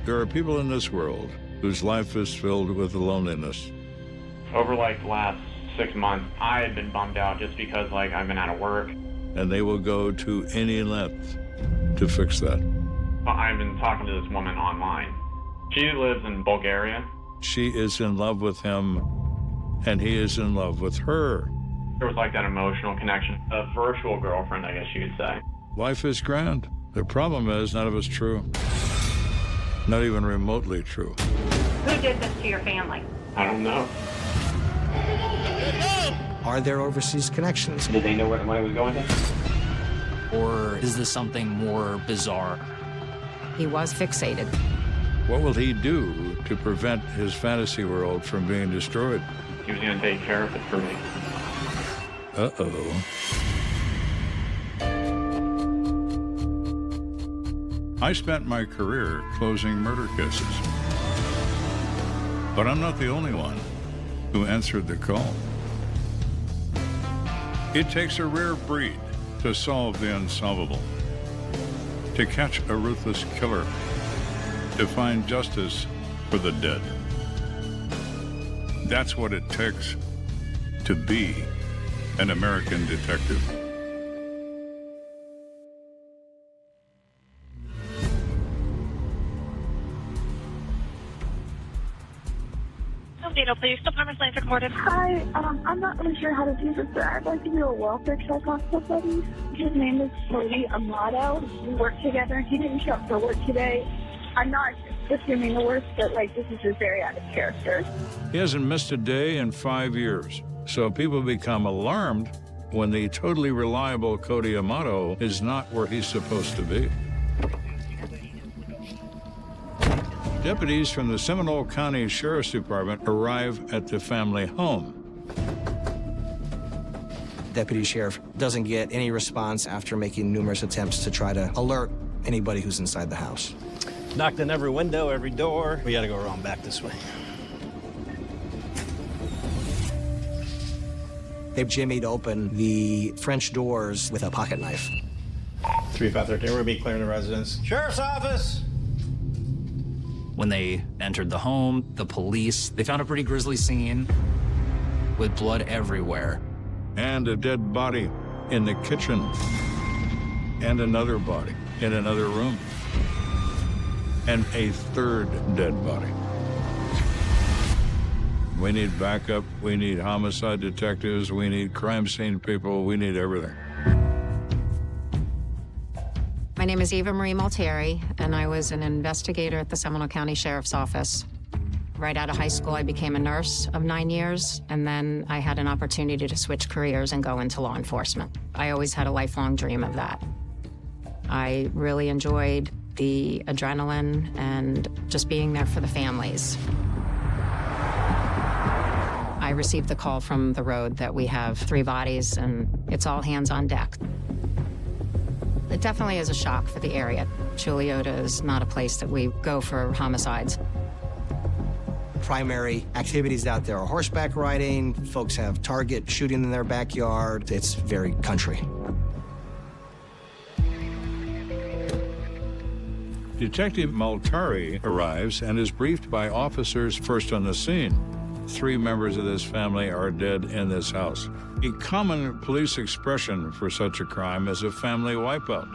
There are people in this world whose life is filled with loneliness. Over like the last 6 months, I had been bummed out just because like I've been out of work. And they will go to any length to fix that. I've been talking to this woman online. She lives in Bulgaria. She is in love with him, and he is in love with her. There was like that emotional connection, a virtual girlfriend, I guess you could say. Life is grand. The problem is none of it's true. Not even remotely true. Who did this to your family? I don't know. Are there overseas connections? Did they know where the money was going to? Or is this something more bizarre? He was fixated. What will he do to prevent his fantasy world from being destroyed? He was going to take care of it for me. Uh-oh. I spent my career closing murder cases. But I'm not the only one who answered the call. It takes a rare breed to solve the unsolvable, to catch a ruthless killer, to find justice for the dead. That's what it takes to be an American detective. Police Department line recorded. Hi, I'm not really sure how to do this, but I'd like to do a welfare check on somebody. His name is Lt. Amato. We work together. He didn't show up for work today. I'm not assuming the worst, but like this is just very out of character. He hasn't missed a day in 5 years, so people become alarmed when the totally reliable Lt. Amato is not where he's supposed to be. Deputies from the Seminole County Sheriff's Department arrive at the family home. Deputy Sheriff doesn't get any response after making numerous attempts to try to alert anybody who's inside the house. Knocked on every window, every door. We gotta go around back this way. They've jimmied open the French doors with a pocket knife. 3513, we're gonna be clearing the residence. Sheriff's office! When they entered the home, the police, they found a pretty grisly scene with blood everywhere. And a dead body in the kitchen. And another body in another room. And a third dead body. We need backup, we need homicide detectives, we need crime scene people, we need everything. My name is Eva Marie Malteri, and I was an investigator at the Seminole County Sheriff's Office. Right out of high school, I became a nurse of 9 years, and then I had an opportunity to switch careers and go into law enforcement. I always had a lifelong dream of that. I really enjoyed the adrenaline and just being there for the families. I received the call from the road that we have 3 bodies, and it's all hands on deck. It definitely is a shock for the area. Chiliota is not a place that we go for homicides. Primary activities out there are horseback riding. Folks have target shooting in their backyard. It's very country. Detective Maltari arrives and is briefed by officers first on the scene. 3 members of this family are dead in this house. A common police expression for such a crime is a family wipeout.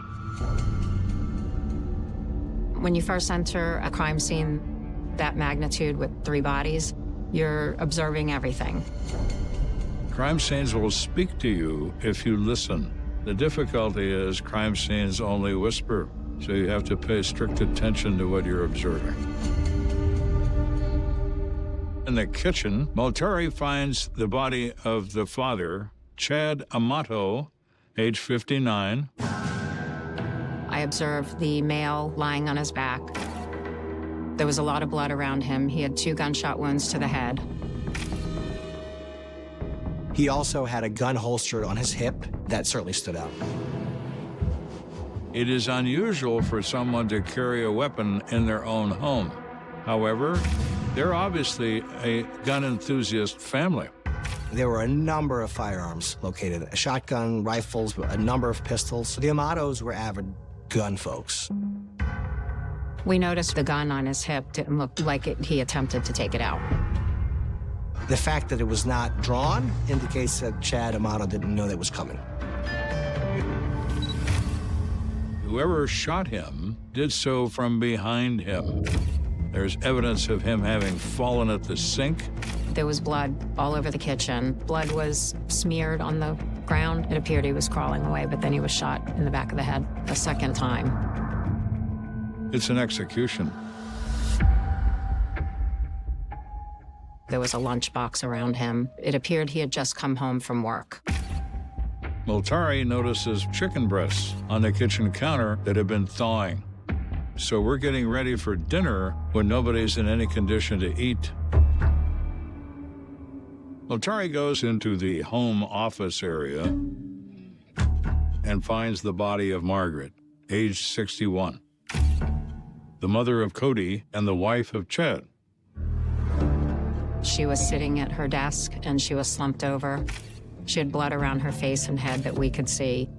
When you first enter a crime scene that magnitude with 3 bodies, you're observing everything. Crime scenes will speak to you if you listen. The difficulty is crime scenes only whisper, so you have to pay strict attention to what you're observing. In the kitchen, Maltari finds the body of the father, Chad Amato, age 59. I observed the male lying on his back. There was a lot of blood around him. He had 2 gunshot wounds to the head. He also had a gun holstered on his hip. That certainly stood out. It is unusual for someone to carry a weapon in their own home. However, they're obviously a gun enthusiast family. There were a number of firearms located. A shotgun, rifles, a number of pistols. The Amatos were avid gun folks. We noticed the gun on his hip didn't look like he attempted to take it out. The fact that it was not drawn indicates that Chad Amato didn't know that was coming. Whoever shot him did so from behind him. There's evidence of him having fallen at the sink. There was blood all over the kitchen. Blood was smeared on the ground. It appeared he was crawling away, but then he was shot in the back of the head a second time. It's an execution. There was a lunchbox around him. It appeared he had just come home from work. Multari notices chicken breasts on the kitchen counter that have been thawing. So we're getting ready for dinner when nobody's in any condition to eat. Multari goes into the home office area and finds the body of Margaret, age 61, the mother of Cody and the wife of Chad. She was sitting at her desk and she was slumped over. She had blood around her face and head that we could see.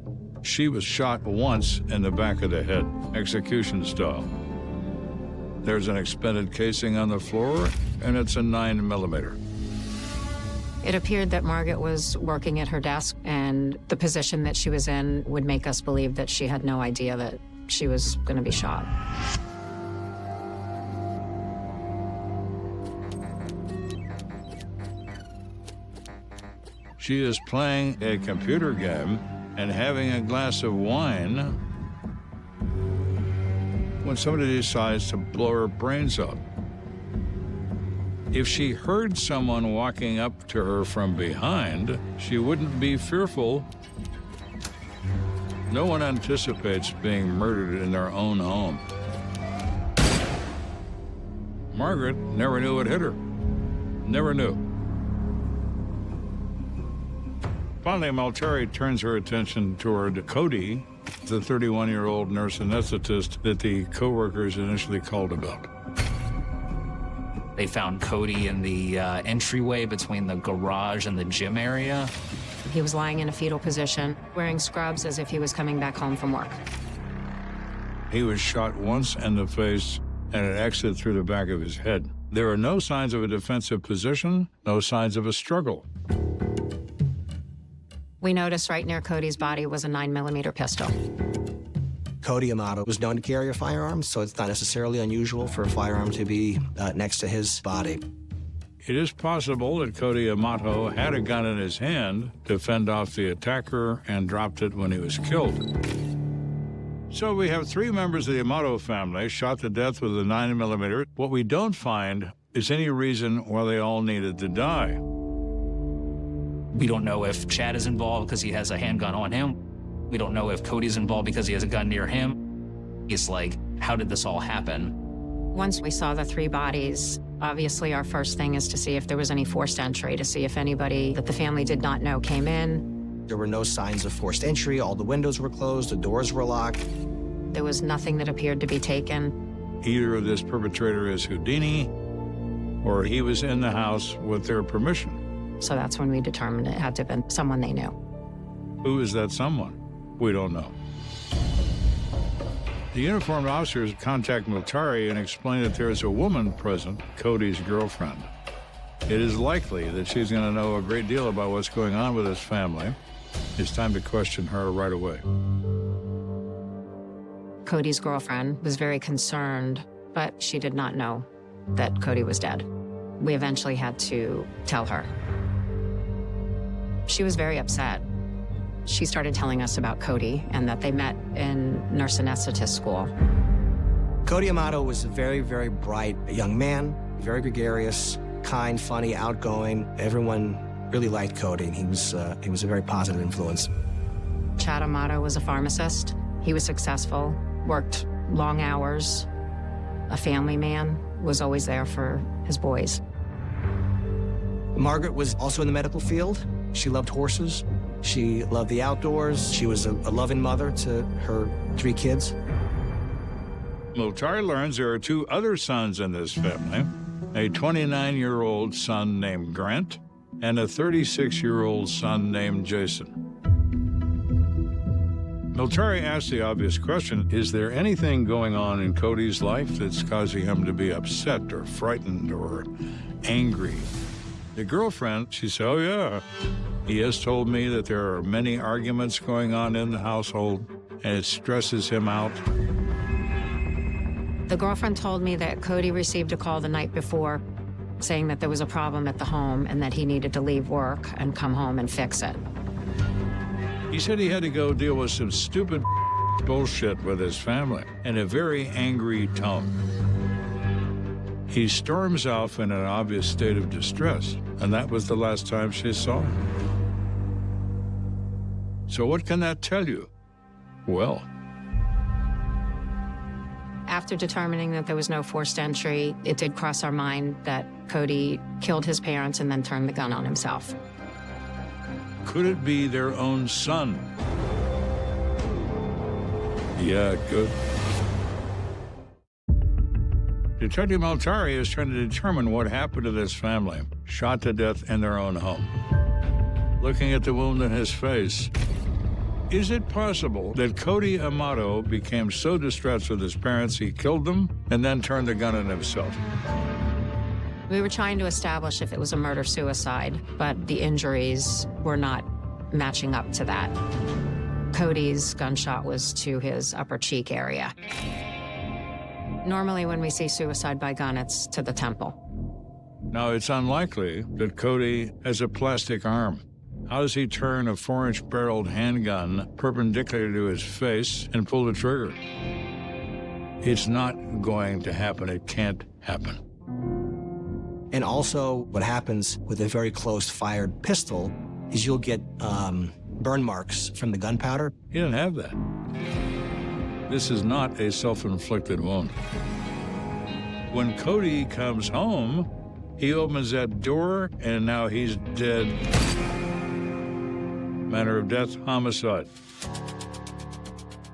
She was shot once in the back of the head, execution style. There's an expended casing on the floor, and it's a 9mm. It appeared that Margaret was working at her desk, and the position that she was in would make us believe that she had no idea that she was going to be shot. She is playing a computer game and having a glass of wine when somebody decides to blow her brains out. If she heard someone walking up to her from behind, she wouldn't be fearful. No one anticipates being murdered in their own home. Margaret never knew what hit her. Never knew. Finally, Multari turns her attention toward Cody, the 31-year-old nurse anesthetist that the co-workers initially called about. They found Cody in the entryway between the garage and the gym area. He was lying in a fetal position, wearing scrubs as if he was coming back home from work. He was shot once in the face, and it exited through the back of his head. There are no signs of a defensive position, no signs of a struggle. We noticed right near Cody's body was a 9mm pistol. Cody Amato was known to carry a firearm, so it's not necessarily unusual for a firearm to be next to his body. It is possible that Cody Amato had a gun in his hand to fend off the attacker and dropped it when he was killed. So we have 3 members of the Amato family shot to death with a 9mm. What we don't find is any reason why they all needed to die. We don't know if Chad is involved because he has a handgun on him. We don't know if Cody's involved because he has a gun near him. It's like, how did this all happen? Once we saw the 3 bodies, obviously our first thing is to see if there was any forced entry, to see if anybody that the family did not know came in. There were no signs of forced entry. All the windows were closed, the doors were locked. There was nothing that appeared to be taken. Either this perpetrator is Houdini, or he was in the house with their permission. So that's when we determined it had to have been someone they knew. Who is that someone? We don't know. The uniformed officers contact Multari and explain that there is a woman present, Cody's girlfriend. It is likely that she's going to know a great deal about what's going on with his family. It's time to question her right away. Cody's girlfriend was very concerned, but she did not know that Cody was dead. We eventually had to tell her. She was very upset. She started telling us about Cody and that they met in nurse anesthetist school. Cody Amato was a very, very bright young man, very gregarious, kind, funny, outgoing. Everyone really liked Cody, and he was a very positive influence. Chad Amato was a pharmacist. He was successful, worked long hours, a family man, was always there for his boys. Margaret was also in the medical field. She loved horses. She loved the outdoors. She was a loving mother to her 3 kids. Multari learns there are 2 other sons in this family, a 29-year-old son named Grant and a 36-year-old son named Jason. Miltari asked the obvious question, is there anything going on in Cody's life that's causing him to be upset or frightened or angry? The girlfriend, she said, oh yeah, he has told me that there are many arguments going on in the household and it stresses him out. The girlfriend told me that Cody received a call the night before saying that there was a problem at the home and that he needed to leave work and come home and fix it. He said he had to go deal with some stupid bullshit with his family in a very angry tone. He storms off in an obvious state of distress, and that was the last time she saw him. So what can that tell you? Well, after determining that there was no forced entry, it did cross our mind that Cody killed his parents and then turned the gun on himself. could it be their own son? Yeah, it could. Detective Miltari is trying to determine what happened to this family, shot to death in their own home. Looking at the wound in his face, is it possible that Cody Amato became so distressed with his parents he killed them and then turned the gun on himself? We were trying to establish if it was a murder-suicide, but the injuries were not matching up to that. Cody's gunshot was to his upper cheek area. Normally, when we see suicide by gun, it's to the temple. Now, it's unlikely that Cody has a plastic arm. How does he turn a 4-inch barreled handgun perpendicular to his face and pull the trigger? It's not going to happen. It can't happen. And also, what happens with a very close-fired pistol is you'll get burn marks from the gunpowder. He didn't have that. This is not a self-inflicted wound. When Cody comes home, he opens that door, and now he's dead. Manner of death, homicide.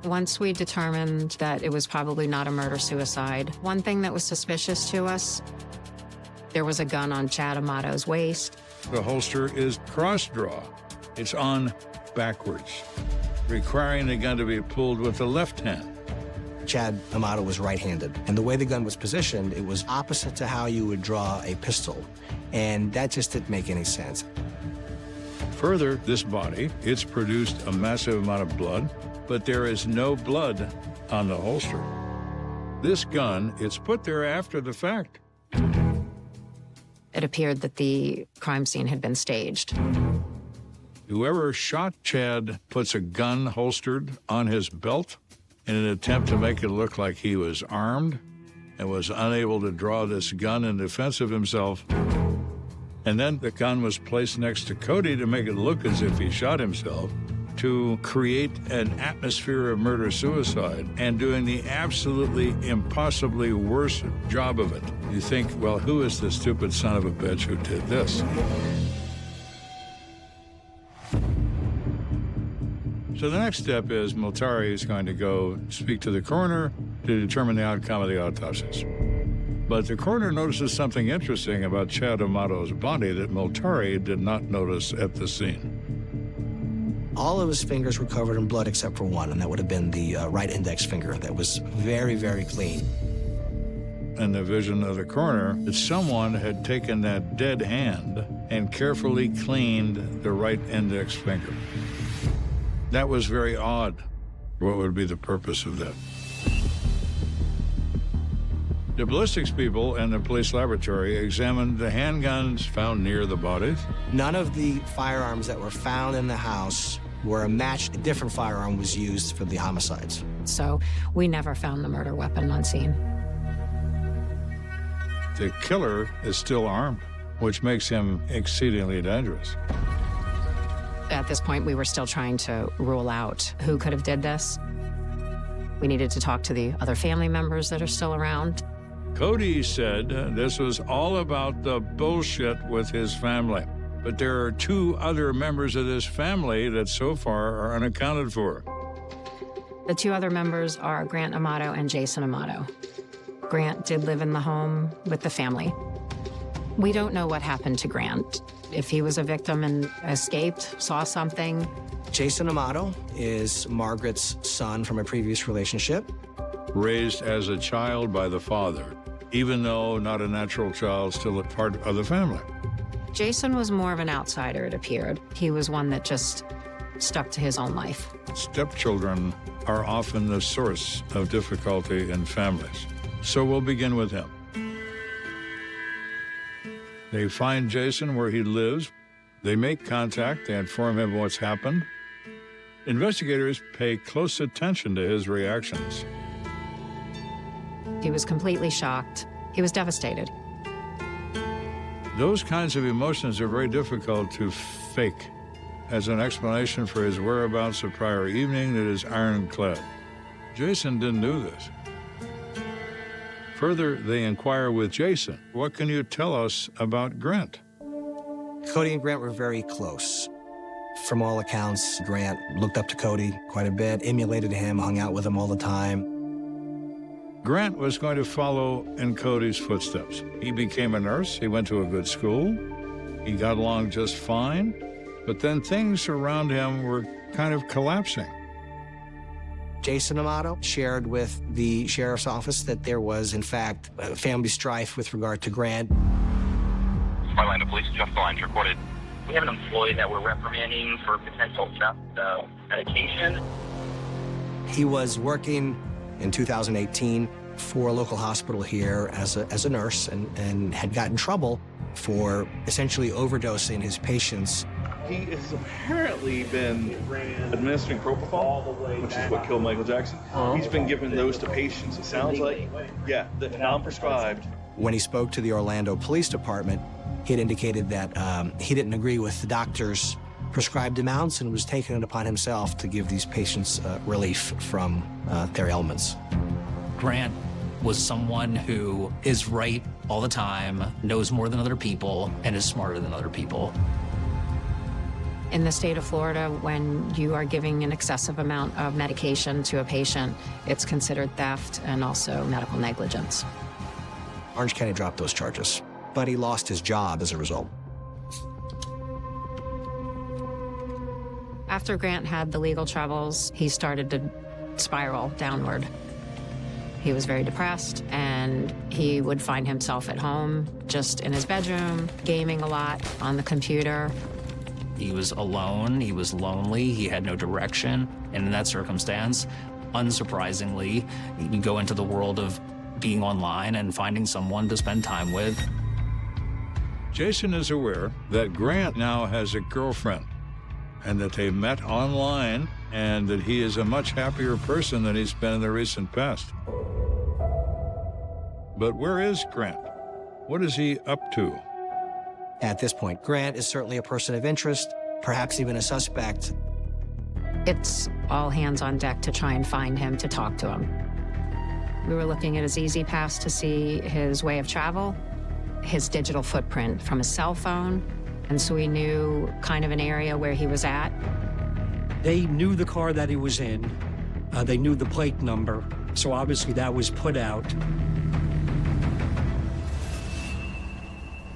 Once we determined that it was probably not a murder-suicide, one thing that was suspicious to us, there was a gun on Chad Amato's waist. The holster is cross-draw. It's on backwards, requiring the gun to be pulled with the left hand. Chad Amato was right-handed, and the way the gun was positioned, it was opposite to how you would draw a pistol, and that just didn't make any sense. Further, this body, it's produced a massive amount of blood, but there is no blood on the holster. This gun, it's put there after the fact. It appeared that the crime scene had been staged. Whoever shot Chad puts a gun holstered on his belt in an attempt to make it look like he was armed and was unable to draw this gun in defense of himself. And then the gun was placed next to Cody to make it look as if he shot himself, to create an atmosphere of murder-suicide and doing the absolutely impossibly worst job of it. You think, well, who is the stupid son of a bitch who did this? So the next step is Miltari is going to go speak to the coroner to determine the outcome of the autopsies. But the coroner notices something interesting about Chad Amato's body that Miltari did not notice at the scene. All of his fingers were covered in blood except for one, and that would have been the right index finger. That was very, very clean. In the vision of the coroner, that someone had taken that dead hand and carefully cleaned the right index finger. That was very odd. What would be the purpose of that? The ballistics people and the police laboratory examined the handguns found near the bodies. None of the firearms that were found in the house were a match. A different firearm was used for the homicides. So we never found the murder weapon on scene. The killer is still armed, which makes him exceedingly dangerous. At this point, we were still trying to rule out who could have did this. We needed to talk to the other family members that are still around. Cody said this was all about the bullshit with his family. But there are 2 other members of this family that so far are unaccounted for. The 2 other members are Grant Amato and Jason Amato. Grant did live in the home with the family. We don't know what happened to Grant. If he was a victim and escaped, saw something. Jason Amato is Margaret's son from a previous relationship. Raised as a child by the father, even though not a natural child, still a part of the family. Jason was more of an outsider, it appeared. He was one that just stuck to his own life. Stepchildren are often the source of difficulty in families. So we'll begin with him. They find Jason where he lives. They make contact. They inform him what's happened. Investigators pay close attention to his reactions. He was completely shocked. He was devastated. Those kinds of emotions are very difficult to fake. As an explanation for his whereabouts the prior evening, that is ironclad. Jason didn't do this. Further, they inquire with Jason, what can you tell us about Grant? Cody and Grant were very close. From all accounts, Grant looked up to Cody quite a bit, emulated him, hung out with him all the time. Grant was going to follow in Cody's footsteps. He became a nurse, he went to a good school, he got along just fine, but then things around him were kind of collapsing. Jason Amato shared with the sheriff's office that there was, in fact, family strife with regard to Grant. Orlando Police, just the lines recorded. We have an employee that we're reprimanding for potential theft of medication. He was working in 2018 for a local hospital here as a nurse and had gotten in trouble for essentially overdosing his patients. He has apparently been administering propofol, which is what killed Michael Jackson. He's been giving those to patients, it sounds like. Yeah, non-prescribed. When he spoke to the Orlando Police Department, he had indicated that he didn't agree with the doctor's prescribed amounts and was taking it upon himself to give these patients relief from their ailments. Grant was someone who is right all the time, knows more than other people, and is smarter than other people. In the state of Florida, when you are giving an excessive amount of medication to a patient, it's considered theft and also medical negligence. Orange County dropped those charges, but he lost his job as a result. After Grant had the legal troubles, he started to spiral downward. He was very depressed, and he would find himself at home, just in his bedroom, gaming a lot on the computer. He was alone, he was lonely, he had no direction, and in that circumstance, unsurprisingly, you go into the world of being online and finding someone to spend time with. Jason is aware that Grant now has a girlfriend and that they met online and that he is a much happier person than he's been in the recent past. But where is Grant? What is he up to? At this point, Grant is certainly a person of interest, perhaps even a suspect. It's all hands on deck to try and find him, to talk to him. We were looking at his Easy Pass to see his way of travel, his digital footprint from his cell phone, and so we knew kind of an area where he was at. They knew the car that he was in. They knew the plate number, so obviously that was put out.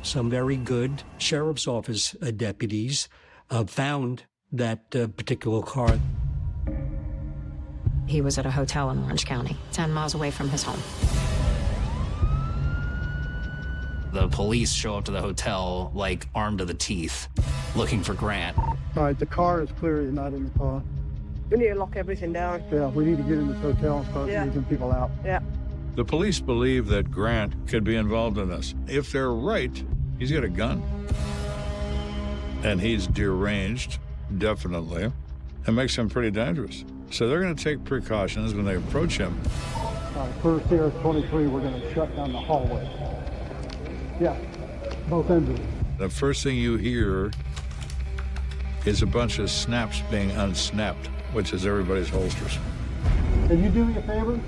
Some very good sheriff's office deputies found that particular car. He was at a hotel in Orange County, 10 miles away from his home. The police show up to the hotel, like, armed to the teeth, looking for Grant. All right, the car is clearly not in the car. We need to lock everything down. Yeah, we need to get in this hotel and start moving people out. Yeah. The police believe that Grant could be involved in this. If they're right, he's got a gun. And he's deranged, definitely. It makes him pretty dangerous. So they're going to take precautions when they approach him. First here at 23, we're going to shut down the hallway. Yeah, both ends of it. The first thing you hear is a bunch of snaps being unsnapped, which is everybody's holsters. Can you do me a favor?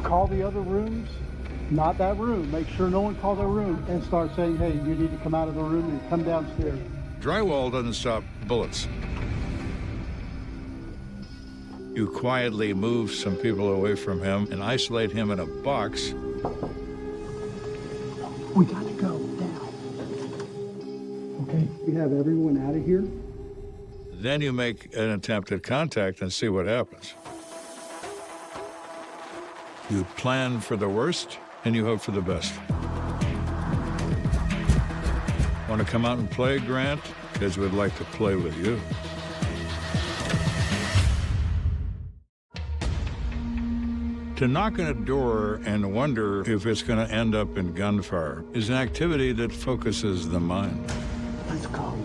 Call the other rooms, not that room. Make sure no one calls that room and start saying, hey, you need to come out of the room and come downstairs. Drywall doesn't stop bullets. You quietly move some people away from him and isolate him in a box. We got to go now. We have everyone out of here. Then you make an attempt at contact and see what happens. You plan for the worst and you hope for the best. Want to come out and play, Grant? Kids would like to play with you. To knock on a door and wonder if it's going to end up in gunfire is an activity that focuses the mind. Let's go.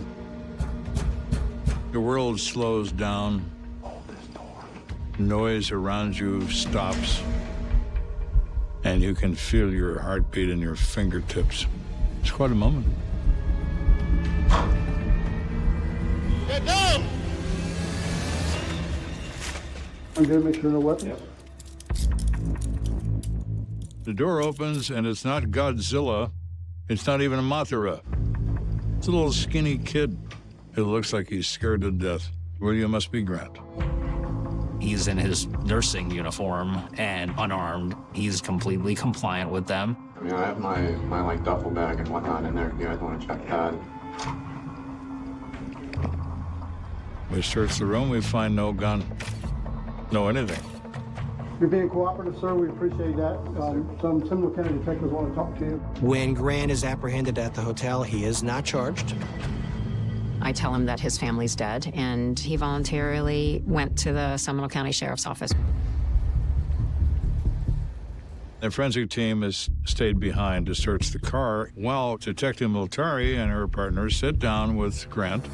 The world slows down. Noise around you stops. And you can feel your heartbeat in your fingertips. It's quite a moment. Get down! I'm going to make sure no weapons. Yep. The door opens, and it's not Godzilla. It's not even a Mothra. It's a little skinny kid who looks like he's scared to death. Well, you must be Grant. He's in his nursing uniform and unarmed. He's completely compliant with them. I mean, I have my like duffel bag and whatnot in there if you guys want to check that. We search the room, we find no gun, no anything. You're being cooperative, sir. We appreciate that. Some Seminole County detectives want to talk to you. When Grant is apprehended at the hotel, he is not charged. I tell him that his family's dead, and he voluntarily went to the Seminole County Sheriff's Office. The forensic team has stayed behind to search the car while Detective Militari and her partners sit down with Grant.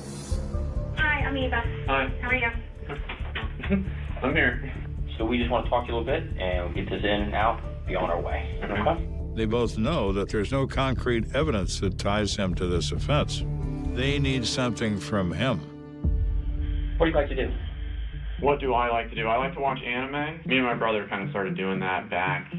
Hi, I'm Eva. Hi. How are you? I'm here. So we just want to talk to you a little bit, and we'll get this in and out, be on our way. Okay? They both know that there's no concrete evidence that ties him to this offense. They need something from him. What do you like to do? What do I like to do? I like to watch anime. Me and my brother kind of started doing that back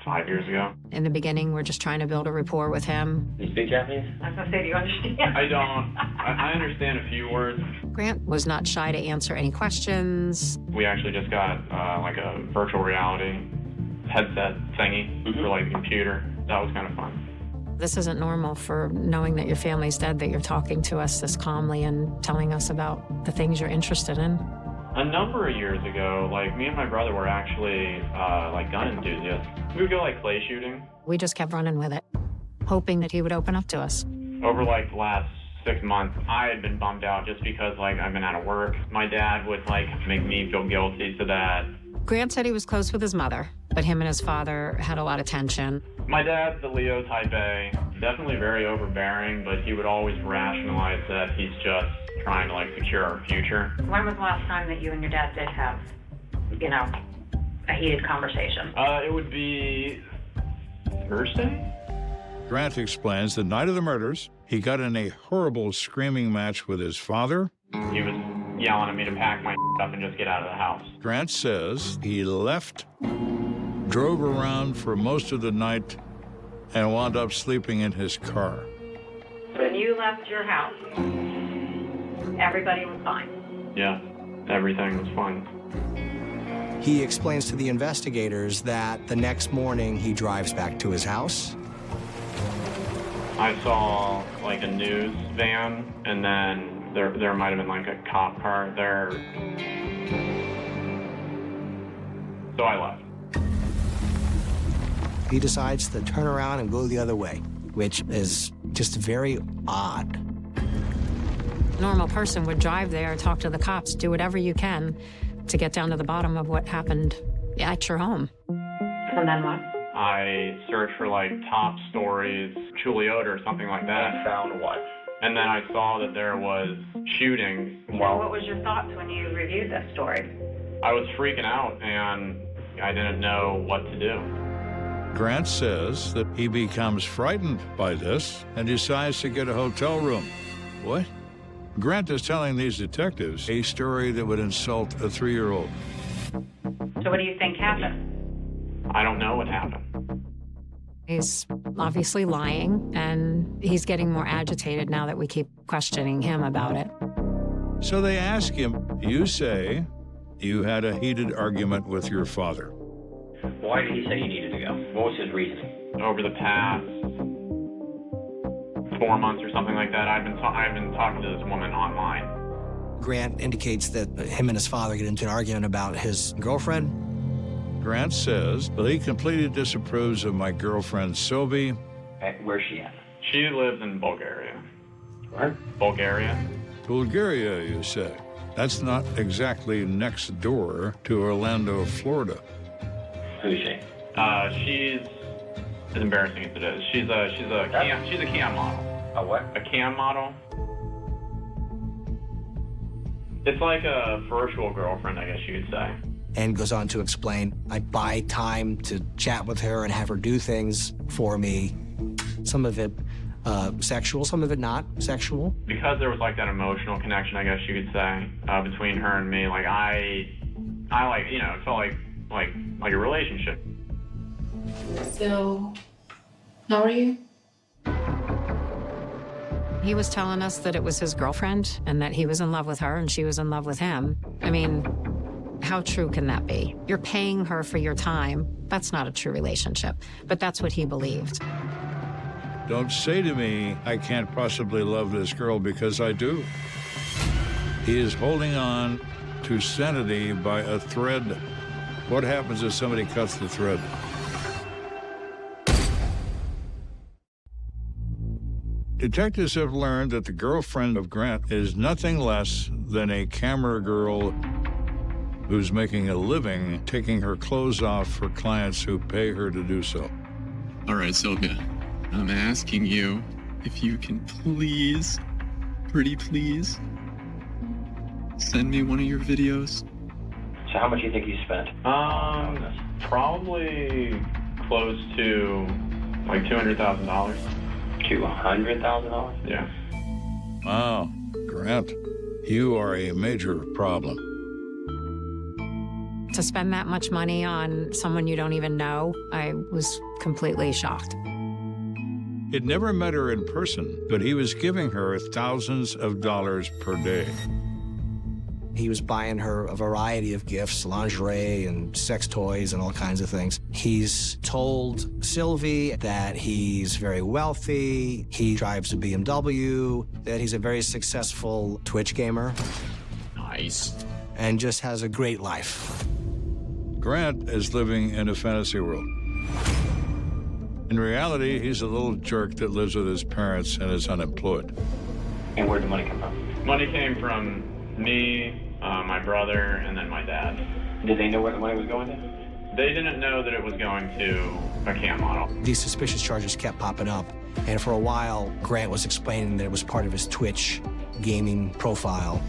5 years ago. In the beginning, we're just trying to build a rapport with him. You speak Japanese? I was going to say, do you understand? I don't. I understand a few words. Grant was not shy to answer any questions. We actually just got like a virtual reality headset thingy for like the computer. That was kind of fun. This isn't normal for knowing that your family's dead, that you're talking to us this calmly and telling us about the things you're interested in. A number of years ago, like me and my brother were actually like gun enthusiasts. We would go like clay shooting. We just kept running with it, hoping that he would open up to us. Over like the last 6 months, I had been bummed out just because like I've been out of work. My dad would like make me feel guilty to that. Grant said he was close with his mother, but him and his father had a lot of tension. My dad's the Leo type A, definitely very overbearing, but he would always rationalize that he's just trying to like secure our future. When was the last time that you and your dad did have, you know, a heated conversation? It would be Thursday? Grant explains the night of the murders, he got in a horrible screaming match with his father. He was yelling at me to pack my up and just get out of the house. Grant says he left, drove around for most of the night, and wound up sleeping in his car. When you left your house, everybody was fine. Yeah, everything was fine. He explains to the investigators that the next morning he drives back to his house. I saw like a news van, and then there might have been like a cop car there. So I left. He decides to turn around and go the other way, which is just very odd. A normal person would drive there, talk to the cops, do whatever you can to get down to the bottom of what happened at your home. And then what? I searched for like top stories, Chuliota or something like that. And found what? And then I saw that there was shooting. Well, what was your thoughts when you reviewed that story? I was freaking out, and I didn't know what to do. Grant says that he becomes frightened by this and decides to get a hotel room. What? Grant is telling these detectives a story that would insult a 3-year-old. So what do you think happened? I don't know what happened. He's obviously lying, and he's getting more agitated now that we keep questioning him about it. So they ask him, you say you had a heated argument with your father. Why did he say he needed to go? What was his reasoning? Over the past 4 months or something like that. I've been talking to this woman online. Grant indicates that him and his father get into an argument about his girlfriend. Grant says that he completely disapproves of my girlfriend, Sylvie. Where's she at? She lives in Bulgaria. Where? Bulgaria. Bulgaria, you say? That's not exactly next door to Orlando, Florida. Who's she? She's as embarrassing as it is. She's a cam model. A what? A cam model. It's like a virtual girlfriend, I guess you could say. And goes on to explain, I buy time to chat with her and have her do things for me. Some of it sexual, some of it not sexual. Because there was like that emotional connection, I guess you could say, between her and me. Like I like, you know, it felt like a relationship. So, how are you? He was telling us that it was his girlfriend and that he was in love with her and she was in love with him. I mean, how true can that be? You're paying her for your time. That's not a true relationship, but that's what he believed. Don't say to me, I can't possibly love this girl, because I do. He is holding on to sanity by a thread. What happens if somebody cuts the thread? Detectives have learned that the girlfriend of Grant is nothing less than a camera girl who's making a living taking her clothes off for clients who pay her to do so. All right, Sylvia, I'm asking you if you can please, pretty please, send me one of your videos. So how much do you think you spent? Probably close to like $200,000. $200,000? Yeah. Wow, Grant, you are a major problem. To spend that much money on someone you don't even know, I was completely shocked. He'd never met her in person, but he was giving her thousands of dollars per day. He was buying her a variety of gifts, lingerie and sex toys and all kinds of things. He's told Sylvie that he's very wealthy, he drives a BMW, that he's a very successful Twitch gamer. Nice. And just has a great life. Grant is living in a fantasy world. In reality, he's a little jerk that lives with his parents and is unemployed. And where'd the money come from? Money came from me, my brother, and then my dad. Did they know where the money was going to? They didn't know that it was going to a cam model. These suspicious charges kept popping up, and for a while, Grant was explaining that it was part of his Twitch gaming profile.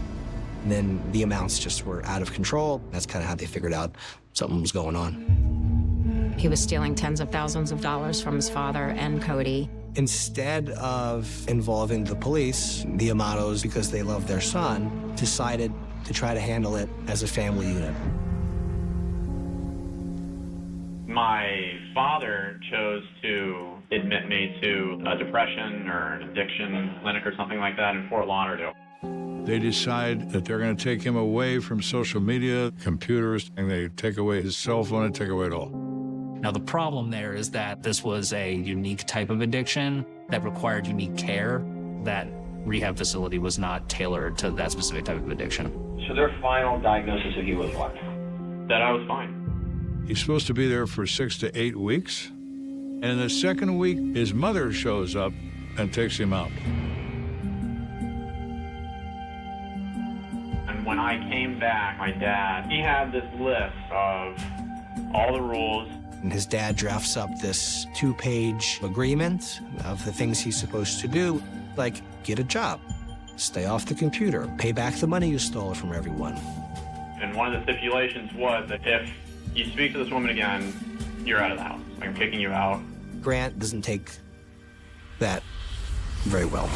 And then the amounts just were out of control. That's kind of how they figured out something was going on. He was stealing tens of thousands of dollars from his father and Cody. Instead of involving the police, the Amatos, because they love their son, decided to try to handle it as a family unit. My father chose to admit me to a depression or an addiction clinic or something like that in Fort Lauderdale. They decide that they're going to take him away from social media, computers, and they take away his cell phone and take away it all. Now, the problem there is that this was a unique type of addiction that required unique care. That rehab facility was not tailored to that specific type of addiction. So their final diagnosis of you was what? That I was fine. He's supposed to be there for 6 to 8 weeks. And in the second week, his mother shows up and takes him out. And when I came back, my dad, he had this list of all the rules. And his dad drafts up this 2-page agreement of the things he's supposed to do, like get a job, stay off the computer, pay back the money you stole from everyone. And one of the stipulations was that if you speak to this woman again, you're out of the house. I'm kicking you out. Grant doesn't take that very well.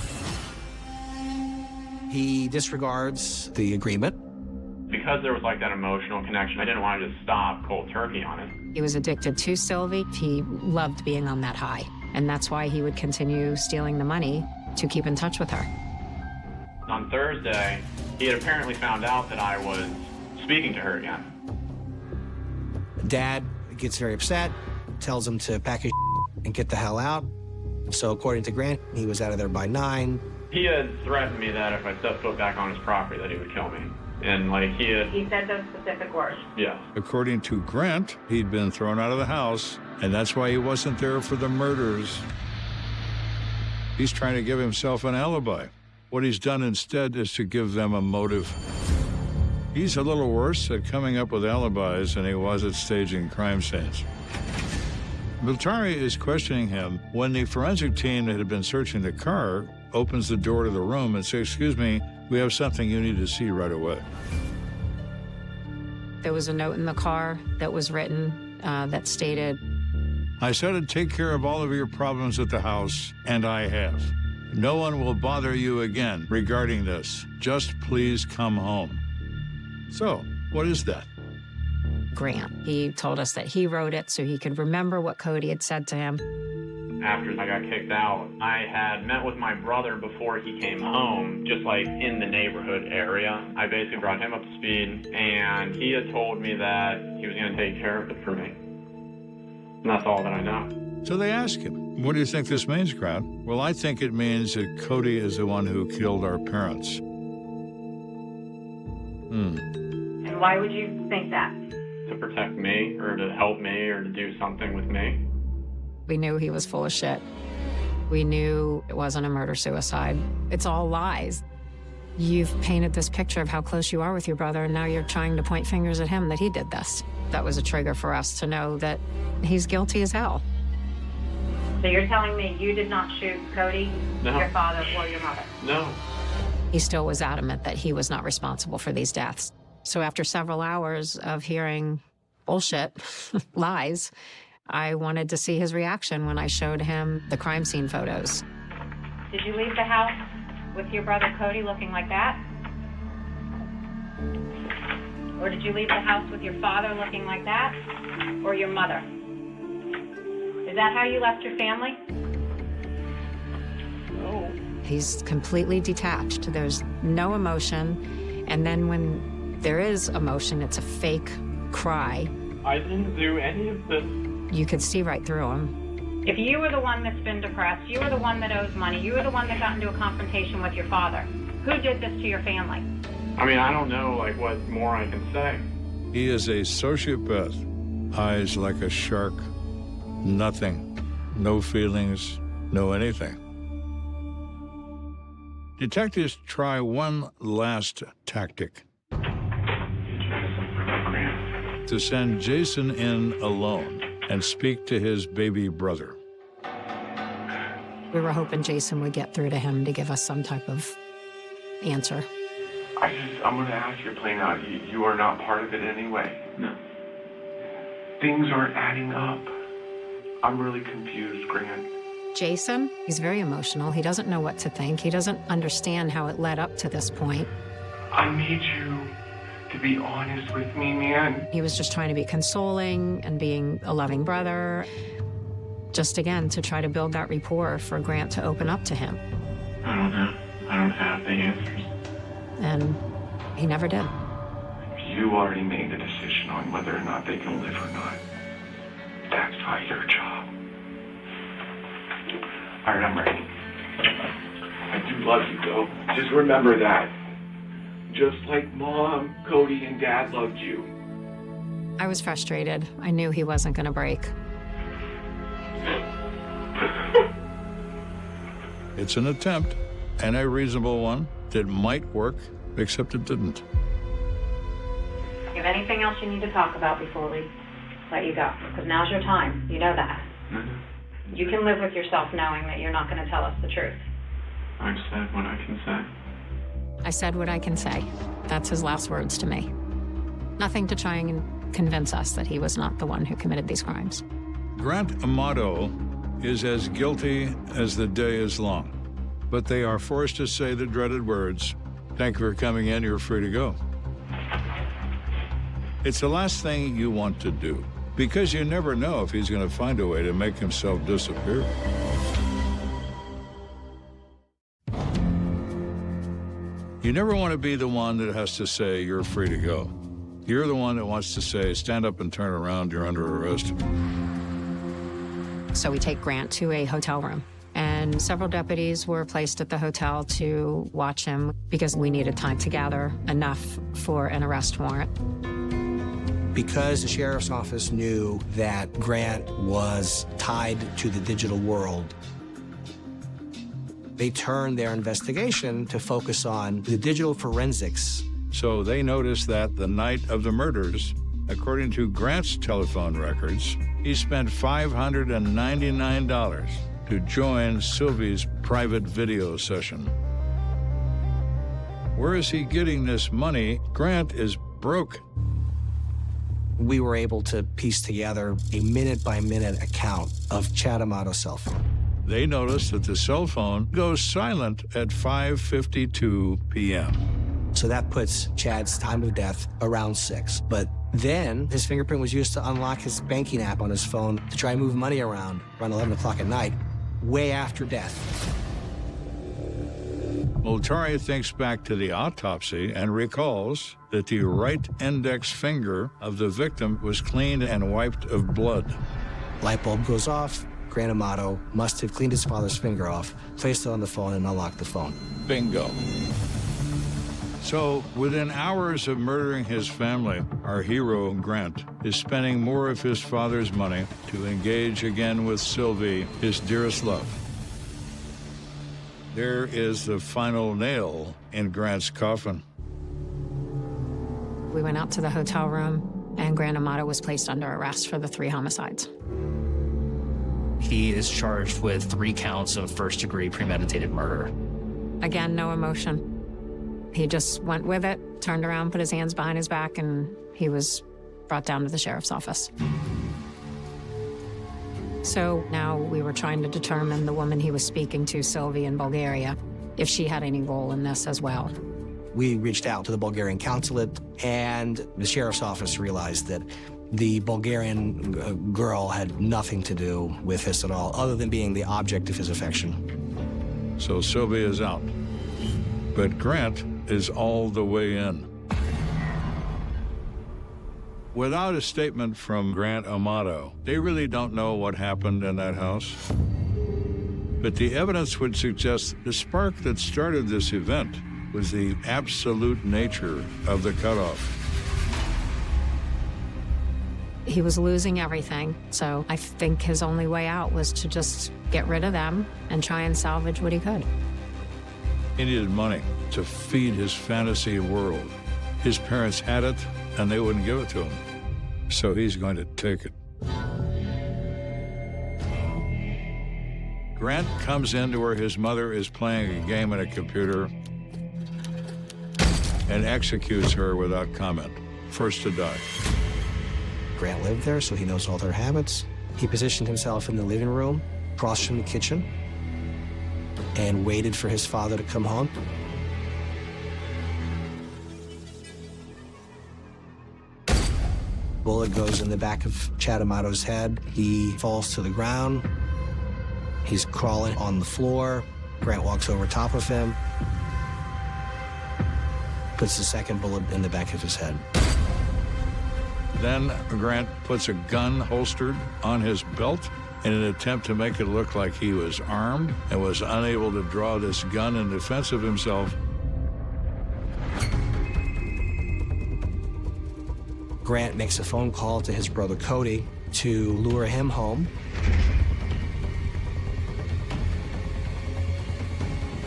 He disregards the agreement. Because there was like that emotional connection, I didn't want to just stop cold turkey on it. He was addicted to Sylvie. He loved being on that high, and that's why he would continue stealing the money to keep in touch with her. On Thursday, he had apparently found out that I was speaking to her again. Dad gets very upset, tells him to pack his and get the hell out. So according to Grant, he was out of there by 9. He had threatened me that if I stepped foot back on his property that he would kill me. And like He said those specific words. Yeah. According to Grant, he'd been thrown out of the house, and that's why he wasn't there for the murders. He's trying to give himself an alibi. What he's done instead is to give them a motive. He's a little worse at coming up with alibis than he was at staging crime scenes. Miltari is questioning him when the forensic team that had been searching the car opens the door to the room and says, "Excuse me, we have something you need to see right away." There was a note in the car that was written that stated, "I said I'd take care of all of your problems at the house, and I have. No one will bother you again regarding this. Just please come home." So, what is that? Grant. He told us that he wrote it so he could remember what Cody had said to him. After I got kicked out, I had met with my brother before he came home, just like in the neighborhood area. I basically brought him up to speed, and he had told me that he was going to take care of it for me. And that's all that I know. So they ask him, "What do you think this means, Grant?" "Well, I think it means that Cody is the one who killed our parents." And why would you think that? To protect me, or to help me, or to do something with me. We knew he was full of shit. We knew it wasn't a murder-suicide. It's all lies. You've painted this picture of how close you are with your brother, and now you're trying to point fingers at him that he did this. That was a trigger for us to know that he's guilty as hell. So you're telling me you did not shoot Cody, No. your father, or your mother? No. He still was adamant that he was not responsible for these deaths. So after several hours of hearing bullshit, lies, I wanted to see his reaction when I showed him the crime scene photos. Did you leave the house with your brother Cody looking like that? Or did you leave the house with your father looking like that? Or your mother? Is that how you left your family? No. He's completely detached. There's no emotion. And then when there is emotion, it's a fake cry. I didn't do any of this. You could see right through him. If you were the one that's been depressed, you were the one that owes money, you were the one that got into a confrontation with your father, who did this to your family? I mean, I don't know, like, what more I can say. He is a sociopath. Eyes like a shark. Nothing. No feelings. No anything. Detectives try one last tactic. To send Jason in alone and speak to his baby brother. We were hoping Jason would get through to him to give us some type of answer. I'm going to ask you plain out. You are not part of it anyway. No. Things aren't adding up. I'm really confused, Grant. Jason, he's very emotional. He doesn't know what to think. He doesn't understand how it led up to this point. I need you to be honest with me, man. He was just trying to be consoling and being a loving brother. Just again, to try to build that rapport for Grant to open up to him. I don't know. I don't have the answers. And he never did. You already made the decision on whether or not they can live or not. That's not your job. All right, I'm ready. I do love you, though. Just remember that. Just like Mom, Cody, and Dad loved you. I was frustrated. I knew he wasn't going to break. It's an attempt, and a reasonable one, that might work, except it didn't. You have anything else you need to talk about before we let you go? Because now's your time. You know that. Mm-hmm. You can live with yourself knowing that you're not going to tell us the truth. I've said what I can say. I said what I can say. That's his last words to me. Nothing to try and convince us that he was not the one who committed these crimes. Grant Amato is as guilty as the day is long, but they are forced to say the dreaded words, "Thank you for coming in, you're free to go." It's the last thing you want to do, because you never know if he's going to find a way to make himself disappear. You never want to be the one that has to say, "You're free to go." You're the one that wants to say, "Stand up and turn around, you're under arrest." So we take Grant to a hotel room. And several deputies were placed at the hotel to watch him because we needed time to gather enough for an arrest warrant. Because the sheriff's office knew that Grant was tied to the digital world, they turned their investigation to focus on the digital forensics. So they noticed that the night of the murders, according to Grant's telephone records, he spent $599 to join Sylvie's private video session. Where is he getting this money? Grant is broke. We were able to piece together a minute-by-minute account of Chad Amato's cell phone. They noticed that the cell phone goes silent at 5:52 p.m. So that puts Chad's time of death around 6. But then his fingerprint was used to unlock his banking app on his phone to try and move money around 11 o'clock at night, way after death. Moltari thinks back to the autopsy and recalls that the right index finger of the victim was cleaned and wiped of blood. Light bulb goes off. Grant Amato must have cleaned his father's finger off, placed it on the phone, and unlocked the phone. Bingo. So, within hours of murdering his family, our hero, Grant, is spending more of his father's money to engage again with Sylvie, his dearest love. There is the final nail in Grant's coffin. We went out to the hotel room, and Grant Amato was placed under arrest for the 3 homicides. He is charged with 3 counts of first-degree premeditated murder. Again, no emotion. He just went with it, turned around, put his hands behind his back, and he was brought down to the sheriff's office. So now we were trying to determine the woman he was speaking to, Sylvie, in Bulgaria, if she had any role in this as well. We reached out to the Bulgarian consulate, and the sheriff's office realized that the Bulgarian girl had nothing to do with this at all, other than being the object of his affection. So Sylvie is out. But Grant is all the way in. Without a statement from Grant Amato, they really don't know what happened in that house. But the evidence would suggest the spark that started this event was the absolute nature of the cutoff. He was losing everything, so I think his only way out was to just get rid of them and try and salvage what he could. He needed money to feed his fantasy world. His parents had it, and they wouldn't give it to him. So he's going to take it. Grant comes into where his mother is playing a game on a computer and executes her without comment. First to die. Grant lived there, so he knows all their habits. He positioned himself in the living room, across from the kitchen, and waited for his father to come home. Bullet goes in the back of Chad Amato's head. He falls to the ground. He's crawling on the floor. Grant walks over top of him, puts the second bullet in the back of his head. Then Grant puts a gun holstered on his belt in an attempt to make it look like he was armed and was unable to draw this gun in defense of himself. Grant makes a phone call to his brother Cody to lure him home.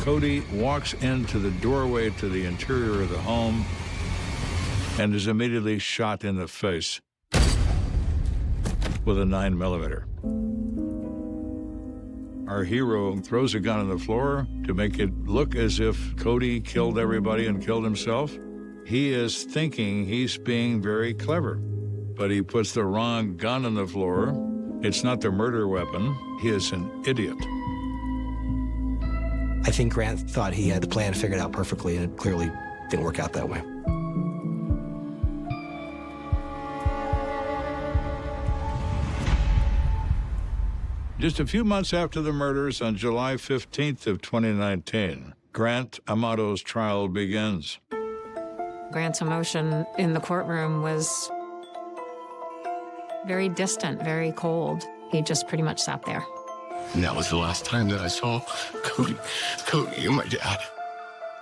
Cody walks into the doorway to the interior of the home and is immediately shot in the face with a 9mm. Our hero throws a gun on the floor to make it look as if Cody killed everybody and killed himself. He is thinking he's being very clever, but he puts the wrong gun on the floor. It's not the murder weapon. He is an idiot. I think Grant thought he had the plan figured out perfectly, and it clearly didn't work out that way. Just a few months after the murders, on July 15th of 2019, Grant Amato's trial begins. Grant's emotion in the courtroom was very distant, very cold. He just pretty much sat there. And that was the last time that I saw Cody and my dad.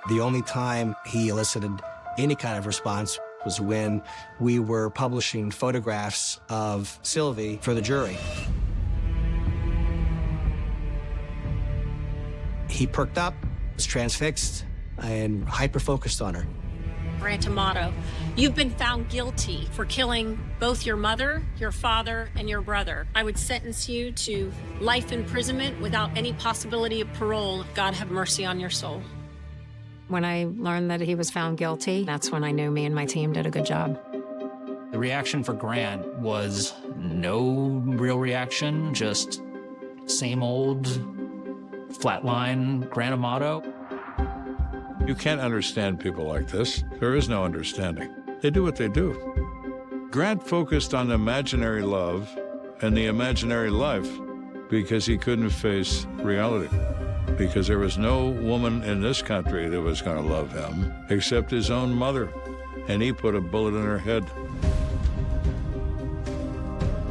The only time he elicited any kind of response was when we were publishing photographs of Sylvie for the jury. He perked up, was transfixed, and hyper-focused on her. Grant Amato, you've been found guilty for killing both your mother, your father, and your brother. I would sentence you to life imprisonment without any possibility of parole. God have mercy on your soul. When I learned that he was found guilty, that's when I knew me and my team did a good job. The reaction for Grant was no real reaction, just same old flatline Grant Amato. You can't understand people like this. There is no understanding. They do what they do. Grant focused on imaginary love and the imaginary life because he couldn't face reality. Because there was no woman in this country that was going to love him except his own mother. And he put a bullet in her head.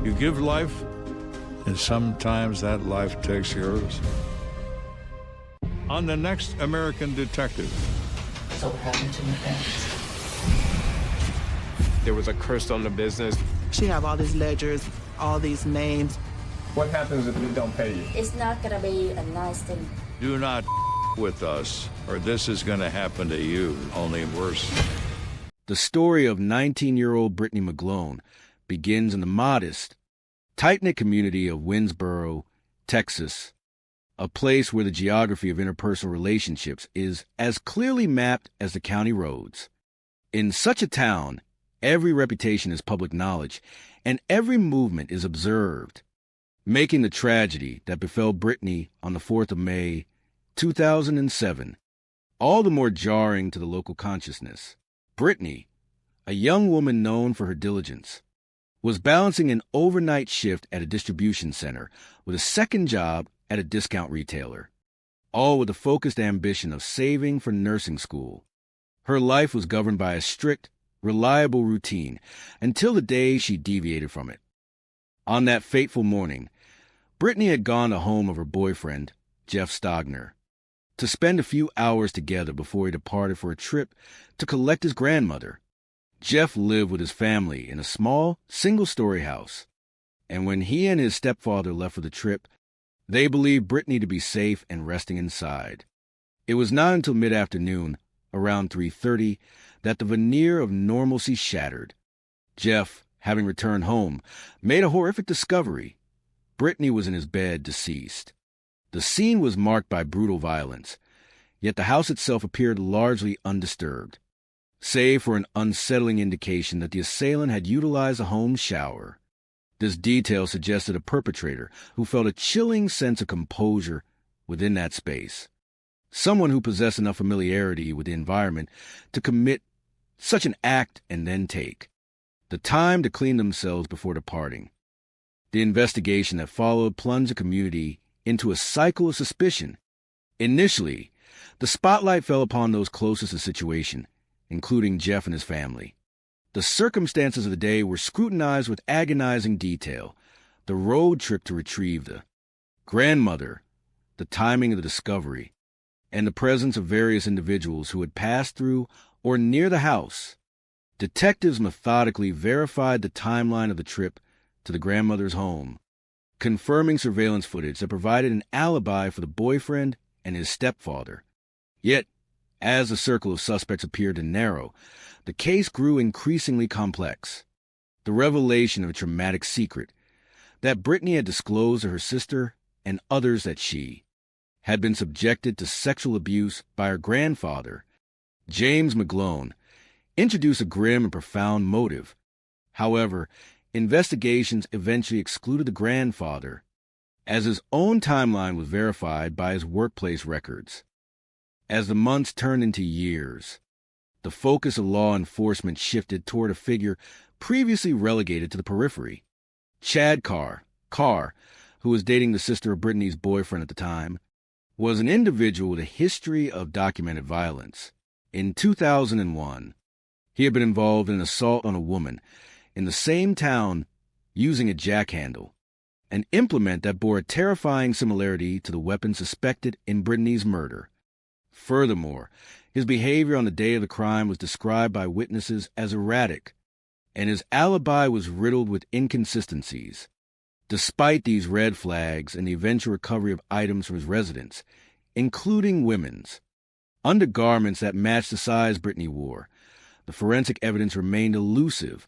You give life, and sometimes that life takes yours. On the next American Detective. So what happened to my parents? There was a curse on the business. She have all these ledgers, all these names. What happens if we don't pay you? It's not gonna be a nice thing. Do not with us, or this is going to happen to you, only worse. The story of 19-year-old Brittany McGlone begins in the modest, tight-knit community of Winnsboro, Texas, a place where the geography of interpersonal relationships is as clearly mapped as the county roads. In such a town, every reputation is public knowledge, and every movement is observed, making the tragedy that befell Brittany on the 4th of May, 2007, all the more jarring to the local consciousness. Brittany, a young woman known for her diligence, was balancing an overnight shift at a distribution center with a second job at a discount retailer, all with the focused ambition of saving for nursing school. Her life was governed by a strict, reliable routine until the day she deviated from it. On that fateful morning, Brittany had gone to home of her boyfriend, Jeff Stogner, to spend a few hours together before he departed for a trip to collect his grandmother. Jeff lived with his family in a small, single-story house, and when he and his stepfather left for the trip, they believed Brittany to be safe and resting inside. It was not until mid-afternoon, around 3:30, that the veneer of normalcy shattered. Jeff, having returned home, made a horrific discovery. Brittany was in his bed, deceased. The scene was marked by brutal violence, yet the house itself appeared largely undisturbed, save for an unsettling indication that the assailant had utilized a home shower. This detail suggested a perpetrator who felt a chilling sense of composure within that space, someone who possessed enough familiarity with the environment to commit such an act and then take the time to clean themselves before departing. The investigation that followed plunged the community into a cycle of suspicion. Initially, the spotlight fell upon those closest to the situation, including Jeff and his family. The circumstances of the day were scrutinized with agonizing detail: the road trip to retrieve the grandmother, the timing of the discovery, and the presence of various individuals who had passed through or near the house. Detectives methodically verified the timeline of the trip to the grandmother's home, confirming surveillance footage that provided an alibi for the boyfriend and his stepfather. Yet, as the circle of suspects appeared to narrow, the case grew increasingly complex. The revelation of a traumatic secret that Brittany had disclosed to her sister and others that she had been subjected to sexual abuse by her grandfather, James McGlone, introduced a grim and profound motive. However, investigations eventually excluded the grandfather, as his own timeline was verified by his workplace records. As the months turned into years, the focus of law enforcement shifted toward a figure previously relegated to the periphery. Chad Carr, who was dating the sister of Brittany's boyfriend at the time, was an individual with a history of documented violence. In 2001, he had been involved in an assault on a woman in the same town using a jackhandle, an implement that bore a terrifying similarity to the weapon suspected in Brittany's murder. Furthermore, his behavior on the day of the crime was described by witnesses as erratic, and his alibi was riddled with inconsistencies. Despite these red flags and the eventual recovery of items from his residence, including women's undergarments that matched the size Brittany wore, the forensic evidence remained elusive.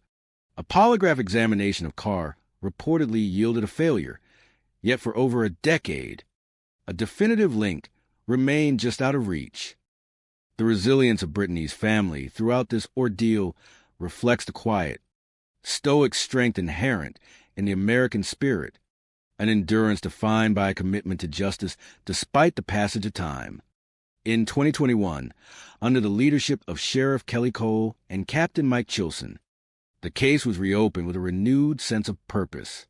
A polygraph examination of Carr reportedly yielded a failure, yet for over a decade, a definitive link remained just out of reach. The resilience of Brittany's family throughout this ordeal reflects the quiet, stoic strength inherent in the American spirit, an endurance defined by a commitment to justice despite the passage of time. In 2021, under the leadership of Sheriff Kelly Cole and Captain Mike Chilson, the case was reopened with a renewed sense of purpose.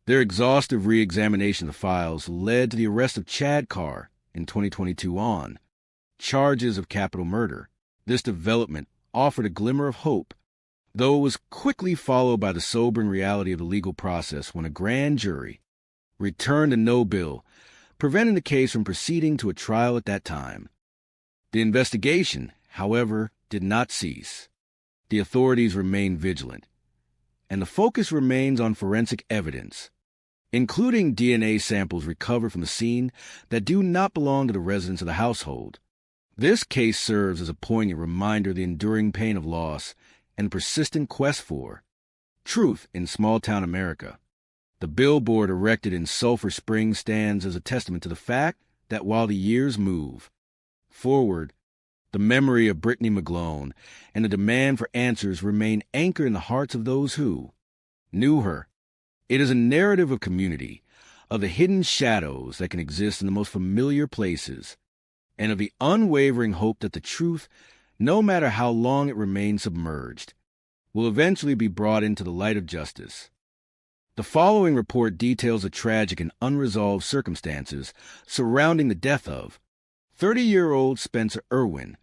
Their exhaustive re-examination of the files led to the arrest of Chad Carr in 2022 on charges of capital murder. This development offered a glimmer of hope, though it was quickly followed by the sobering reality of the legal process when a grand jury returned a no bill, preventing the case from proceeding to a trial at that time. The investigation, however, did not cease. The authorities remain vigilant, and the focus remains on forensic evidence, including DNA samples recovered from the scene that do not belong to the residents of the household. This case serves as a poignant reminder of the enduring pain of loss and persistent quest for truth in small-town America. The billboard erected in Sulphur Springs stands as a testament to the fact that while the years move forward, the memory of Brittany McGlone and the demand for answers remain anchored in the hearts of those who knew her. It is a narrative of community, of the hidden shadows that can exist in the most familiar places, and of the unwavering hope that the truth, no matter how long it remains submerged, will eventually be brought into the light of justice. The following report details the tragic and unresolved circumstances surrounding the death of 30-year-old Spencer Irwin,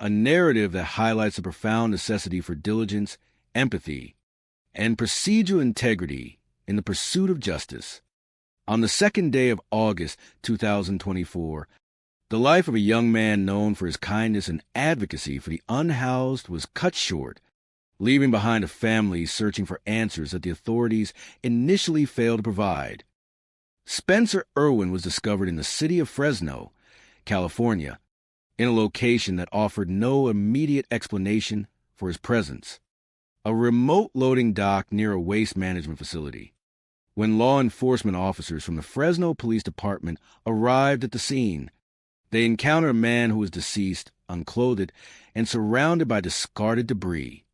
a narrative that highlights the profound necessity for diligence, empathy, and procedural integrity in the pursuit of justice. On the second day of August 2024, the life of a young man known for his kindness and advocacy for the unhoused was cut short, leaving behind a family searching for answers that the authorities initially failed to provide. Spencer Irwin was discovered in the city of Fresno, California, in a location that offered no immediate explanation for his presence, a remote loading dock near a waste management facility. When law enforcement officers from the Fresno Police Department arrived at the scene, they encountered a man who was deceased, unclothed, and surrounded by discarded debris.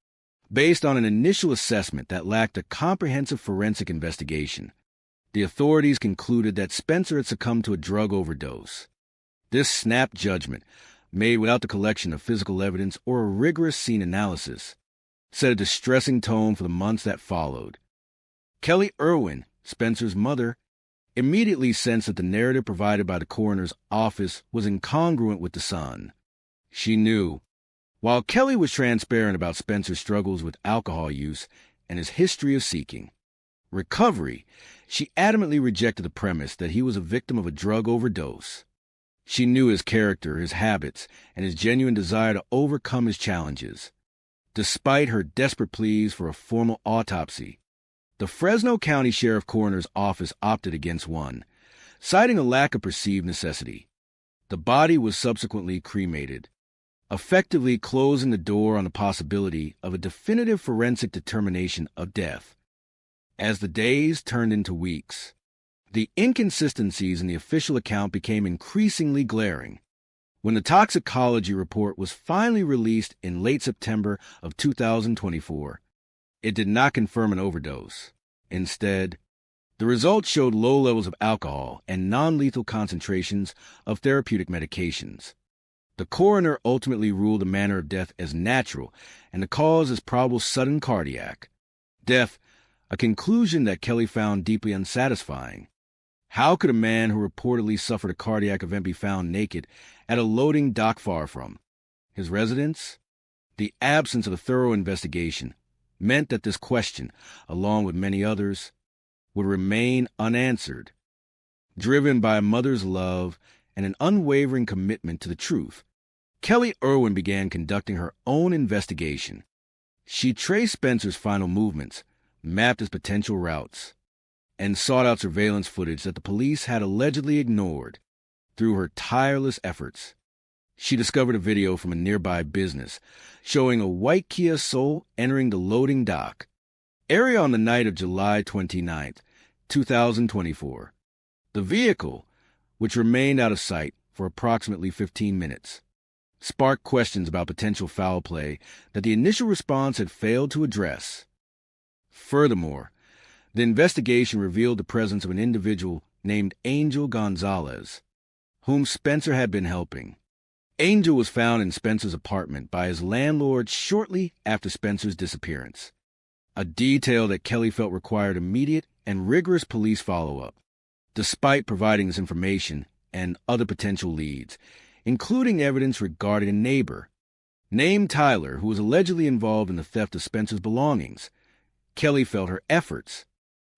Based on an initial assessment that lacked a comprehensive forensic investigation, the authorities concluded that Spencer had succumbed to a drug overdose. This snap judgment, made without the collection of physical evidence or a rigorous scene analysis, set a distressing tone for the months that followed. Kelly Irwin, Spencer's mother, immediately sensed that the narrative provided by the coroner's office was incongruent with the son. She knew, while Kelly was transparent about Spencer's struggles with alcohol use and his history of seeking recovery, she adamantly rejected the premise that he was a victim of a drug overdose. She knew his character, his habits, and his genuine desire to overcome his challenges. Despite her desperate pleas for a formal autopsy, the Fresno County Sheriff Coroner's Office opted against one, citing a lack of perceived necessity. The body was subsequently cremated, effectively closing the door on the possibility of a definitive forensic determination of death. As the days turned into weeks, the inconsistencies in the official account became increasingly glaring. When the toxicology report was finally released in late September of 2024, it did not confirm an overdose. Instead, the results showed low levels of alcohol and non-lethal concentrations of therapeutic medications. The coroner ultimately ruled the manner of death as natural and the cause as probable sudden cardiac death, a conclusion that Kelly found deeply unsatisfying. How could a man who reportedly suffered a cardiac event be found naked at a loading dock far from his residence? The absence of a thorough investigation meant that this question, along with many others, would remain unanswered. Driven by a mother's love and an unwavering commitment to the truth, Kelly Irwin began conducting her own investigation. She traced Spencer's final movements, mapped his potential routes, and sought out surveillance footage that the police had allegedly ignored. Through her tireless efforts, she discovered a video from a nearby business showing a white Kia Soul entering the loading dock area on the night of July 29, 2024. The vehicle, which remained out of sight for approximately 15 minutes, sparked questions about potential foul play that the initial response had failed to address. Furthermore, the investigation revealed the presence of an individual named Angel Gonzalez, whom Spencer had been helping. Angel was found in Spencer's apartment by his landlord shortly after Spencer's disappearance, a detail that Kelly felt required immediate and rigorous police follow-up. Despite providing this information and other potential leads, including evidence regarding a neighbor named Tyler who was allegedly involved in the theft of Spencer's belongings, Kelly felt her efforts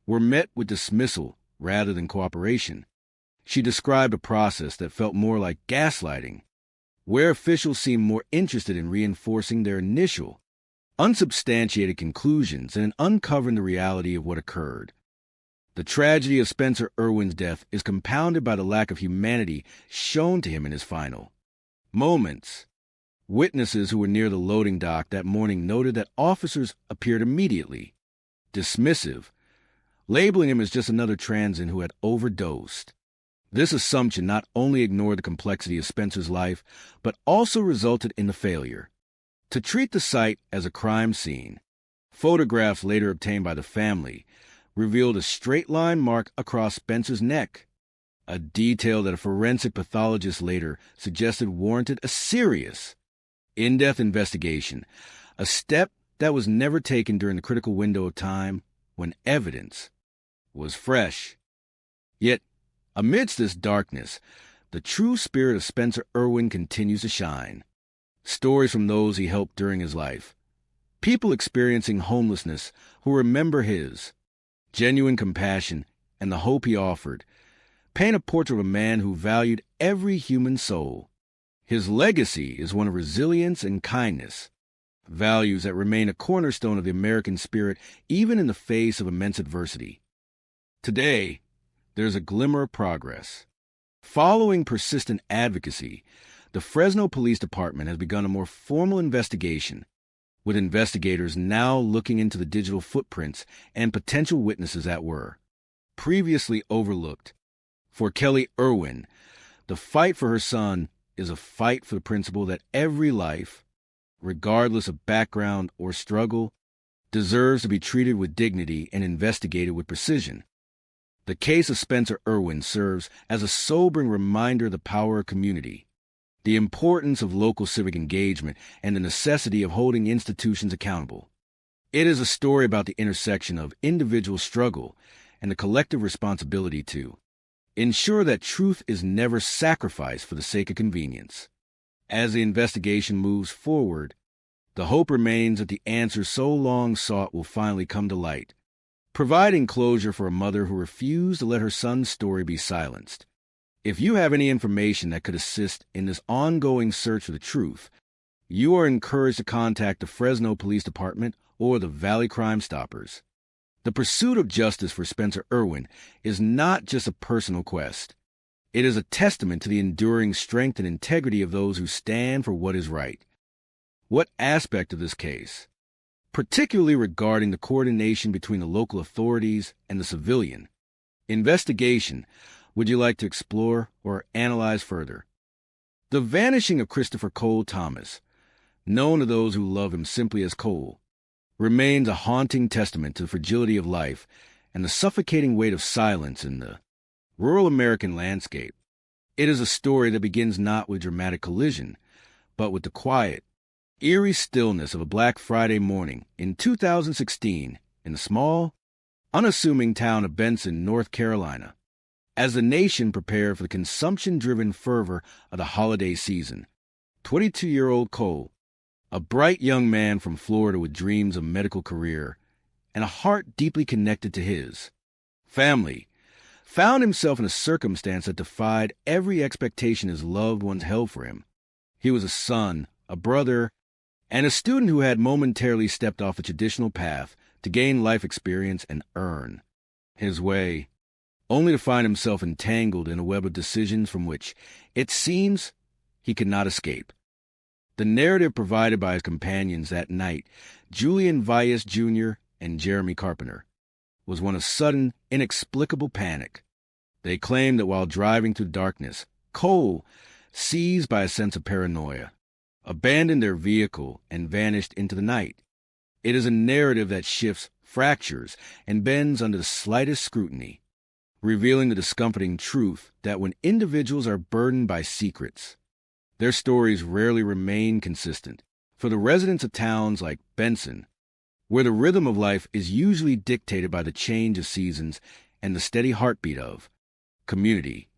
were met with dismissal rather than cooperation. She described a process that felt more like gaslighting, where officials seemed more interested in reinforcing their initial, unsubstantiated conclusions and in uncovering the reality of what occurred. The tragedy of Spencer Irwin's death is compounded by the lack of humanity shown to him in his final moments. Witnesses who were near the loading dock that morning noted that officers appeared immediately dismissive, labeling him as just another transient who had overdosed. This assumption not only ignored the complexity of Spencer's life, but also resulted in the failure to treat the site as a crime scene. Photographs later obtained by the family revealed a straight-line mark across Spencer's neck, a detail that a forensic pathologist later suggested warranted a serious, in-depth investigation, a step that was never taken during the critical window of time when evidence was fresh. Yet, amidst this darkness, the true spirit of Spencer Irwin continues to shine. Stories from those he helped during his life, people experiencing homelessness who remember his genuine compassion and the hope he offered, paint a portrait of a man who valued every human soul. His legacy is one of resilience and kindness, values that remain a cornerstone of the American spirit even in the face of immense adversity. Today, there's a glimmer of progress. Following persistent advocacy, the Fresno Police Department has begun a more formal investigation, with investigators now looking into the digital footprints and potential witnesses that were previously overlooked. For Kelly Irwin, the fight for her son is a fight for the principle that every life, regardless of background or struggle, deserves to be treated with dignity and investigated with precision. The case of Spencer Irwin serves as a sobering reminder of the power of community, the importance of local civic engagement, and the necessity of holding institutions accountable. It is a story about the intersection of individual struggle and the collective responsibility to ensure that truth is never sacrificed for the sake of convenience. As the investigation moves forward, the hope remains that the answers so long sought will finally come to light, providing closure for a mother who refused to let her son's story be silenced. If you have any information that could assist in this ongoing search for the truth, you are encouraged to contact the Fresno Police Department or the Valley Crime Stoppers. The pursuit of justice for Spencer Irwin is not just a personal quest. It is a testament to the enduring strength and integrity of those who stand for what is right. What aspect of this case, particularly regarding the coordination between the local authorities and the civilian investigation, would you like to explore or analyze further? The vanishing of Christopher Cole Thomas, known to those who love him simply as Cole, remains a haunting testament to the fragility of life and the suffocating weight of silence in the rural American landscape. It is a story that begins not with dramatic collision, but with the quiet, eerie stillness of a Black Friday morning in 2016 in the small, unassuming town of Benson, North Carolina. As the nation prepared for the consumption-driven fervor of the holiday season, 22-year-old Cole, a bright young man from Florida with dreams of a medical career and a heart deeply connected to his, Family found himself in a circumstance that defied every expectation his loved ones held for him. He was a son, a brother, and a student who had momentarily stepped off the traditional path to gain life experience and earn his way, only to find himself entangled in a web of decisions from which, it seems, he could not escape. The narrative provided by his companions that night, Julian Valles Jr. and Jeremy Carpenter, was one of sudden, inexplicable panic. They claimed that while driving through darkness, Cole, seized by a sense of paranoia, abandoned their vehicle and vanished into the night. It is a narrative that shifts, fractures, and bends under the slightest scrutiny, revealing the discomforting truth that when individuals are burdened by secrets, their stories rarely remain consistent. For the residents of towns like Benson, where the rhythm of life is usually dictated by the change of seasons and the steady heartbeat of community,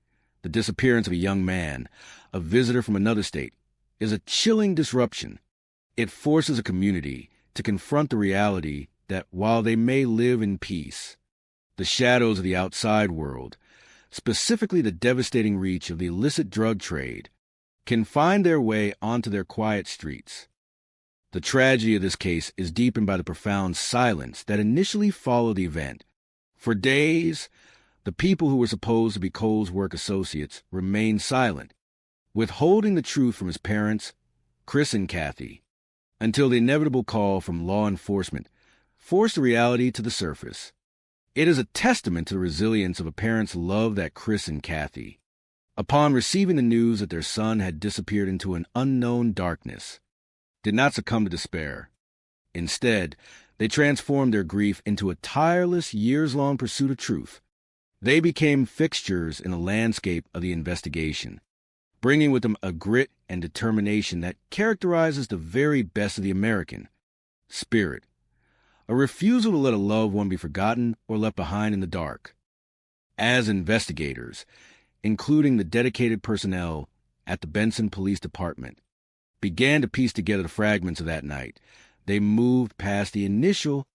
the disappearance of a young man, a visitor from another state, is a chilling disruption. It forces a community to confront the reality that while they may live in peace, the shadows of the outside world, specifically the devastating reach of the illicit drug trade, can find their way onto their quiet streets. The tragedy of this case is deepened by the profound silence that initially followed the event. For days, the people who were supposed to be Cole's work associates remained silent, withholding the truth from his parents, Chris and Kathy, until the inevitable call from law enforcement forced the reality to the surface. It is a testament to the resilience of a parent's love that Chris and Kathy, upon receiving the news that their son had disappeared into an unknown darkness, did not succumb to despair. Instead, they transformed their grief into a tireless, years-long pursuit of truth. They became fixtures in the landscape of the investigation, bringing with them a grit and determination that characterizes the very best of the American spirit, a refusal to let a loved one be forgotten or left behind in the dark. As investigators, including the dedicated personnel at the Benson Police Department, began to piece together the fragments of that night, they moved past the initial,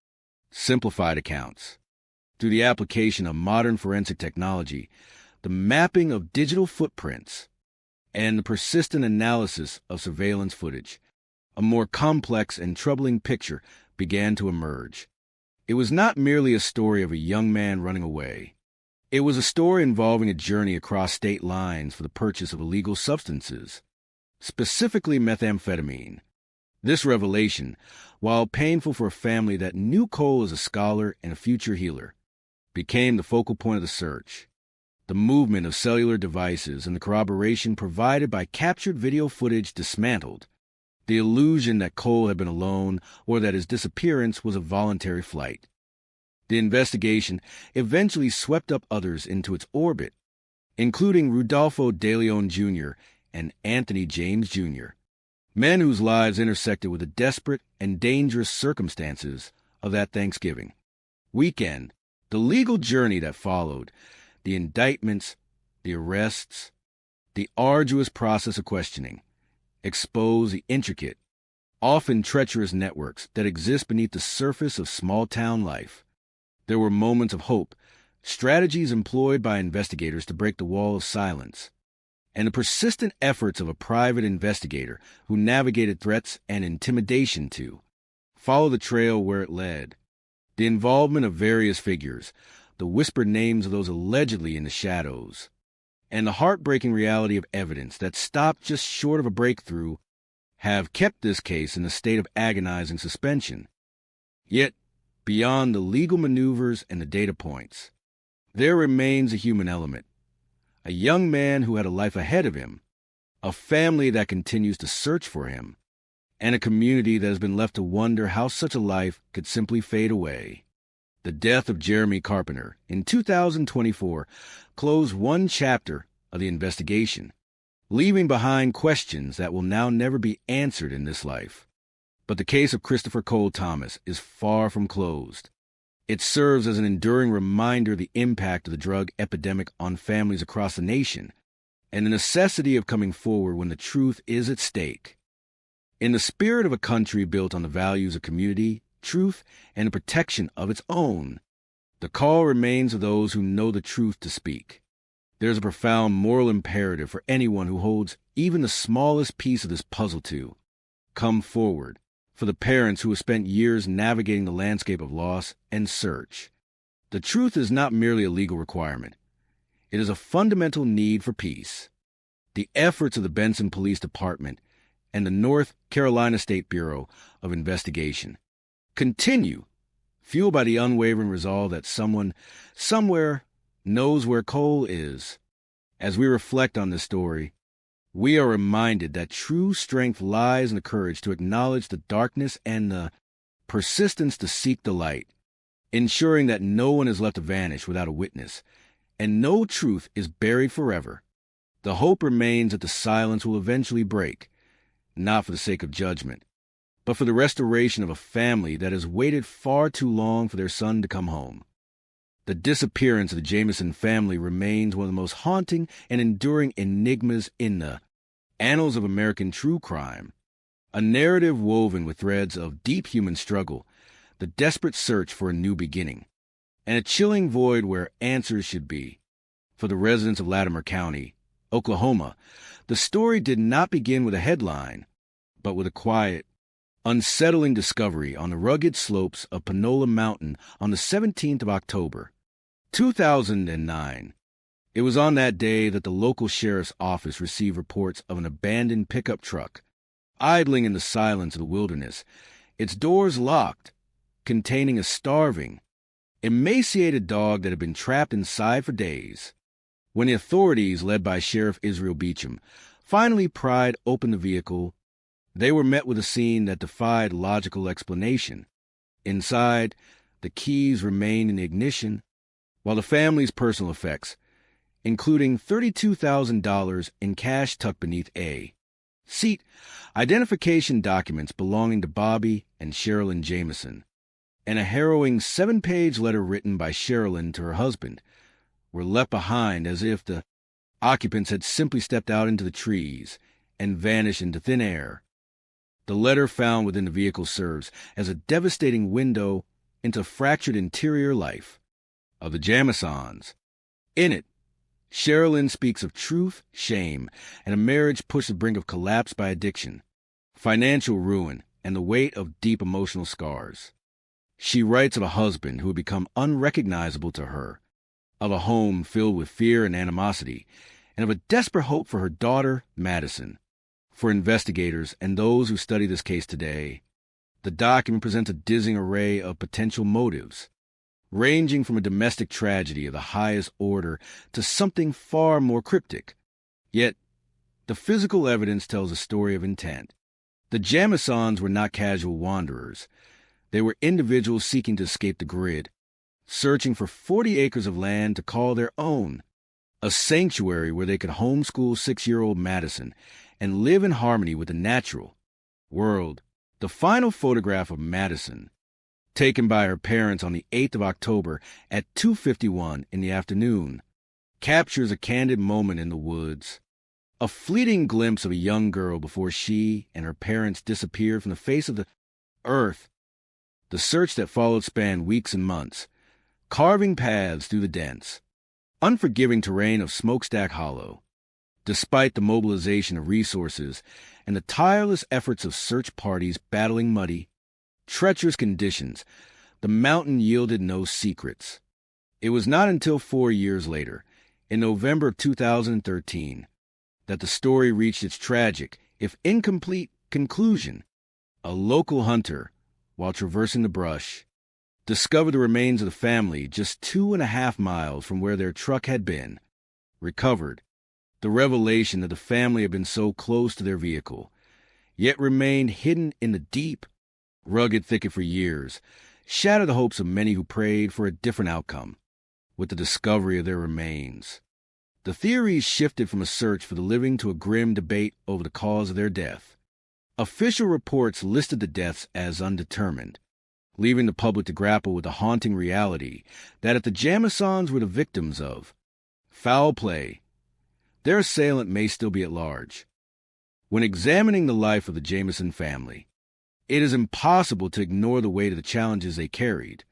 simplified accounts. Through the application of modern forensic technology, the mapping of digital footprints, and the persistent analysis of surveillance footage, a more complex and troubling picture began to emerge. It was not merely a story of a young man running away. It was a story involving a journey across state lines for the purchase of illegal substances, specifically methamphetamine. This revelation, while painful for a family that knew Cole as a scholar and a future healer, became the focal point of the search. The movement of cellular devices and the corroboration provided by captured video footage dismantled the illusion that Cole had been alone or that his disappearance was a voluntary flight. The investigation eventually swept up others into its orbit, including Rudolfo De Leon Jr. and Anthony James Jr., men whose lives intersected with the desperate and dangerous circumstances of that Thanksgiving weekend. The legal journey that followed, the indictments, the arrests, the arduous process of questioning, expose the intricate, often treacherous networks that exist beneath the surface of small-town life. There were moments of hope, strategies employed by investigators to break the wall of silence, and the persistent efforts of a private investigator who navigated threats and intimidation to follow the trail where it led. The involvement of various figures, the whispered names of those allegedly in the shadows, and the heartbreaking reality of evidence that stopped just short of a breakthrough have kept this case in a state of agonizing suspension. Yet, beyond the legal maneuvers and the data points, there remains a human element. A young man who had a life ahead of him, a family that continues to search for him, and a community that has been left to wonder how such a life could simply fade away. The death of Jeremy Carpenter in 2024 closed one chapter of the investigation, leaving behind questions that will now never be answered in this life. But the case of Christopher Cole Thomas is far from closed. It serves as an enduring reminder of the impact of the drug epidemic on families across the nation, and the necessity of coming forward when the truth is at stake. In the spirit of a country built on the values of community, truth, and the protection of its own, The call remains of those who know the truth to speak. There's a profound moral imperative for anyone who holds even the smallest piece of this puzzle to come forward, for the parents who have spent years navigating the landscape of loss and search. The truth is not merely a legal requirement. It is a fundamental need for peace. The efforts of the Benson Police Department and the North Carolina State Bureau of Investigation continue, fueled by the unwavering resolve that someone, somewhere, knows where Cole is. As we reflect on this story, we are reminded that true strength lies in the courage to acknowledge the darkness and the persistence to seek the light, ensuring that no one is left to vanish without a witness, and no truth is buried forever. The hope remains that the silence will eventually break, not for the sake of judgment, but for the restoration of a family that has waited far too long for their son to come home. The disappearance of the Jamison family remains one of the most haunting and enduring enigmas in the annals of American true crime, a narrative woven with threads of deep human struggle, the desperate search for a new beginning, and a chilling void where answers should be. For the residents of Latimer County, Oklahoma, the story did not begin with a headline, but with a quiet, unsettling discovery on the rugged slopes of Panola Mountain on the 17th of October, 2009. It was on that day that the local sheriff's office received reports of an abandoned pickup truck, idling in the silence of the wilderness, its doors locked, containing a starving, emaciated dog that had been trapped inside for days. When the authorities, led by Sheriff Israel Beecham, finally pried open the vehicle, they were met with a scene that defied logical explanation. Inside, the keys remained in the ignition, while the family's personal effects, including $32,000 in cash tucked beneath a seat, identification documents belonging to Bobby and Sherilyn Jamison, and a harrowing 7-page letter written by Sherilyn to her husband, were left behind as if the occupants had simply stepped out into the trees and vanished into thin air. The letter found within the vehicle serves as a devastating window into fractured interior life of the Jamisons. In it, Sherilyn speaks of truth, shame, and a marriage pushed to the brink of collapse by addiction, financial ruin, and the weight of deep emotional scars. She writes of a husband who had become unrecognizable to her, of a home filled with fear and animosity, and of a desperate hope for her daughter, Madison. For investigators and those who study this case today, the document presents a dizzying array of potential motives, ranging from a domestic tragedy of the highest order to something far more cryptic. Yet, the physical evidence tells a story of intent. The Jamisons were not casual wanderers. They were individuals seeking to escape the grid, searching for 40 acres of land to call their own, a sanctuary where they could homeschool 6-year-old Madison and live in harmony with the natural world. The final photograph of Madison, taken by her parents on the 8th of October at 2:51 in the afternoon, captures a candid moment in the woods, a fleeting glimpse of a young girl before she and her parents disappeared from the face of the earth. The search that followed spanned weeks and months, carving paths through the dense, unforgiving terrain of Smokestack Hollow. Despite the mobilization of resources and the tireless efforts of search parties battling muddy, treacherous conditions, the mountain yielded no secrets. It was not until 4 years later, in November of 2013, that the story reached its tragic, if incomplete, conclusion. A local hunter, while traversing the brush, discovered the remains of the family just 2.5 miles from where their truck had been. Recovered, the revelation that the family had been so close to their vehicle, yet remained hidden in the deep, rugged thicket for years, shattered the hopes of many who prayed for a different outcome with the discovery of their remains. The theories shifted from a search for the living to a grim debate over the cause of their death. Official reports listed the deaths as undetermined, leaving the public to grapple with the haunting reality that if the Jamisons were the victims of foul play, their assailant may still be at large. When examining the life of the Jamison family, it is impossible to ignore the weight of the challenges they carried.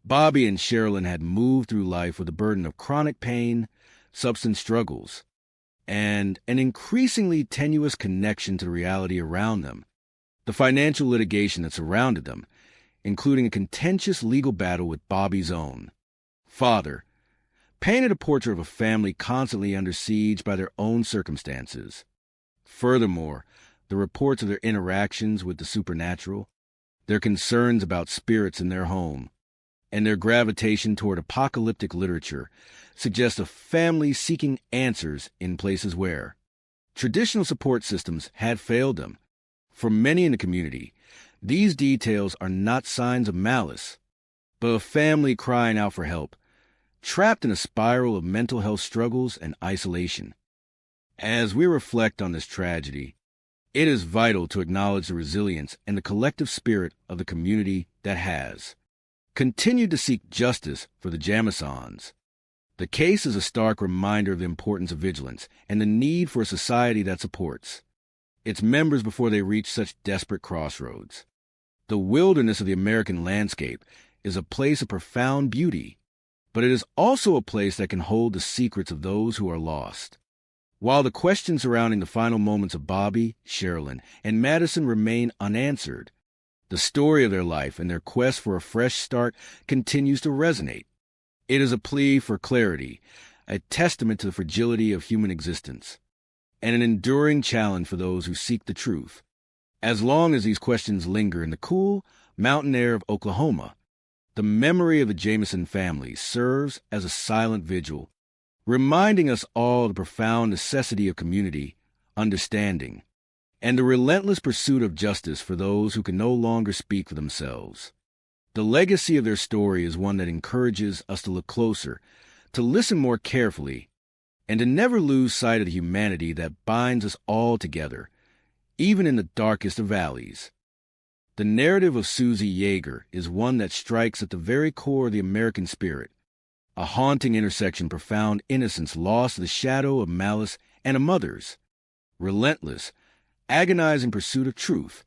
Bobby and Sherilyn had moved through life with a burden of chronic pain, substance struggles, and an increasingly tenuous connection to the reality around them. The financial litigation that surrounded them, including a contentious legal battle with Bobby's own father, painted a portrait of a family constantly under siege by their own circumstances. Furthermore, the reports of their interactions with the supernatural, their concerns about spirits in their home, and their gravitation toward apocalyptic literature suggest a family seeking answers in places where traditional support systems had failed them. For many in the community, these details are not signs of malice, but a family crying out for help, trapped in a spiral of mental health struggles and isolation. As we reflect on this tragedy, it is vital to acknowledge the resilience and the collective spirit of the community that has continued to seek justice for the Jamisons. The case is a stark reminder of the importance of vigilance and the need for a society that supports its members before they reach such desperate crossroads. The wilderness of the American landscape is a place of profound beauty, but it is also a place that can hold the secrets of those who are lost. While the questions surrounding the final moments of Bobby, Sherilyn, and Madison remain unanswered, the story of their life and their quest for a fresh start continues to resonate. It is a plea for clarity, a testament to the fragility of human existence, and an enduring challenge for those who seek the truth. As long as these questions linger in the cool, mountain air of Oklahoma, the memory of the Jamison family serves as a silent vigil, reminding us all of the profound necessity of community, understanding, and the relentless pursuit of justice for those who can no longer speak for themselves. The legacy of their story is one that encourages us to look closer, to listen more carefully, and to never lose sight of the humanity that binds us all together, even in the darkest of valleys. The narrative of Susie Yeager is one that strikes at the very core of the American spirit, a haunting intersection of profound innocence lost to the shadow of malice and a mother's relentless, agonizing pursuit of truth.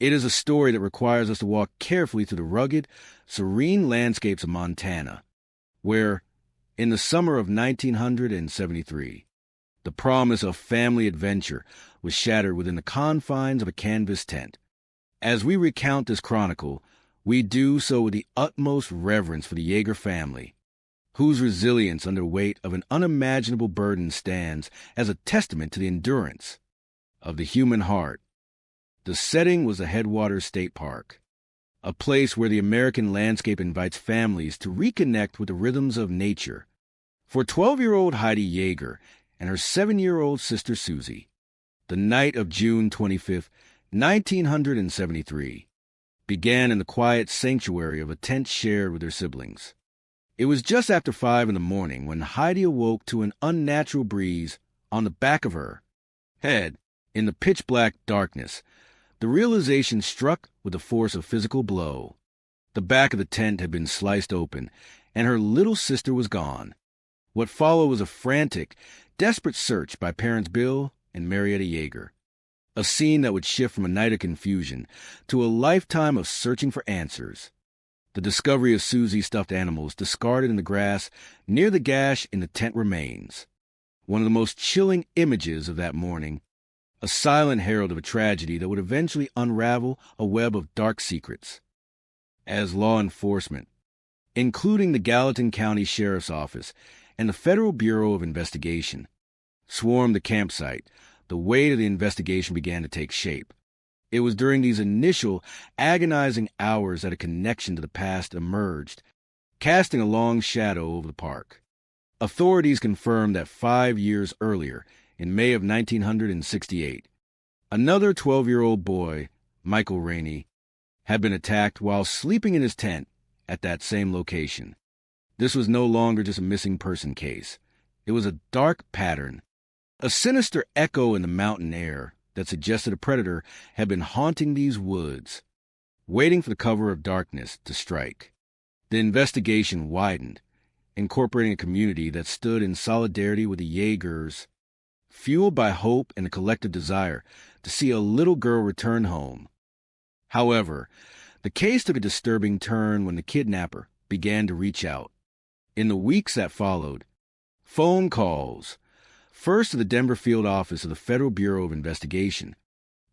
It is a story that requires us to walk carefully through the rugged, serene landscapes of Montana, where, in the summer of 1973, the promise of family adventure was shattered within the confines of a canvas tent. As we recount this chronicle, we do so with the utmost reverence for the Yeager family, whose resilience under the weight of an unimaginable burden stands as a testament to the endurance of the human heart. The setting was the Headwaters State Park, a place where the American landscape invites families to reconnect with the rhythms of nature. For 12-year-old Heidi Yeager and her 7-year-old sister Susie, the night of June 25, 1973, began in the quiet sanctuary of a tent shared with her siblings. It was just after 5 a.m. when Heidi awoke to an unnatural breeze on the back of her head. In the pitch-black darkness, the realization struck with the force of physical blow. The back of the tent had been sliced open, and her little sister was gone. What followed was a frantic, desperate search by parents Bill and Marietta Yeager, a scene that would shift from a night of confusion to a lifetime of searching for answers. The discovery of Susie's stuffed animals discarded in the grass near the gash in the tent remains. One of the most chilling images of that morning, a silent herald of a tragedy that would eventually unravel a web of dark secrets. As law enforcement, including the Gallatin County Sheriff's Office and the Federal Bureau of Investigation, swarmed the campsite, the weight of the investigation began to take shape. It was during these initial, agonizing hours that a connection to the past emerged, casting a long shadow over the park. Authorities confirmed that 5 years earlier, in May of 1968, another 12-year-old boy, Michael Rainey, had been attacked while sleeping in his tent at that same location. This was no longer just a missing person case. It was a dark pattern, a sinister echo in the mountain air that suggested a predator had been haunting these woods, waiting for the cover of darkness to strike. The investigation widened, incorporating a community that stood in solidarity with the Yeagers, fueled by hope and a collective desire to see a little girl return home. However, the case took a disturbing turn when the kidnapper, began to reach out. In the weeks that followed, phone calls, first to the Denver field office of the Federal Bureau of Investigation,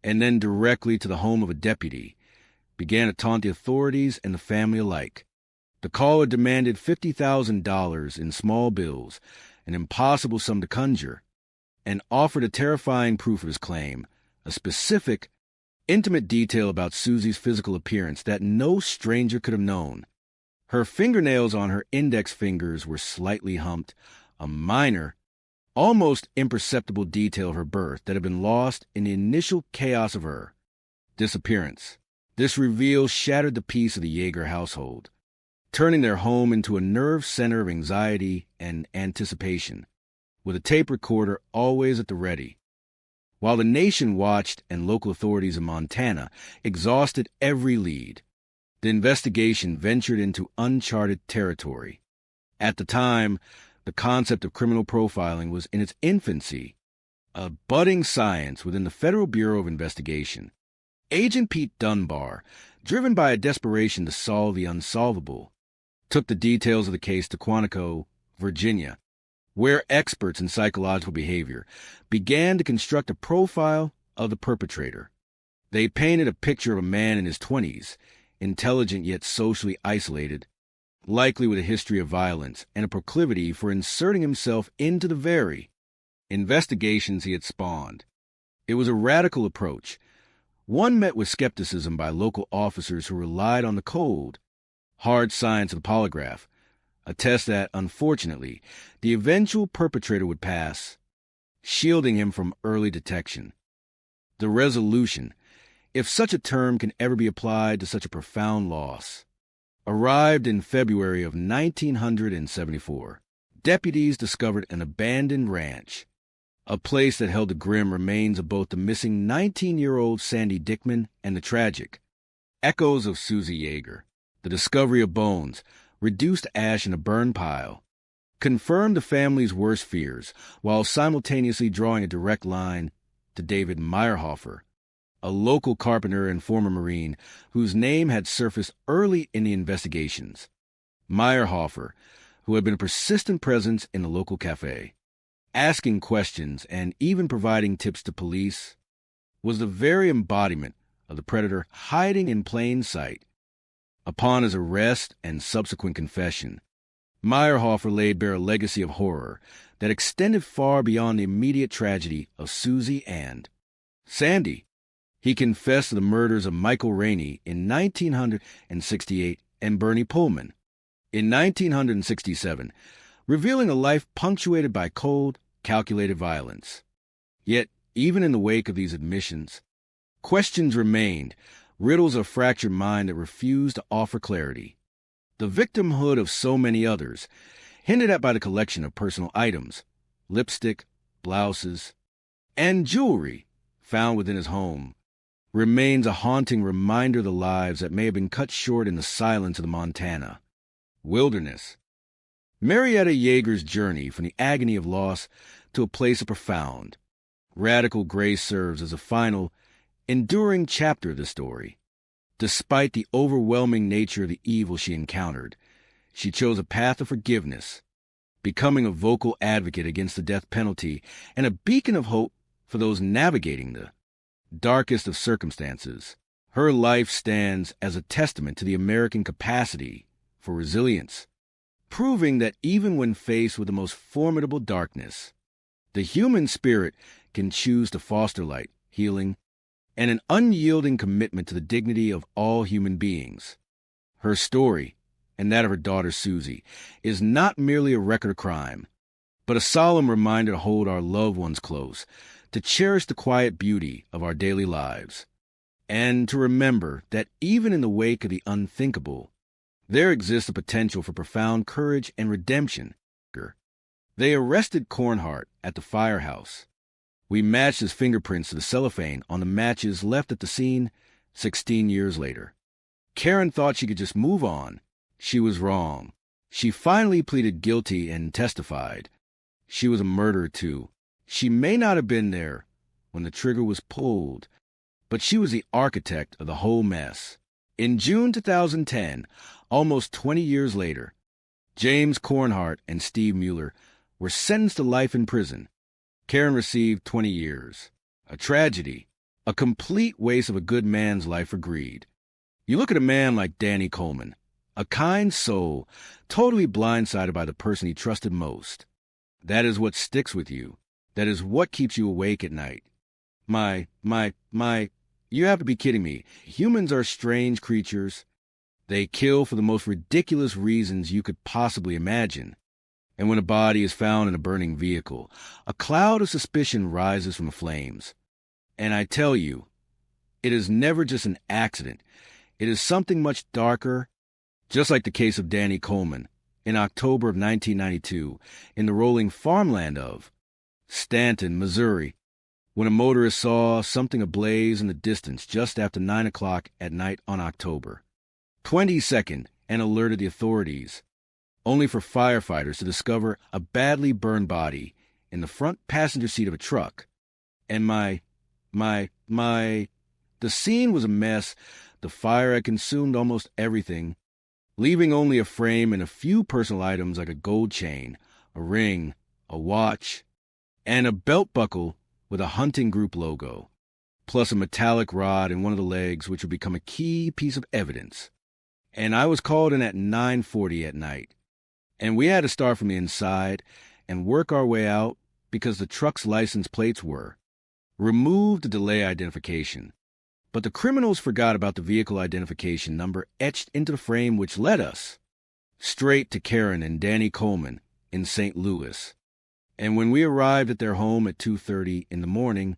and then directly to the home of a deputy, began to taunt the authorities and the family alike. The caller demanded $50,000 in small bills, an impossible sum to conjure, and offered a terrifying proof of his claim, a specific, intimate detail about Susie's physical appearance that no stranger could have known. Her fingernails on her index fingers were slightly humped, a minor, almost imperceptible detail of her birth that had been lost in the initial chaos of her disappearance. This reveal shattered the peace of the Yeager household, turning their home into a nerve center of anxiety and anticipation, with a tape recorder always at the ready. While the nation watched and local authorities in Montana exhausted every lead, the investigation ventured into uncharted territory. At the time, the concept of criminal profiling was in its infancy, a budding science within the Federal Bureau of Investigation. Agent Pete Dunbar, driven by a desperation to solve the unsolvable, took the details of the case to Quantico, Virginia, where experts in psychological behavior began to construct a profile of the perpetrator. They painted a picture of a man in his 20s, intelligent yet socially isolated, likely with a history of violence and a proclivity for inserting himself into the very investigations he had spawned. It was a radical approach, one met with skepticism by local officers who relied on the cold, hard science of the polygraph, a test that, unfortunately, the eventual perpetrator would pass, shielding him from early detection. The resolution, if such a term can ever be applied to such a profound loss, arrived in February of 1974. Deputies discovered an abandoned ranch, a place that held the grim remains of both the missing 19-year-old Sandy Dickman and the tragic echoes of Susie Yeager. The discovery of bones, reduced to ash in a burned pile, confirmed the family's worst fears, while simultaneously drawing a direct line to David Meyerhofer, a local carpenter and former Marine whose name had surfaced early in the investigations. Meyerhofer, who had been a persistent presence in the local cafe, asking questions and even providing tips to police, was the very embodiment of the predator hiding in plain sight. Upon his arrest and subsequent confession, Meyerhofer laid bare a legacy of horror that extended far beyond the immediate tragedy of Susie and Sandy. He confessed to the murders of Michael Rainey in 1968 and Bernie Pullman in 1967, revealing a life punctuated by cold, calculated violence. Yet, even in the wake of these admissions, questions remained, riddles of fractured mind that refused to offer clarity. The victimhood of so many others, hinted at by the collection of personal items, lipstick, blouses, and jewelry found within his home, remains a haunting reminder of the lives that may have been cut short in the silence of the Montana wilderness. Marietta Yeager's journey from the agony of loss to a place of profound, radical grace serves as a final, enduring chapter of the story. Despite the overwhelming nature of the evil she encountered, she chose a path of forgiveness, becoming a vocal advocate against the death penalty and a beacon of hope for those navigating the darkest of circumstances. Her life stands as a testament to the American capacity for resilience, proving that even when faced with the most formidable darkness, the human spirit can choose to foster light, healing, and an unyielding commitment to the dignity of all human beings. Her story, and that of her daughter Susie, is not merely a record of crime, but a solemn reminder to hold our loved ones close, to cherish the quiet beauty of our daily lives, and to remember that even in the wake of the unthinkable, there exists a potential for profound courage and redemption. They arrested Cornhart at the firehouse. We matched his fingerprints to the cellophane on the matches left at the scene 16 years later. Karen thought she could just move on. She was wrong. She finally pleaded guilty and testified. She was a murderer, too. She may not have been there when the trigger was pulled, but she was the architect of the whole mess. In June 2010, Almost 20 years later, James Cornhart and Steve Mueller were sentenced to life in prison. Karen received 20 years. A tragedy, a complete waste of a good man's life for greed. You look at a man like Danny Coleman, a kind soul, totally blindsided by the person he trusted most. That is what sticks with you. That is what keeps you awake at night. You have to be kidding me. Humans are strange creatures. They kill for the most ridiculous reasons you could possibly imagine. And when a body is found in a burning vehicle, a cloud of suspicion rises from the flames. And I tell you, it is never just an accident. It is something much darker, just like the case of Danny Coleman in October of 1992 in the rolling farmland of Stanton, Missouri, when a motorist saw something ablaze in the distance just after 9 o'clock at night on October 22nd and alerted the authorities, only for firefighters to discover a badly burned body in the front passenger seat of a truck. And the scene was a mess. The fire had consumed almost everything, leaving only a frame and a few personal items like a gold chain, a ring, a watch, and a belt buckle with a hunting group logo, plus a metallic rod in one of the legs which would become a key piece of evidence. And I was called in at 9:40 at night. And we had to start from the inside and work our way out because the truck's license plates were removed to delay identification. But the criminals forgot about the vehicle identification number etched into the frame, which led us straight to Karen and Danny Coleman in St. Louis. And when we arrived at their home at 2:30 in the morning,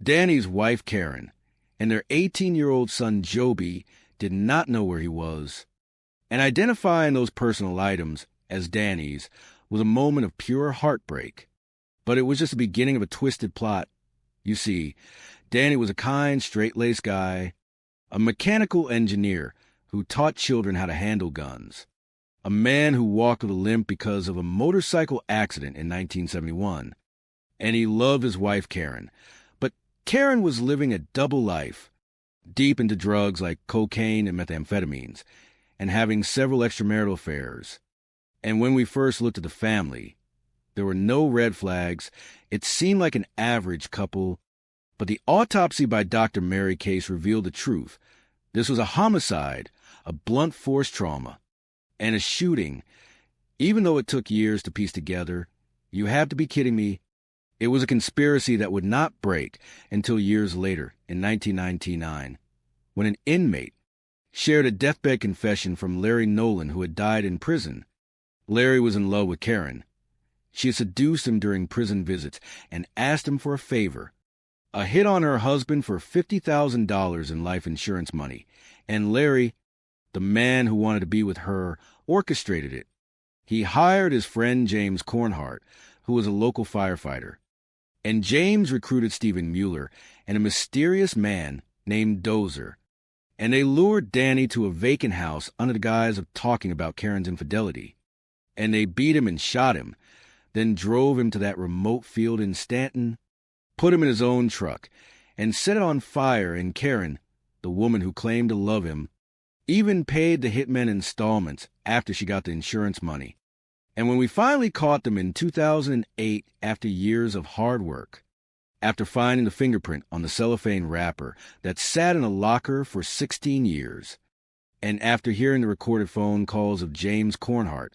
Danny's wife Karen and their 18-year-old son Joby did not know where he was. And identifying those personal items as Danny's was a moment of pure heartbreak. But it was just the beginning of a twisted plot. You see, Danny was a kind, straight-laced guy, a mechanical engineer who taught children how to handle guns, a man who walked with a limp because of a motorcycle accident in 1971. And he loved his wife, Karen. But Karen was living a double life, deep into drugs like cocaine and methamphetamines, and having several extramarital affairs. And when we first looked at the family, there were no red flags. It seemed like an average couple. But the autopsy by Dr. Mary Case revealed the truth. This was a homicide, a blunt force trauma, and a shooting. Even though it took years to piece together, you have to be kidding me, it was a conspiracy that would not break until years later, in 1999, when an inmate shared a deathbed confession from Larry Nolan, who had died in prison. Larry was in love with Karen. She had seduced him during prison visits and asked him for a favor, a hit on her husband for $50,000 in life insurance money, and Larry, the man who wanted to be with her, orchestrated it. He hired his friend James Cornhart, who was a local firefighter, and James recruited Stephen Mueller and a mysterious man named Dozer, and they lured Danny to a vacant house under the guise of talking about Karen's infidelity. And they beat him and shot him, then drove him to that remote field in Stanton, put him in his own truck, and set it on fire. And Karen, the woman who claimed to love him, even paid the hitmen installments after she got the insurance money. And when we finally caught them in 2008, after years of hard work, after finding the fingerprint on the cellophane wrapper that sat in a locker for 16 years, and after hearing the recorded phone calls of James Cornhart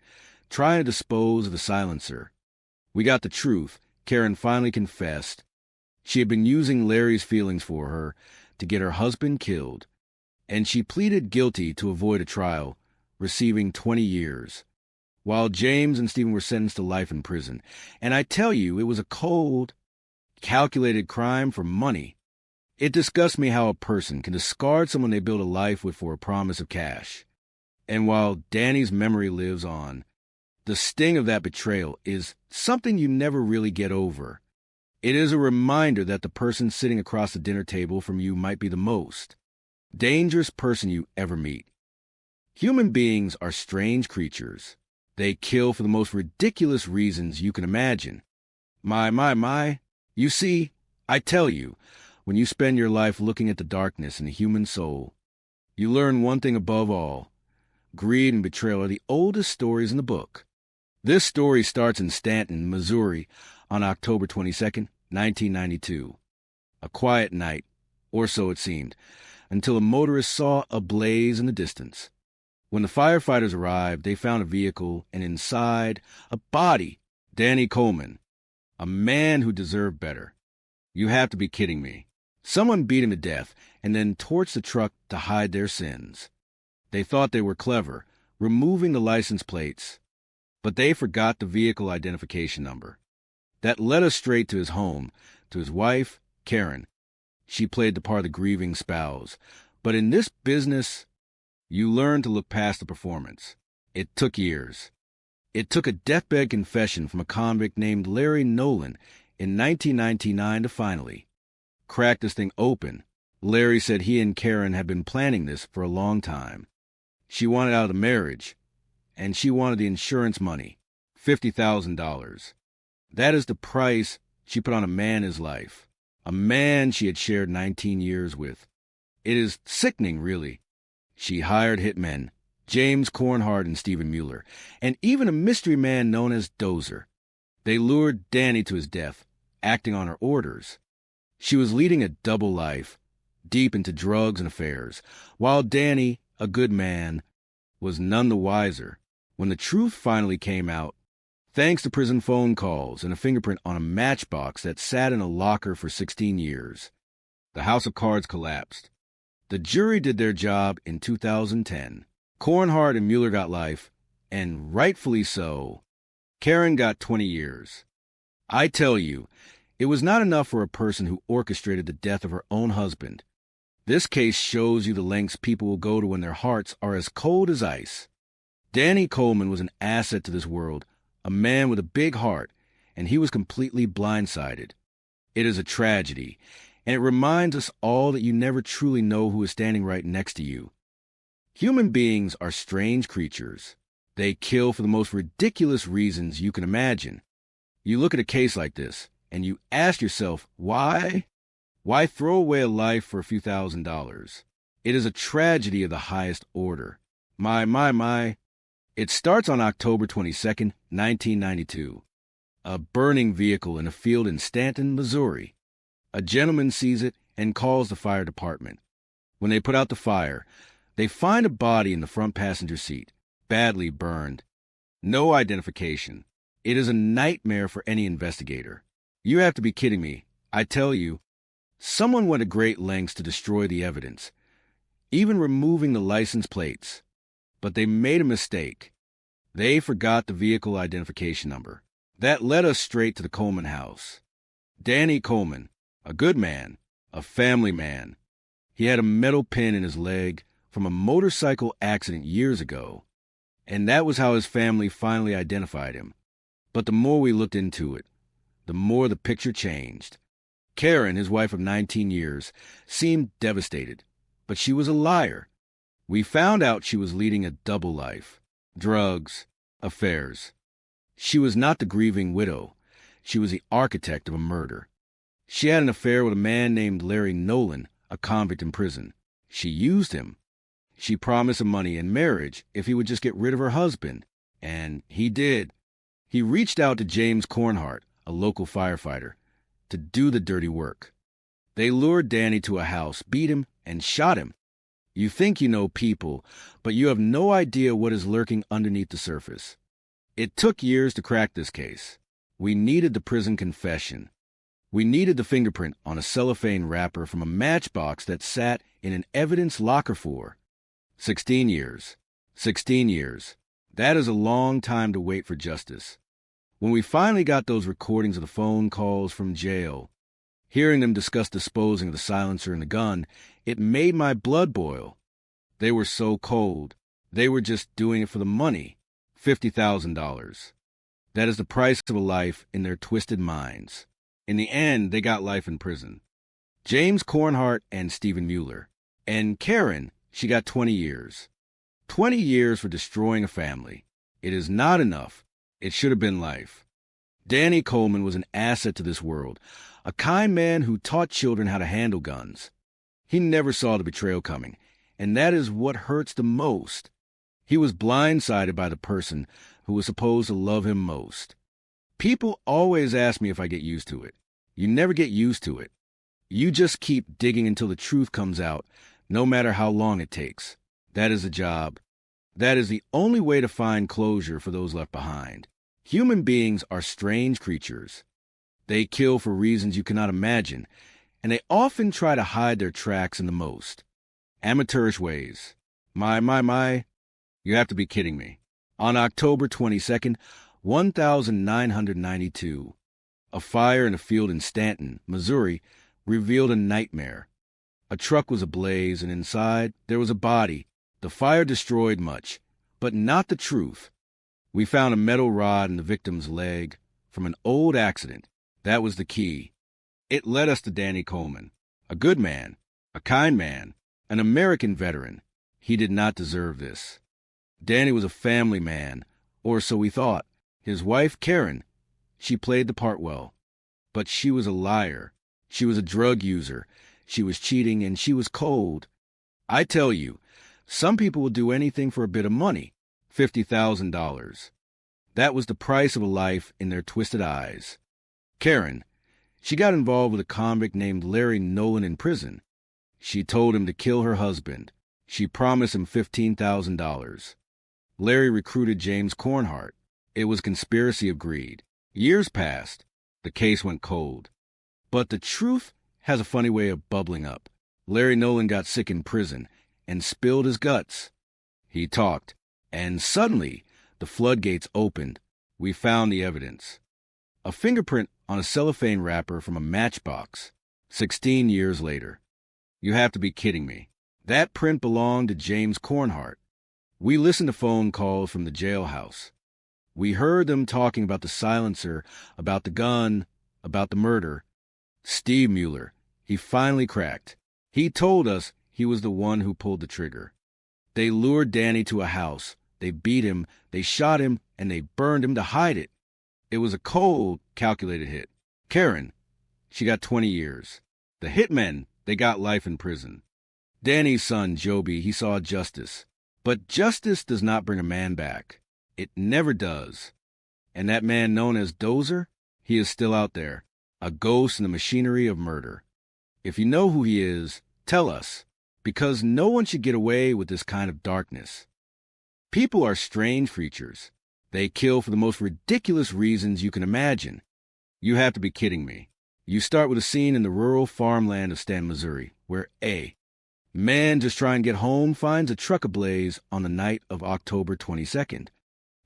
trying to dispose of the silencer, we got the truth. Karen finally confessed. She had been using Larry's feelings for her to get her husband killed, and she pleaded guilty to avoid a trial, receiving 20 years, while James and Stephen were sentenced to life in prison. And I tell you, it was a cold, calculated crime for money. It disgusts me how a person can discard someone they built a life with for a promise of cash. And while Danny's memory lives on, the sting of that betrayal is something you never really get over. It is a reminder that the person sitting across the dinner table from you might be the most dangerous person you ever meet. Human beings are strange creatures. They kill for the most ridiculous reasons you can imagine. My. You see, I tell you, when you spend your life looking at the darkness in the human soul, you learn one thing above all. greed, and betrayal are the oldest stories in the book. This story starts in Stanton, Missouri, on October 22nd, 1992. A quiet night, or so it seemed, until a motorist saw a blaze in the distance. When the firefighters arrived, they found a vehicle, and inside, a body. Danny Coleman, a man who deserved better. You have to be kidding me. Someone beat him to death and then torched the truck to hide their sins. They thought they were clever, removing the license plates, but they forgot the vehicle identification number. That led us straight to his home, to his wife, Karen. She played the part of the grieving spouse. But in this business, you learn to look past the performance. It took years. It took a deathbed confession from a convict named Larry Nolan in 1999 to finally crack this thing open. Larry said he and Karen had been planning this for a long time. She wanted out of the marriage, and she wanted the insurance money, $50,000. That is the price she put on a man in his life, a man she had shared 19 years with. It is sickening, really. She hired hitmen, James Cornhart and Stephen Mueller, and even a mystery man known as Dozer. They lured Danny to his death, acting on her orders. She was leading a double life, deep into drugs and affairs, while Danny, a good man, was none the wiser. When the truth finally came out, thanks to prison phone calls and a fingerprint on a matchbox that sat in a locker for 16 years, the house of cards collapsed. The jury did their job in 2010. Cornhart and Mueller got life, and rightfully so. Karen got 20 years. I tell you, it was not enough for a person who orchestrated the death of her own husband. This case shows you the lengths people will go to when their hearts are as cold as ice. Danny Coleman was an asset to this world, a man with a big heart, and he was completely blindsided. It is a tragedy, and it reminds us all that you never truly know who is standing right next to you. Human beings are strange creatures. They kill for the most ridiculous reasons you can imagine. You look at a case like this, and you ask yourself, why? Why throw away a life for a few $1,000s? It is a tragedy of the highest order. My. It starts on October 22nd, 1992. A burning vehicle in a field in Stanton, Missouri. A gentleman sees it and calls the fire department. When they put out the fire, they find a body in the front passenger seat, badly burned. No identification. It is a nightmare for any investigator. You have to be kidding me. I tell you, someone went to great lengths to destroy the evidence, even removing the license plates. But they made a mistake. They forgot the vehicle identification number. That led us straight to the Coleman house. Danny Coleman, a good man, a family man. He had a metal pin in his leg from a motorcycle accident years ago, and that was how his family finally identified him. But the more we looked into it, the more the picture changed. Karen, his wife of 19 years, seemed devastated, but she was a liar. We found out she was leading a double life. Drugs, affairs. She was not the grieving widow. She was the architect of a murder. She had an affair with a man named Larry Nolan, a convict in prison. She used him. She promised him money and marriage if he would just get rid of her husband. And he did. He reached out to James Cornhart, a local firefighter, to do the dirty work. They lured Danny to a house, beat him, and shot him. You think you know people, but you have no idea what is lurking underneath the surface. It took years to crack this case. We needed the prison confession. We needed the fingerprint on a cellophane wrapper from a matchbox that sat in an evidence locker for 16 years. 16 years. That is a long time to wait for justice. When we finally got those recordings of the phone calls from jail, hearing them discuss disposing of the silencer and the gun, it made my blood boil. They were so cold. They were just doing it for the money. $50,000. That is the price of a life in their twisted minds. In the end, they got life in prison. James Cornhart and Stephen Mueller. And Karen, she got 20 years. 20 years for destroying a family. It is not enough. It should have been life. Danny Coleman was an asset to this world, a kind man who taught children how to handle guns. He never saw the betrayal coming, and that is what hurts the most. He was blindsided by the person who was supposed to love him most. People always ask me if I get used to it. You never get used to it. You just keep digging until the truth comes out, no matter how long it takes. That is the job. That is the only way to find closure for those left behind. Human beings are strange creatures. They kill for reasons you cannot imagine, and they often try to hide their tracks in the most amateurish ways. My, you have to be kidding me. On October 22nd, 1992, a fire in a field in Stanton, Missouri, revealed a nightmare. A truck was ablaze, and inside there was a body. The fire destroyed much, but not the truth. We found a metal rod in the victim's leg from an old accident. That was the key. It led us to Danny Coleman, a good man, a kind man, an American veteran. He did not deserve this. Danny was a family man, or so we thought. His wife, Karen, she played the part well. But she was a liar. She was a drug user. She was cheating, and she was cold. I tell you, some people will do anything for a bit of money. $50,000. That was the price of a life in their twisted eyes. Karen, she got involved with a convict named Larry Nolan in prison. She told him to kill her husband. She promised him $15,000. Larry recruited James Cornhart. It was conspiracy of greed. Years passed. The case went cold. But the truth has a funny way of bubbling up. Larry Nolan got sick in prison and spilled his guts. He talked, and suddenly the floodgates opened. We found the evidence. A fingerprint on a cellophane wrapper from a matchbox. 16 years later. You have to be kidding me. That print belonged to James Cornhart. We listened to phone calls from the jailhouse. We heard them talking about the silencer, about the gun, about the murder. Steve Mueller, he finally cracked. He told us he was the one who pulled the trigger. They lured Danny to a house. They beat him, they shot him, and they burned him to hide it. It was a cold, calculated hit. Karen, she got 20 years. The hitmen, they got life in prison. Danny's son, Joby, he saw justice. But justice does not bring a man back. It never does. And that man known as Dozer, he is still out there, a ghost in the machinery of murder. If you know who he is, tell us, because no one should get away with this kind of darkness. People are strange creatures. They kill for the most ridiculous reasons you can imagine. You have to be kidding me. You start with a scene in the rural farmland of Stanton, Missouri, where A, man just trying to get home finds a truck ablaze on the night of October 22nd,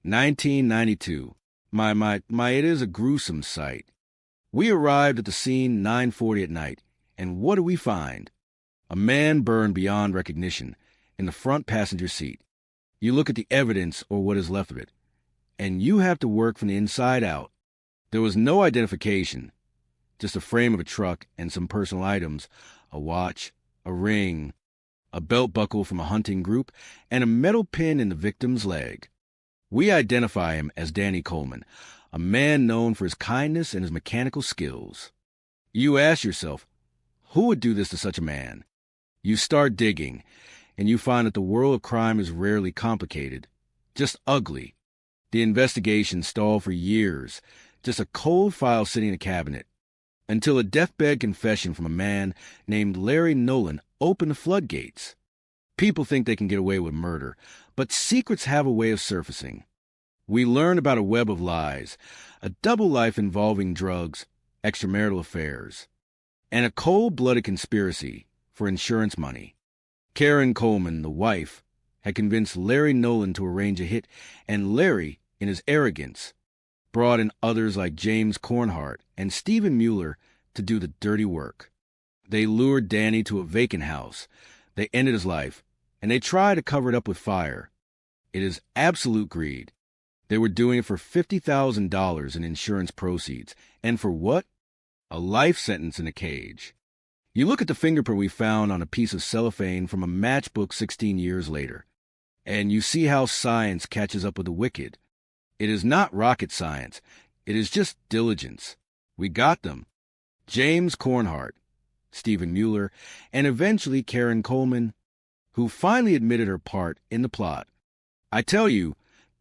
1992. It is a gruesome sight. We arrived at the scene 9:40 at night, and what do we find? A man burned beyond recognition in the front passenger seat. You look at the evidence, or what is left of it, and you have to work from the inside out. There was no identification, just a frame of a truck and some personal items, a watch, a ring, a belt buckle from a hunting group, and a metal pin in the victim's leg. We identify him as Danny Coleman, a man known for his kindness and his mechanical skills. You ask yourself, who would do this to such a man? You start digging, and you find that the world of crime is rarely complicated, just ugly. The investigation stalled for years, just a cold file sitting in a cabinet, until a deathbed confession from a man named Larry Nolan opened the floodgates. People think they can get away with murder, but secrets have a way of surfacing. We learn about a web of lies, a double life involving drugs, extramarital affairs, and a cold-blooded conspiracy for insurance money. Karen Coleman, the wife, had convinced Larry Nolan to arrange a hit, and Larry, in his arrogance, brought in others like James Cornhart and Stephen Mueller to do the dirty work. They lured Danny to a vacant house. They ended his life, and they tried to cover it up with fire. It is absolute greed. They were doing it for $50,000 in insurance proceeds. And for what? A life sentence in a cage. You look at the fingerprint we found on a piece of cellophane from a matchbook 16 years later, and you see how science catches up with the wicked. It is not rocket science. It is just diligence. We got them. James Cornhart, Stephen Mueller, and eventually Karen Coleman, who finally admitted her part in the plot. I tell you,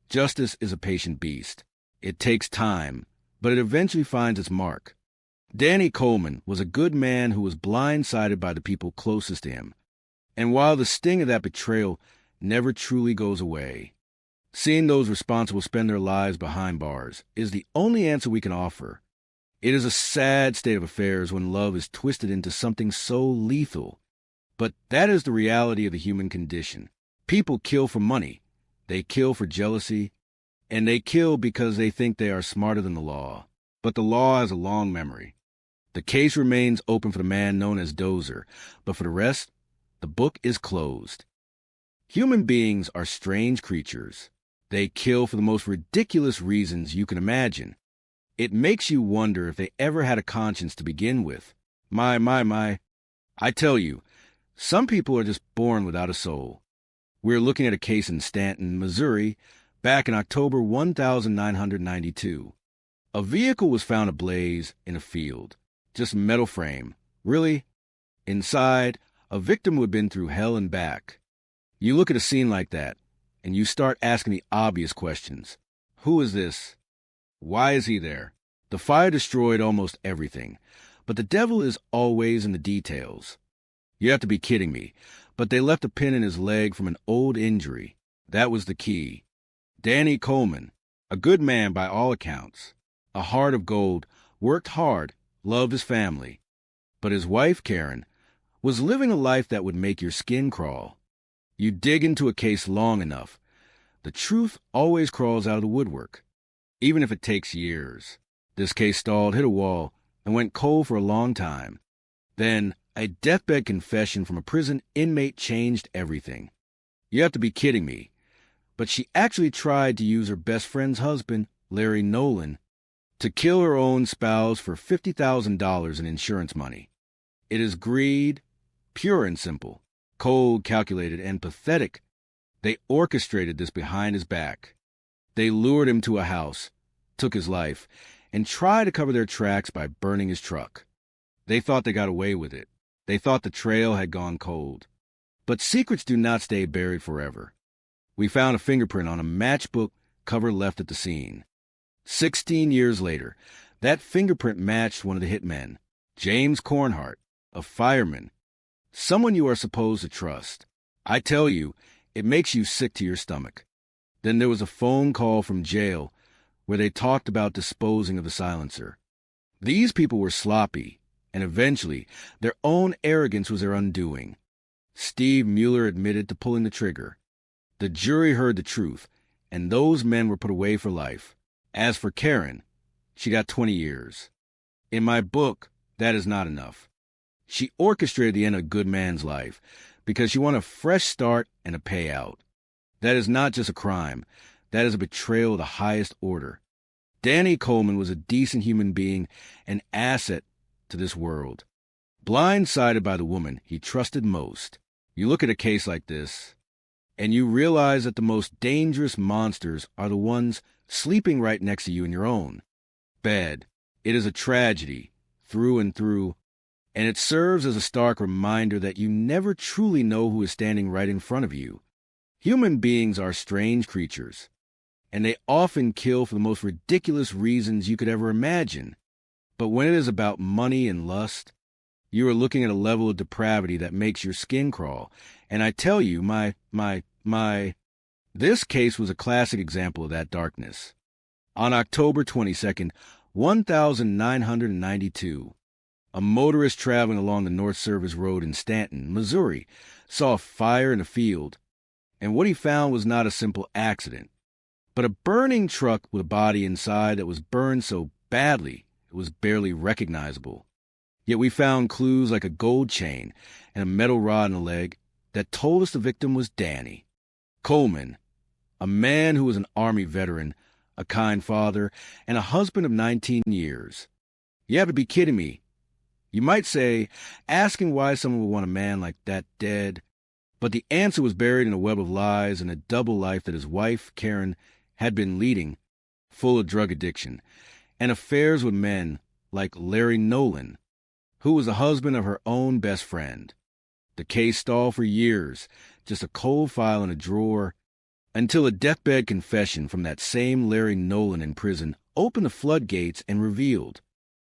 justice is a patient beast. It takes time, but it eventually finds its mark. Danny Coleman was a good man who was blindsided by the people closest to him. And while the sting of that betrayal never truly goes away, seeing those responsible spend their lives behind bars is the only answer we can offer. It is a sad state of affairs when love is twisted into something so lethal. But that is the reality of the human condition. People kill for money, they kill for jealousy, and they kill because they think they are smarter than the law. But the law has a long memory. The case remains open for the man known as Dozer, but for the rest, the book is closed. Human beings are strange creatures. They kill for the most ridiculous reasons you can imagine. It makes you wonder if they ever had a conscience to begin with. My. I tell you, some people are just born without a soul. We're looking at a case in Stanton, Missouri, back in October 1992. A vehicle was found ablaze in a field. Just a metal frame. Really? Inside, a victim who had been through hell and back. You look at a scene like that, and you start asking the obvious questions. Who is this? Why is he there? The fire destroyed almost everything, but the devil is always in the details. You have to be kidding me, but they left a pin in his leg from an old injury. That was the key. Danny Coleman, a good man by all accounts, a heart of gold, worked hard, loved his family. But his wife, Karen, was living a life that would make your skin crawl. You dig into a case long enough, the truth always crawls out of the woodwork, even if it takes years. This case stalled, hit a wall, and went cold for a long time. Then, a deathbed confession from a prison inmate changed everything. You have to be kidding me. But she actually tried to use her best friend's husband, Larry Nolan, to kill her own spouse for $50,000 in insurance money. It is greed, pure and simple, cold, calculated, and pathetic. They orchestrated this behind his back. They lured him to a house, took his life, and tried to cover their tracks by burning his truck. They thought they got away with it. They thought the trail had gone cold. But secrets do not stay buried forever. We found a fingerprint on a matchbook cover left at the scene. 16 years later, that fingerprint matched one of the hitmen, James Cornhart, a fireman, someone you are supposed to trust. I tell you, it makes you sick to your stomach. Then there was a phone call from jail where they talked about disposing of the silencer. These people were sloppy, and eventually their own arrogance was their undoing. Steve Mueller admitted to pulling the trigger. The jury heard the truth, and those men were put away for life. As for Karen, she got 20 years. In my book, that is not enough. She orchestrated the end of a good man's life because she wanted a fresh start and a payout. That is not just a crime. That is a betrayal of the highest order. Danny Coleman was a decent human being, an asset to this world. Blindsided by the woman he trusted most. You look at a case like this, and you realize that the most dangerous monsters are the ones sleeping right next to you in your own bed. It is a tragedy, through and through, and it serves as a stark reminder that you never truly know who is standing right in front of you. Human beings are strange creatures, and they often kill for the most ridiculous reasons you could ever imagine. But when it is about money and lust, you are looking at a level of depravity that makes your skin crawl. And I tell you, this case was a classic example of that darkness. On October 22nd, 1992, a motorist traveling along the North Service Road in Stanton, Missouri, saw a fire in a field, and what he found was not a simple accident, but a burning truck with a body inside that was burned so badly it was barely recognizable. Yet we found clues like a gold chain and a metal rod in the leg that told us the victim was Danny Coleman, a man who was an Army veteran, a kind father, and a husband of 19 years. You have to be kidding me. You might say, asking why someone would want a man like that dead, but the answer was buried in a web of lies and a double life that his wife, Karen, had been leading, full of drug addiction, and affairs with men like Larry Nolan, who was the husband of her own best friend. The case stalled for years, just a cold file in a drawer, Until a deathbed confession from that same Larry Nolan in prison opened the floodgates and revealed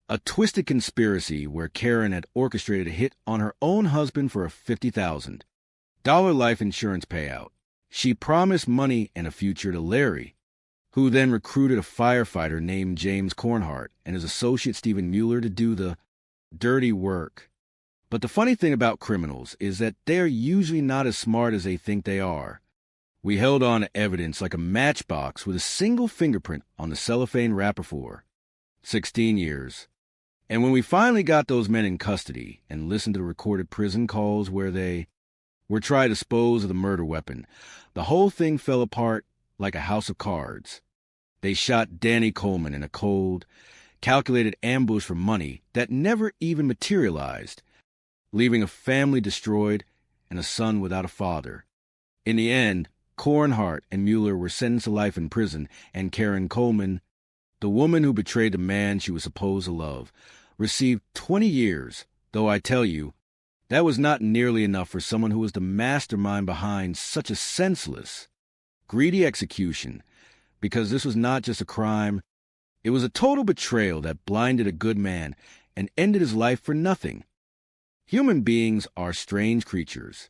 a twisted conspiracy where Karen had orchestrated a hit on her own husband for a $50,000 life insurance payout. She promised money and a future to Larry, who then recruited a firefighter named James Cornhart and his associate Stephen Mueller to do the dirty work. But the funny thing about criminals is that they are usually not as smart as they think they are. We held on to evidence like a matchbox with a single fingerprint on the cellophane wrapper for 16 years. And when we finally got those men in custody and listened to the recorded prison calls where they were trying to dispose of the murder weapon, the whole thing fell apart like a house of cards. They shot Danny Coleman in a cold, calculated ambush for money that never even materialized, leaving a family destroyed and a son without a father. In the end, Cornhart and Mueller were sentenced to life in prison, and Karen Coleman, the woman who betrayed the man she was supposed to love, received 20 years, though I tell you, that was not nearly enough for someone who was the mastermind behind such a senseless, greedy execution, because this was not just a crime, it was a total betrayal that blinded a good man and ended his life for nothing. Human beings are strange creatures.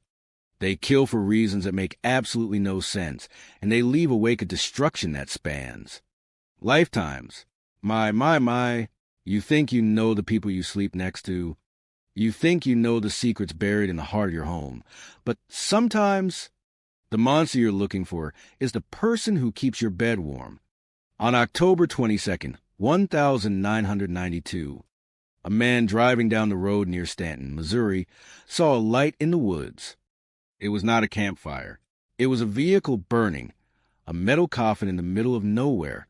They kill for reasons that make absolutely no sense, and they leave a wake of destruction that spans lifetimes. My, you think you know the people you sleep next to. You think you know the secrets buried in the heart of your home. But sometimes the monster you're looking for is the person who keeps your bed warm. On October 22nd, 1992, a man driving down the road near Stanton, Missouri, saw a light in the woods. It was not a campfire. It was a vehicle burning, a metal coffin in the middle of nowhere.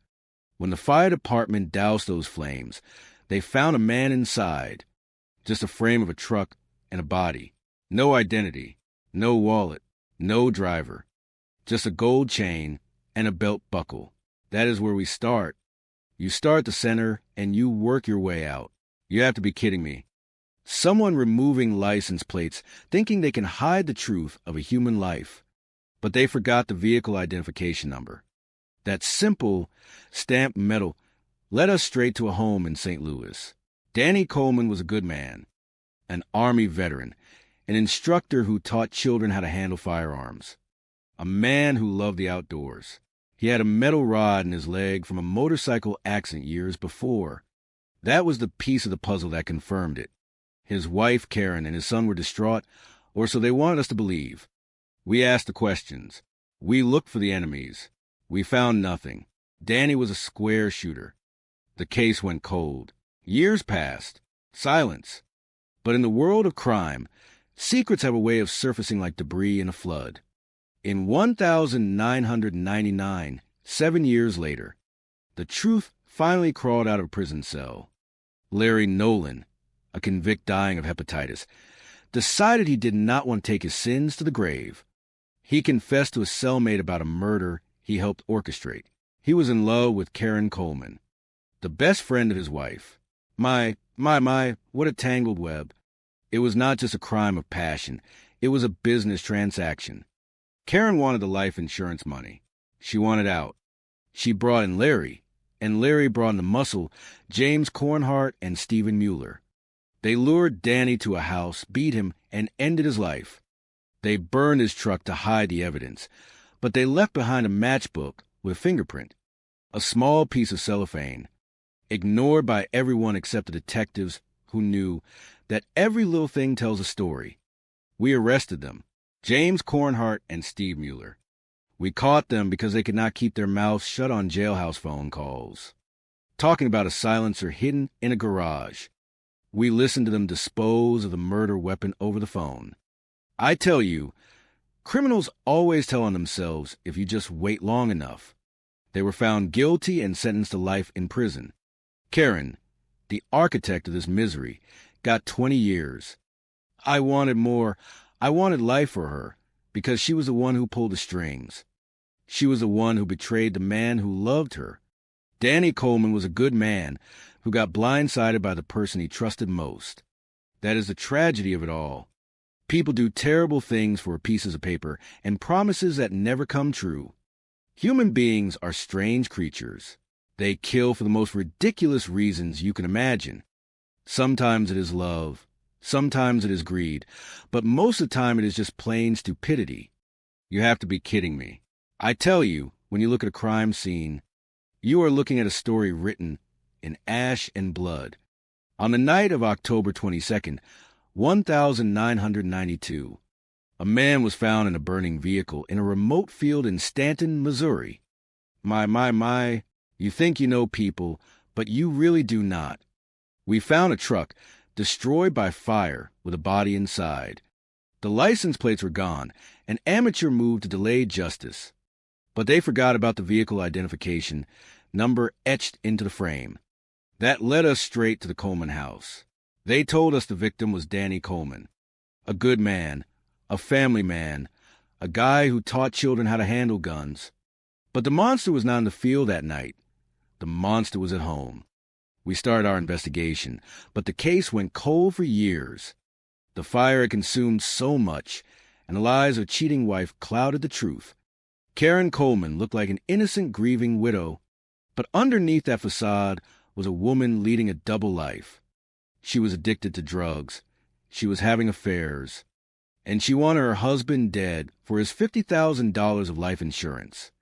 When the fire department doused those flames, they found a man inside, just a frame of a truck and a body. No identity, no wallet, no driver, just a gold chain and a belt buckle. That is where we start. You start at the center and you work your way out. You have to be kidding me. Someone removing license plates thinking they can hide the truth of a human life, but they forgot the vehicle identification number. That simple stamped metal led us straight to a home in St. Louis. Danny Coleman was a good man, an Army veteran, an instructor who taught children how to handle firearms, a man who loved the outdoors. He had a metal rod in his leg from a motorcycle accident years before. That was the piece of the puzzle that confirmed it. His wife, Karen, and his son were distraught, or so they wanted us to believe. We asked the questions. We looked for the enemies. We found nothing. Danny was a square shooter. The case went cold. Years passed. Silence. But in the world of crime, secrets have a way of surfacing like debris in a flood. In 1999, 7 years later, the truth finally crawled out of a prison cell. Larry Nolan, a convict dying of hepatitis, decided he did not want to take his sins to the grave. He confessed to a cellmate about a murder he helped orchestrate. He was in love with Karen Coleman, the best friend of his wife. My, what a tangled web. It was not just a crime of passion. It was a business transaction. Karen wanted the life insurance money. She wanted out. She brought in Larry, and Larry brought in the muscle, James Cornhart and Stephen Mueller. They lured Danny to a house, beat him, and ended his life. They burned his truck to hide the evidence, but they left behind a matchbook with a fingerprint, a small piece of cellophane, ignored by everyone except the detectives who knew that every little thing tells a story. We arrested them, James Cornhart and Steve Mueller. We caught them because they could not keep their mouths shut on jailhouse phone calls, talking about a silencer hidden in a garage. We listened to them dispose of the murder weapon over the phone. I tell you, criminals always tell on themselves if you just wait long enough. They were found guilty and sentenced to life in prison. Karen, the architect of this misery, got 20 years. I wanted more. I wanted life for her because she was the one who pulled the strings. She was the one who betrayed the man who loved her. Danny Coleman was a good man who got blindsided by the person he trusted most. That is the tragedy of it all. People do terrible things for pieces of paper and promises that never come true. Human beings are strange creatures. They kill for the most ridiculous reasons you can imagine. Sometimes it is love. Sometimes it is greed. But most of the time it is just plain stupidity. You have to be kidding me. I tell you, when you look at a crime scene, you are looking at a story written in ash and blood. On the night of October 22nd, 1992, a man was found in a burning vehicle in a remote field in Stanton, Missouri. My, you think you know people, but you really do not. We found a truck destroyed by fire with a body inside. The license plates were gone. An amateur moved to delay justice. But they forgot about the vehicle identification number etched into the frame. That led us straight to the Coleman house. They told us the victim was Danny Coleman, a good man, a family man, a guy who taught children how to handle guns. But the monster was not in the field that night. The monster was at home. We started our investigation, but the case went cold for years. The fire had consumed so much, and the lies of a cheating wife clouded the truth. Karen Coleman looked like an innocent, grieving widow, but underneath that facade was a woman leading a double life. She was addicted to drugs. She was having affairs. And she wanted her husband dead for his $50,000 of life insurance.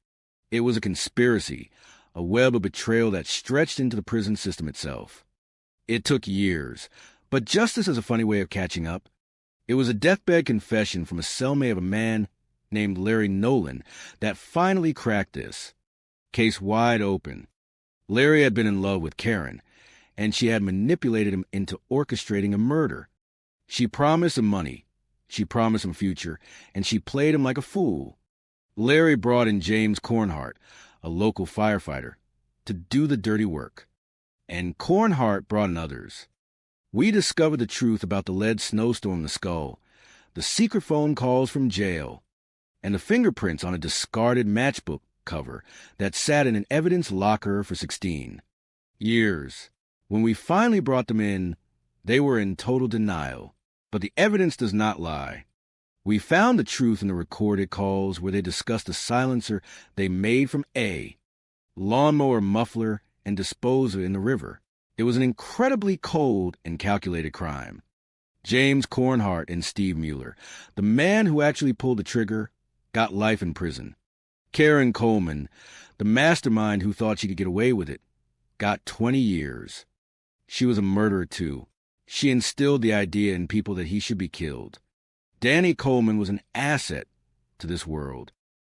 It was a conspiracy, a web of betrayal that stretched into the prison system itself. It took years, but justice has a funny way of catching up. It was a deathbed confession from a cellmate of a man named Larry Nolan that finally cracked this. Case wide open. Larry had been in love with Karen, and she had manipulated him into orchestrating a murder. She promised him money, she promised him future, and she played him like a fool. Larry brought in James Cornhart, a local firefighter, to do the dirty work. And Cornhart brought in others. We discovered the truth about the lead snowstorm in the skull, the secret phone calls from jail, and the fingerprints on a discarded matchbook cover that sat in an evidence locker for 16 years. When we finally brought them in, they were in total denial. But the evidence does not lie. We found the truth in the recorded calls where they discussed the silencer they made from A, lawnmower muffler, and disposal in the river. It was an incredibly cold and calculated crime. James Cornhart and Steve Mueller, the man who actually pulled the trigger, got life in prison. Karen Coleman, the mastermind who thought she could get away with it, got 20 years. She was a murderer, too. She instilled the idea in people that he should be killed. Danny Coleman was an asset to this world.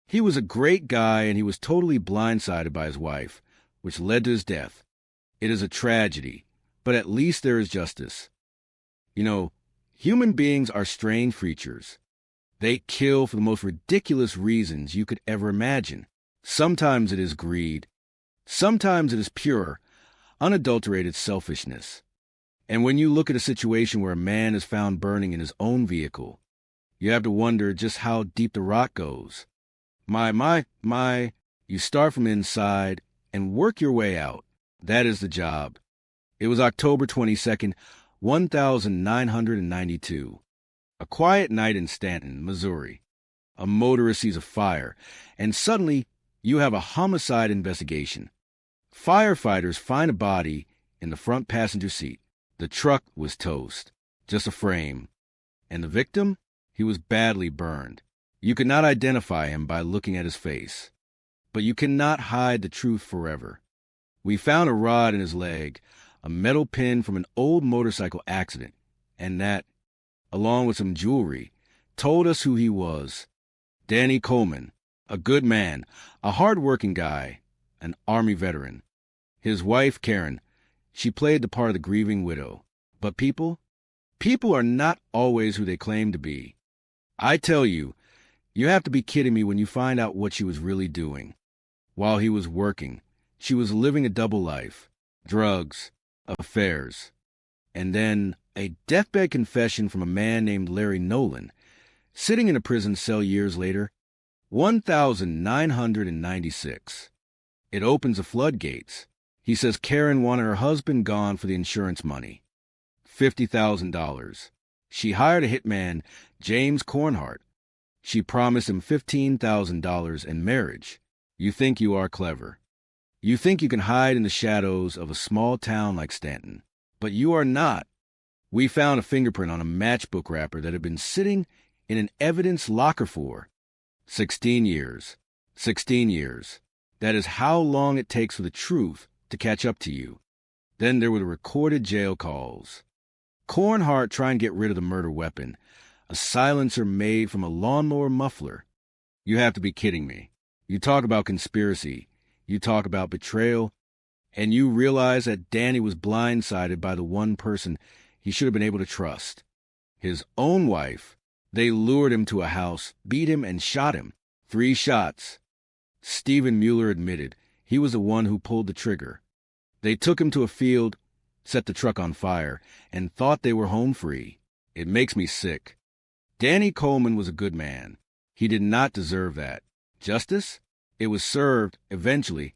He was a great guy, and he was totally blindsided by his wife, which led to his death. It is a tragedy, but at least there is justice. You know, human beings are strange creatures. They kill for the most ridiculous reasons you could ever imagine. Sometimes it is greed. Sometimes it is pure, unadulterated selfishness. And when you look at a situation where a man is found burning in his own vehicle, you have to wonder just how deep the rot goes. You start from inside and work your way out. That is the job. It was October 22nd, 1992. A quiet night in Stanton, Missouri. A motorist sees a fire, and suddenly you have a homicide investigation. Firefighters find a body in the front passenger seat. The truck was toast, just a frame. And the victim? He was badly burned. You could not identify him by looking at his face. But you cannot hide the truth forever. We found a rod in his leg, a metal pin from an old motorcycle accident, and that, along with some jewelry, told us who he was. Danny Coleman, a good man, a hard-working guy, an Army veteran. His wife, Karen, she played the part of the grieving widow. But people are not always who they claim to be. I tell you, you have to be kidding me when you find out what she was really doing. While he was working, she was living a double life, drugs, affairs, and then a deathbed confession from a man named Larry Nolan, sitting in a prison cell years later, 1996. It opens the floodgates. He says Karen wanted her husband gone for the insurance money, $50,000. She hired a hitman, James Cornhart. She promised him $15,000 in marriage. You think you are clever. You think you can hide in the shadows of a small town like Stanton. But you are not. We found a fingerprint on a matchbook wrapper that had been sitting in an evidence locker for 16 years. 16 years. That is how long it takes for the truth to catch up to you. Then there were the recorded jail calls. Cornhart trying to get rid of the murder weapon, a silencer made from a lawnmower muffler. You have to be kidding me. You talk about conspiracy. You talk about betrayal. And you realize that Danny was blindsided by the one person he should have been able to trust. His own wife. They lured him to a house, beat him, and shot him. 3 shots. Stephen Mueller admitted he was the one who pulled the trigger. They took him to a field, set the truck on fire, and thought they were home free. It makes me sick. Danny Coleman was a good man. He did not deserve that. Justice? It was served, eventually.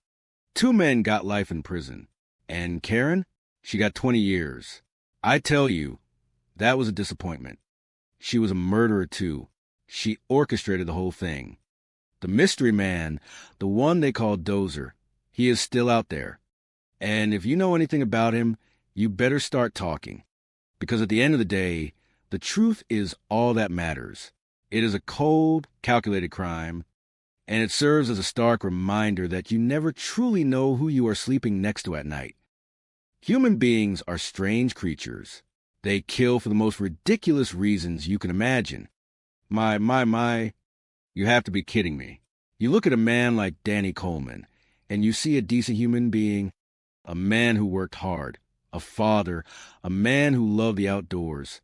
2 men got life in prison. And Karen? She got 20 years. I tell you, that was a disappointment. She was a murderer, too. She orchestrated the whole thing. The mystery man, the one they called Dozer, he is still out there. And if you know anything about him, you better start talking. Because at the end of the day, the truth is all that matters. It is a cold, calculated crime, and it serves as a stark reminder that you never truly know who you are sleeping next to at night. Human beings are strange creatures. They kill for the most ridiculous reasons you can imagine. My, you have to be kidding me. You look at a man like Danny Coleman, and you see a decent human being, a man who worked hard, a father, a man who loved the outdoors.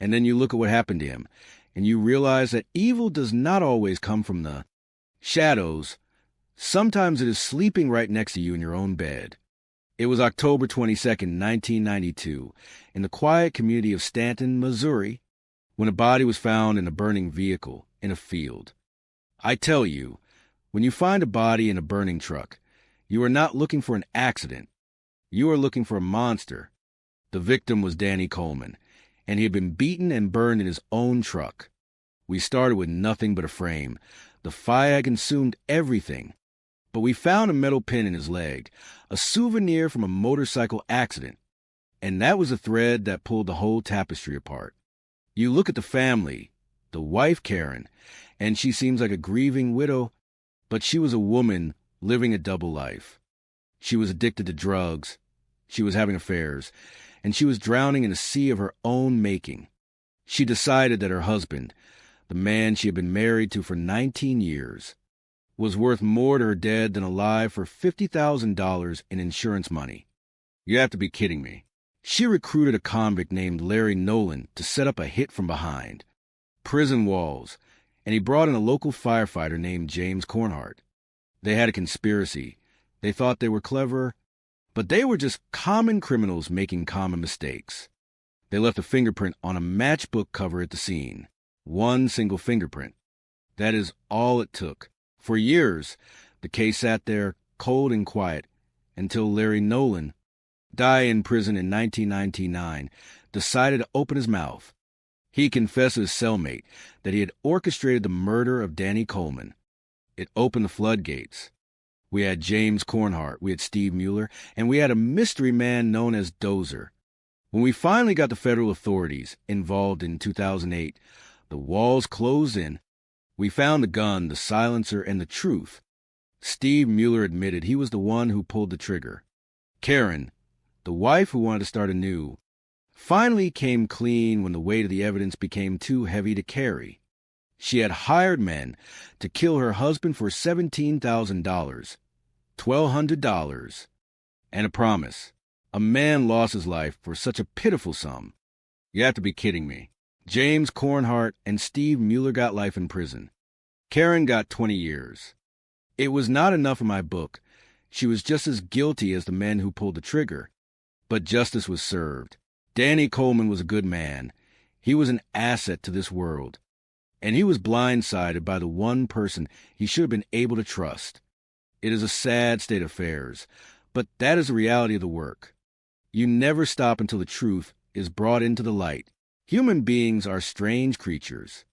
And then you look at what happened to him, and you realize that evil does not always come from the shadows. Sometimes it is sleeping right next to you in your own bed. It was October 22nd, 1992, in the quiet community of Stanton, Missouri, when a body was found in a burning vehicle in a field. I tell you, when you find a body in a burning truck, you are not looking for an accident. You are looking for a monster. The victim was Danny Coleman, and he had been beaten and burned in his own truck. We started with nothing but a frame. The fire had consumed everything. But we found a metal pin in his leg, a souvenir from a motorcycle accident. And that was the thread that pulled the whole tapestry apart. You look at the family, the wife Karen, and she seems like a grieving widow, but she was a woman living a double life. She was addicted to drugs, she was having affairs, and she was drowning in a sea of her own making. She decided that her husband, the man she had been married to for 19 years, was worth more to her dead than alive for $50,000 in insurance money. You have to be kidding me. She recruited a convict named Larry Nolan to set up a hit from behind. Prison walls. And he brought in a local firefighter named James Cornhart. They had a conspiracy. They thought they were clever, but they were just common criminals making common mistakes. They left a fingerprint on a matchbook cover at the scene. 1 single fingerprint. That is all it took. For years, the case sat there, cold and quiet, until Larry Nolan, died in prison in 1999, decided to open his mouth. He confessed to his cellmate that he had orchestrated the murder of Danny Coleman. It opened the floodgates. We had James Cornhart, we had Steve Mueller, and we had a mystery man known as Dozer. When we finally got the federal authorities involved in 2008, the walls closed in. We found the gun, the silencer, and the truth. Steve Mueller admitted he was the one who pulled the trigger. Karen, the wife who wanted to start anew, finally came clean when the weight of the evidence became too heavy to carry. She had hired men to kill her husband for $17,000, $1,200, and a promise. A man lost his life for such a pitiful sum. You have to be kidding me. James Cornhart and Steve Mueller got life in prison. Karen got 20 years. It was not enough in my book. She was just as guilty as the men who pulled the trigger. But justice was served. Danny Coleman was a good man. He was an asset to this world. And he was blindsided by the one person he should have been able to trust. It is a sad state of affairs, but that is the reality of the work. You never stop until the truth is brought into the light. Human beings are strange creatures.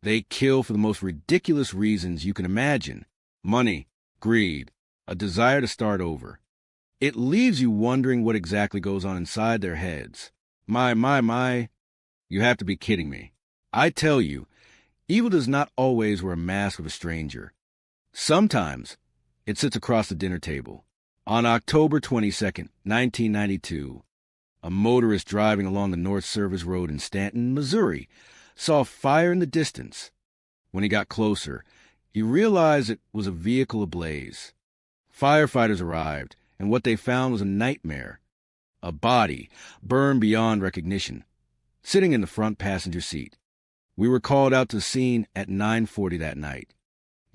They kill for the most ridiculous reasons you can imagine. Money, greed, a desire to start over. It leaves you wondering what exactly goes on inside their heads. My, you have to be kidding me. I tell you, evil does not always wear a mask of a stranger. Sometimes it sits across the dinner table. On October 22nd, 1992, a motorist driving along the North Service Road in Stanton, Missouri, saw fire in the distance. When he got closer, he realized it was a vehicle ablaze. Firefighters arrived, and what they found was a nightmare. A body, burned beyond recognition, sitting in the front passenger seat. We were called out to the scene at 9:40 that night.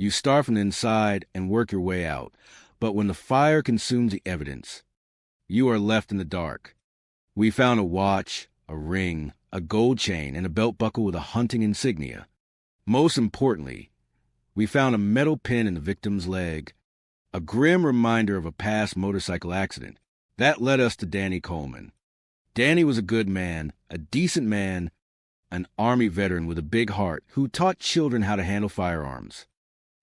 You start from the inside and work your way out, but when the fire consumes the evidence, you are left in the dark. We found a watch, a ring, a gold chain, and a belt buckle with a hunting insignia. Most importantly, we found a metal pin in the victim's leg, a grim reminder of a past motorcycle accident. That led us to Danny Coleman. Danny was a good man, a decent man, an Army veteran with a big heart who taught children how to handle firearms.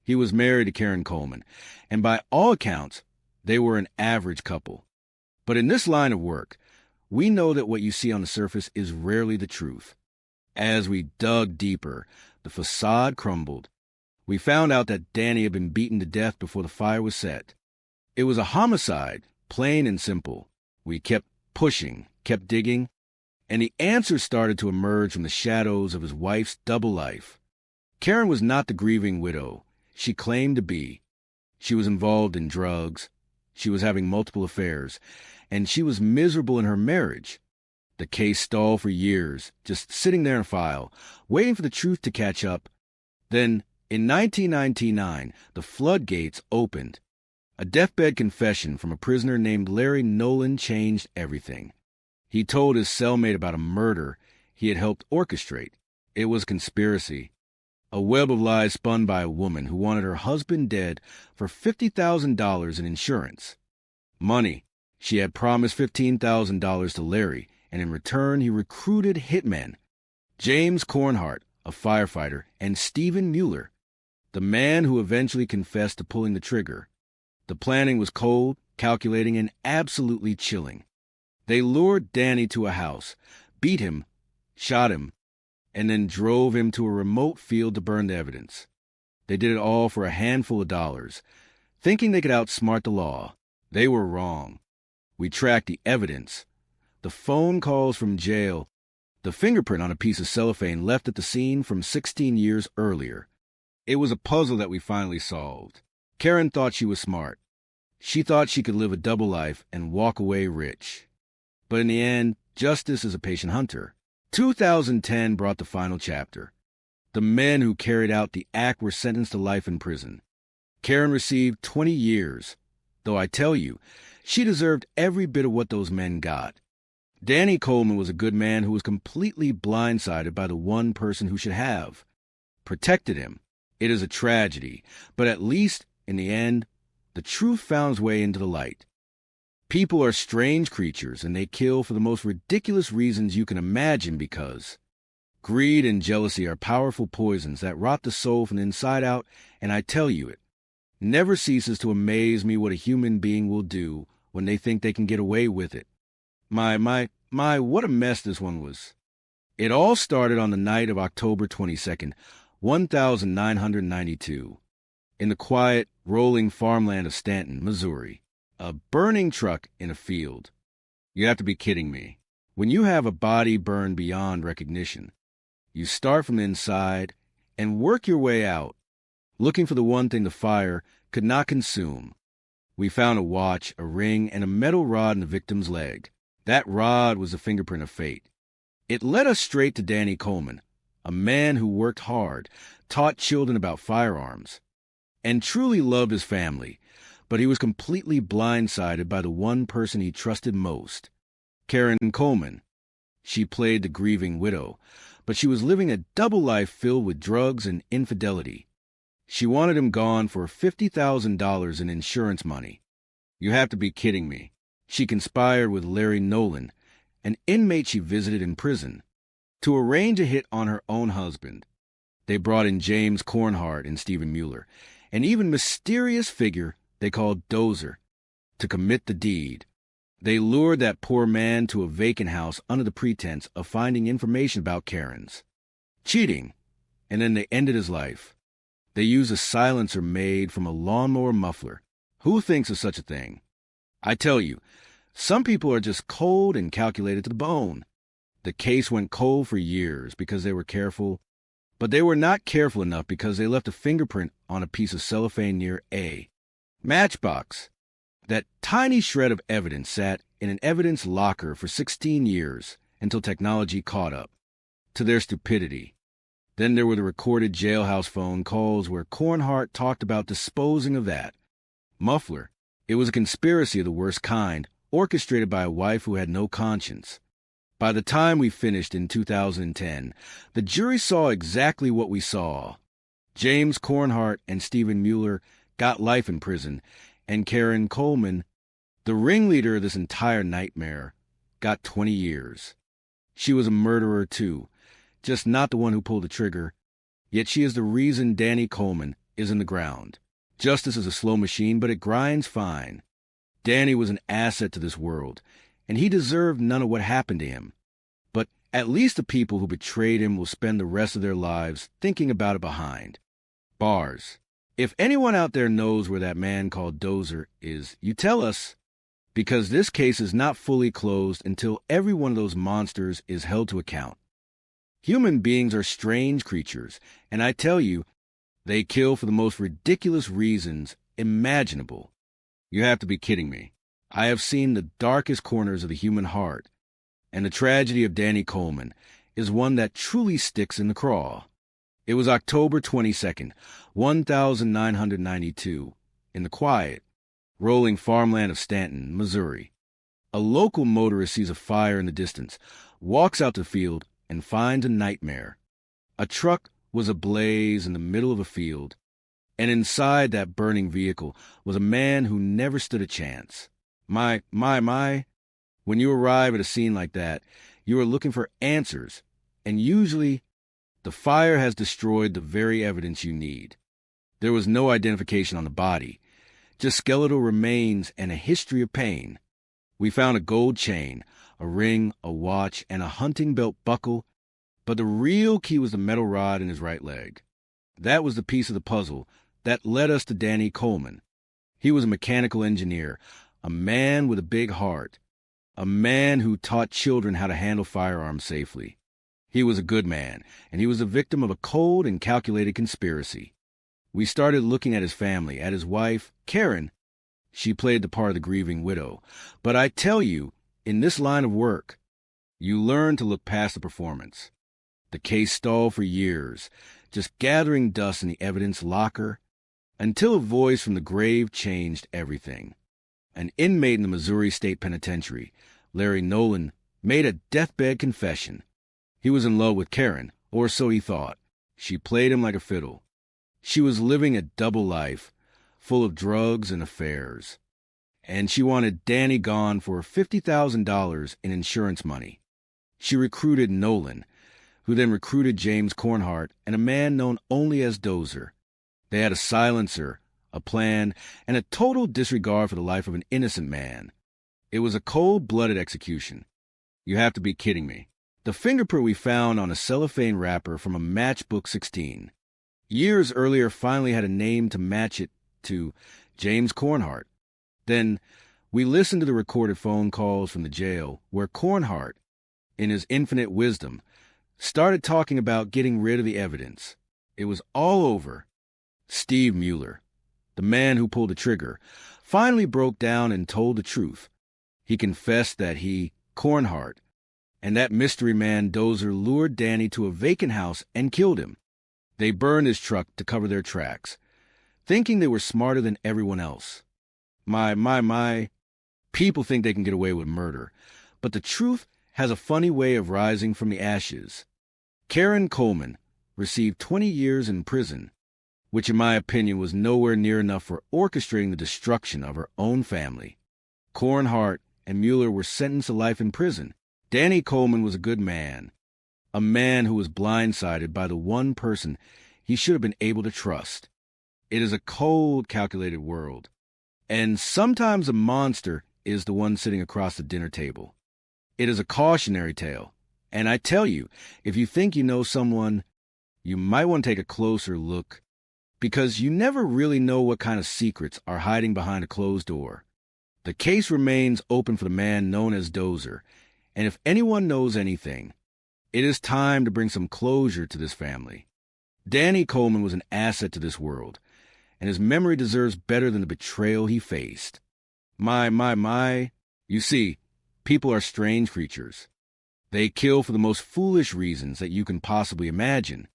He was married to Karen Coleman, and by all accounts, they were an average couple. But in this line of work, we know that what you see on the surface is rarely the truth. As we dug deeper, the facade crumbled. We found out that Danny had been beaten to death before the fire was set. It was a homicide, plain and simple. We kept pushing, kept digging, and the answers started to emerge from the shadows of his wife's double life. Karen was not the grieving widow she claimed to be. She was involved in drugs, she was having multiple affairs, and she was miserable in her marriage. The case stalled for years, just sitting there in a file, waiting for the truth to catch up. Then, in 1999, the floodgates opened. A deathbed confession from a prisoner named Larry Nolan changed everything. He told his cellmate about a murder he had helped orchestrate. It was conspiracy, a web of lies spun by a woman who wanted her husband dead for $50,000 in insurance. Money. She had promised $15,000 to Larry, and in return he recruited hitmen. James Cornhart, a firefighter, and Stephen Mueller, the man who eventually confessed to pulling the trigger. The planning was cold, calculating, and absolutely chilling. They lured Danny to a house, beat him, shot him, and then drove him to a remote field to burn the evidence. They did it all for a handful of dollars, thinking they could outsmart the law. They were wrong. We tracked the evidence, the phone calls from jail, the fingerprint on a piece of cellophane left at the scene from 16 years earlier. It was a puzzle that we finally solved. Karen thought she was smart. She thought she could live a double life and walk away rich. But in the end, justice is a patient hunter. 2010 brought the final chapter. The men who carried out the act were sentenced to life in prison. Karen received 20 years, though I tell you, she deserved every bit of what those men got. Danny Coleman was a good man who was completely blindsided by the one person who should have protected him. It is a tragedy, but at least, in the end, the truth found its way into the light. People are strange creatures, and they kill for the most ridiculous reasons you can imagine because greed and jealousy are powerful poisons that rot the soul from the inside out, and I tell you it never ceases to amaze me what a human being will do when they think they can get away with it. My, what a mess this one was. It all started on the night of October 22nd, 1992, in the quiet, rolling farmland of Stanton, Missouri. A burning truck in a field. You have to be kidding me. When you have a body burned beyond recognition, you start from the inside and work your way out, looking for the one thing the fire could not consume. We found a watch, a ring, and a metal rod in the victim's leg. That rod was the fingerprint of fate. It led us straight to Danny Coleman, a man who worked hard, taught children about firearms, and truly loved his family, but he was completely blindsided by the one person he trusted most, Karen Coleman. She played the grieving widow, but she was living a double life filled with drugs and infidelity. She wanted him gone for $50,000 in insurance money. You have to be kidding me. She conspired with Larry Nolan, an inmate she visited in prison, to arrange a hit on her own husband. They brought in James Cornhart and Stephen Mueller, an even mysterious figure they called Dozer to commit the deed. They lured that poor man to a vacant house under the pretense of finding information about Karen's cheating, and then they ended his life. They used a silencer made from a lawnmower muffler. Who thinks of such a thing? I tell you, some people are just cold and calculated to the bone. The case went cold for years because they were careful, but they were not careful enough because they left a fingerprint on a piece of cellophane near A matchbox. That tiny shred of evidence sat in an evidence locker for 16 years until technology caught up to their stupidity. Then there were the recorded jailhouse phone calls where Cornhart talked about disposing of that muffler. It was a conspiracy of the worst kind, orchestrated by a wife who had no conscience. By the time we finished in 2010, the jury saw exactly what we saw. James Cornhart and Stephen Mueller got life in prison, and Karen Coleman, the ringleader of this entire nightmare, got 20 years. She was a murderer too, just not the one who pulled the trigger, yet she is the reason Danny Coleman is in the ground. Justice is a slow machine, but it grinds fine. Danny was an asset to this world, and he deserved none of what happened to him. But at least the people who betrayed him will spend the rest of their lives thinking about it behind bars. If anyone out there knows where that man called Dozer is, you tell us, because this case is not fully closed until every one of those monsters is held to account. Human beings are strange creatures, and I tell you, they kill for the most ridiculous reasons imaginable. You have to be kidding me. I have seen the darkest corners of the human heart, and the tragedy of Danny Coleman is one that truly sticks in the craw. It was October 22nd, 1992, in the quiet, rolling farmland of Stanton, Missouri. A local motorist sees a fire in the distance, walks out to the field, and finds a nightmare. A truck was ablaze in the middle of a field, and inside that burning vehicle was a man who never stood a chance. My. When you arrive at a scene like that, you are looking for answers, and usually the fire has destroyed the very evidence you need. There was no identification on the body, just skeletal remains and a history of pain. We found a gold chain, a ring, a watch, and a hunting belt buckle, but the real key was the metal rod in his right leg. That was the piece of the puzzle that led us to Danny Coleman. He was a mechanical engineer, a man with a big heart, a man who taught children how to handle firearms safely. He was a good man, and he was a victim of a cold and calculated conspiracy. We started looking at his family, at his wife, Karen. She played the part of the grieving widow. But I tell you, in this line of work, you learn to look past the performance. The case stalled for years, just gathering dust in the evidence locker, until a voice from the grave changed everything. An inmate in the Missouri State Penitentiary, Larry Nolan, made a deathbed confession. He was in love with Karen, or so he thought. She played him like a fiddle. She was living a double life, full of drugs and affairs. And she wanted Danny gone for $50,000 in insurance money. She recruited Nolan, who then recruited James Cornhart and a man known only as Dozer. They had a silencer, a plan, and a total disregard for the life of an innocent man. It was a cold-blooded execution. You have to be kidding me. The fingerprint we found on a cellophane wrapper from a matchbook 16. Years earlier finally had a name to match it to James Cornhart. Then we listened to the recorded phone calls from the jail where Cornhart, in his infinite wisdom, started talking about getting rid of the evidence. It was all over. Steve Mueller, the man who pulled the trigger, finally broke down and told the truth. He confessed that he, Cornhart, and that mystery man Dozer lured Danny to a vacant house and killed him. They burned his truck to cover their tracks, thinking they were smarter than everyone else. My. People think they can get away with murder, but the truth has a funny way of rising from the ashes. Karen Coleman received 20 years in prison, which in my opinion was nowhere near enough for orchestrating the destruction of her own family. Cornhart and Mueller were sentenced to life in prison. Danny Coleman was a good man, a man who was blindsided by the one person he should have been able to trust. It is a cold, calculated world. And sometimes a monster is the one sitting across the dinner table. It is a cautionary tale. And I tell you, if you think you know someone, you might want to take a closer look, because you never really know what kind of secrets are hiding behind a closed door. The case remains open for the man known as Dozer, and if anyone knows anything, it is time to bring some closure to this family. Danny Coleman was an asset to this world, and his memory deserves better than the betrayal he faced. My. You see, people are strange creatures. They kill for the most foolish reasons that you can possibly imagine,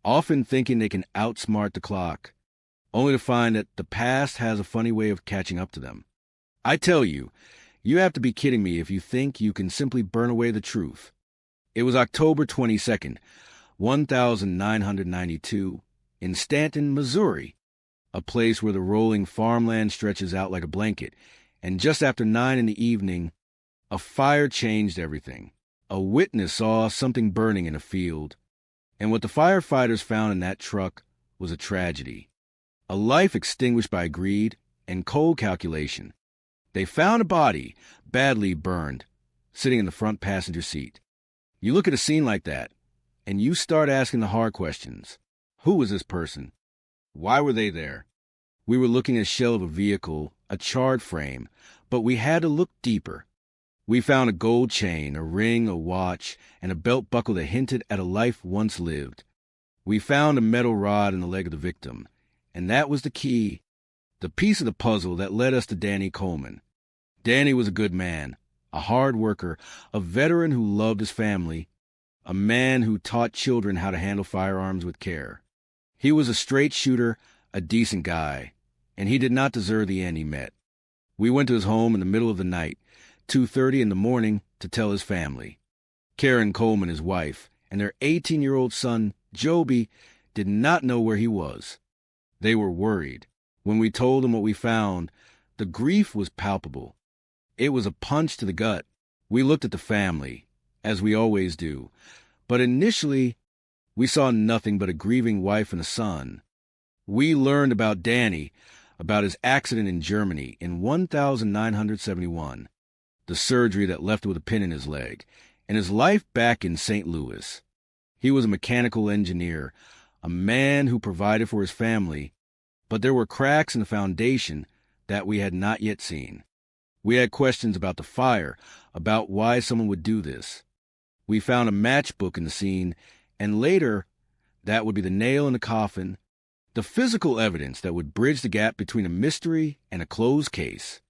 often thinking they can outsmart the clock, only to find that the past has a funny way of catching up to them. I tell you, you have to be kidding me if you think you can simply burn away the truth. It was October 22nd, 1992, in Stanton, Missouri, a place where the rolling farmland stretches out like a blanket, and just after 9 in the evening, a fire changed everything. A witness saw something burning in a field, and what the firefighters found in that truck was a tragedy. A life extinguished by greed and cold calculation. They found a body, badly burned, sitting in the front passenger seat. You look at a scene like that, and you start asking the hard questions. Who was this person? Why were they there? We were looking at a shell of a vehicle, a charred frame, but we had to look deeper. We found a gold chain, a ring, a watch, and a belt buckle that hinted at a life once lived. We found a metal rod in the leg of the victim, and that was the key, the piece of the puzzle that led us to Danny Coleman. Danny was a good man, a hard worker, a veteran who loved his family, a man who taught children how to handle firearms with care. He was a straight shooter, a decent guy, and he did not deserve the end he met. We went to his home in the middle of the night, 2:30 in the morning, to tell his family. Karen Coleman, his wife, and their 18-year-old son, Joby, did not know where he was. They were worried. When we told them what we found, the grief was palpable. It was a punch to the gut. We looked at the family, as we always do, but initially, we saw nothing but a grieving wife and a son. We learned about Danny, about his accident in Germany in 1971, the surgery that left with a pin in his leg, and his life back in St. Louis. He was a mechanical engineer, a man who provided for his family, but there were cracks in the foundation that we had not yet seen. We had questions about the fire, about why someone would do this. We found a matchbook in the scene, and later, that would be the nail in the coffin, the physical evidence that would bridge the gap between a mystery and a closed case.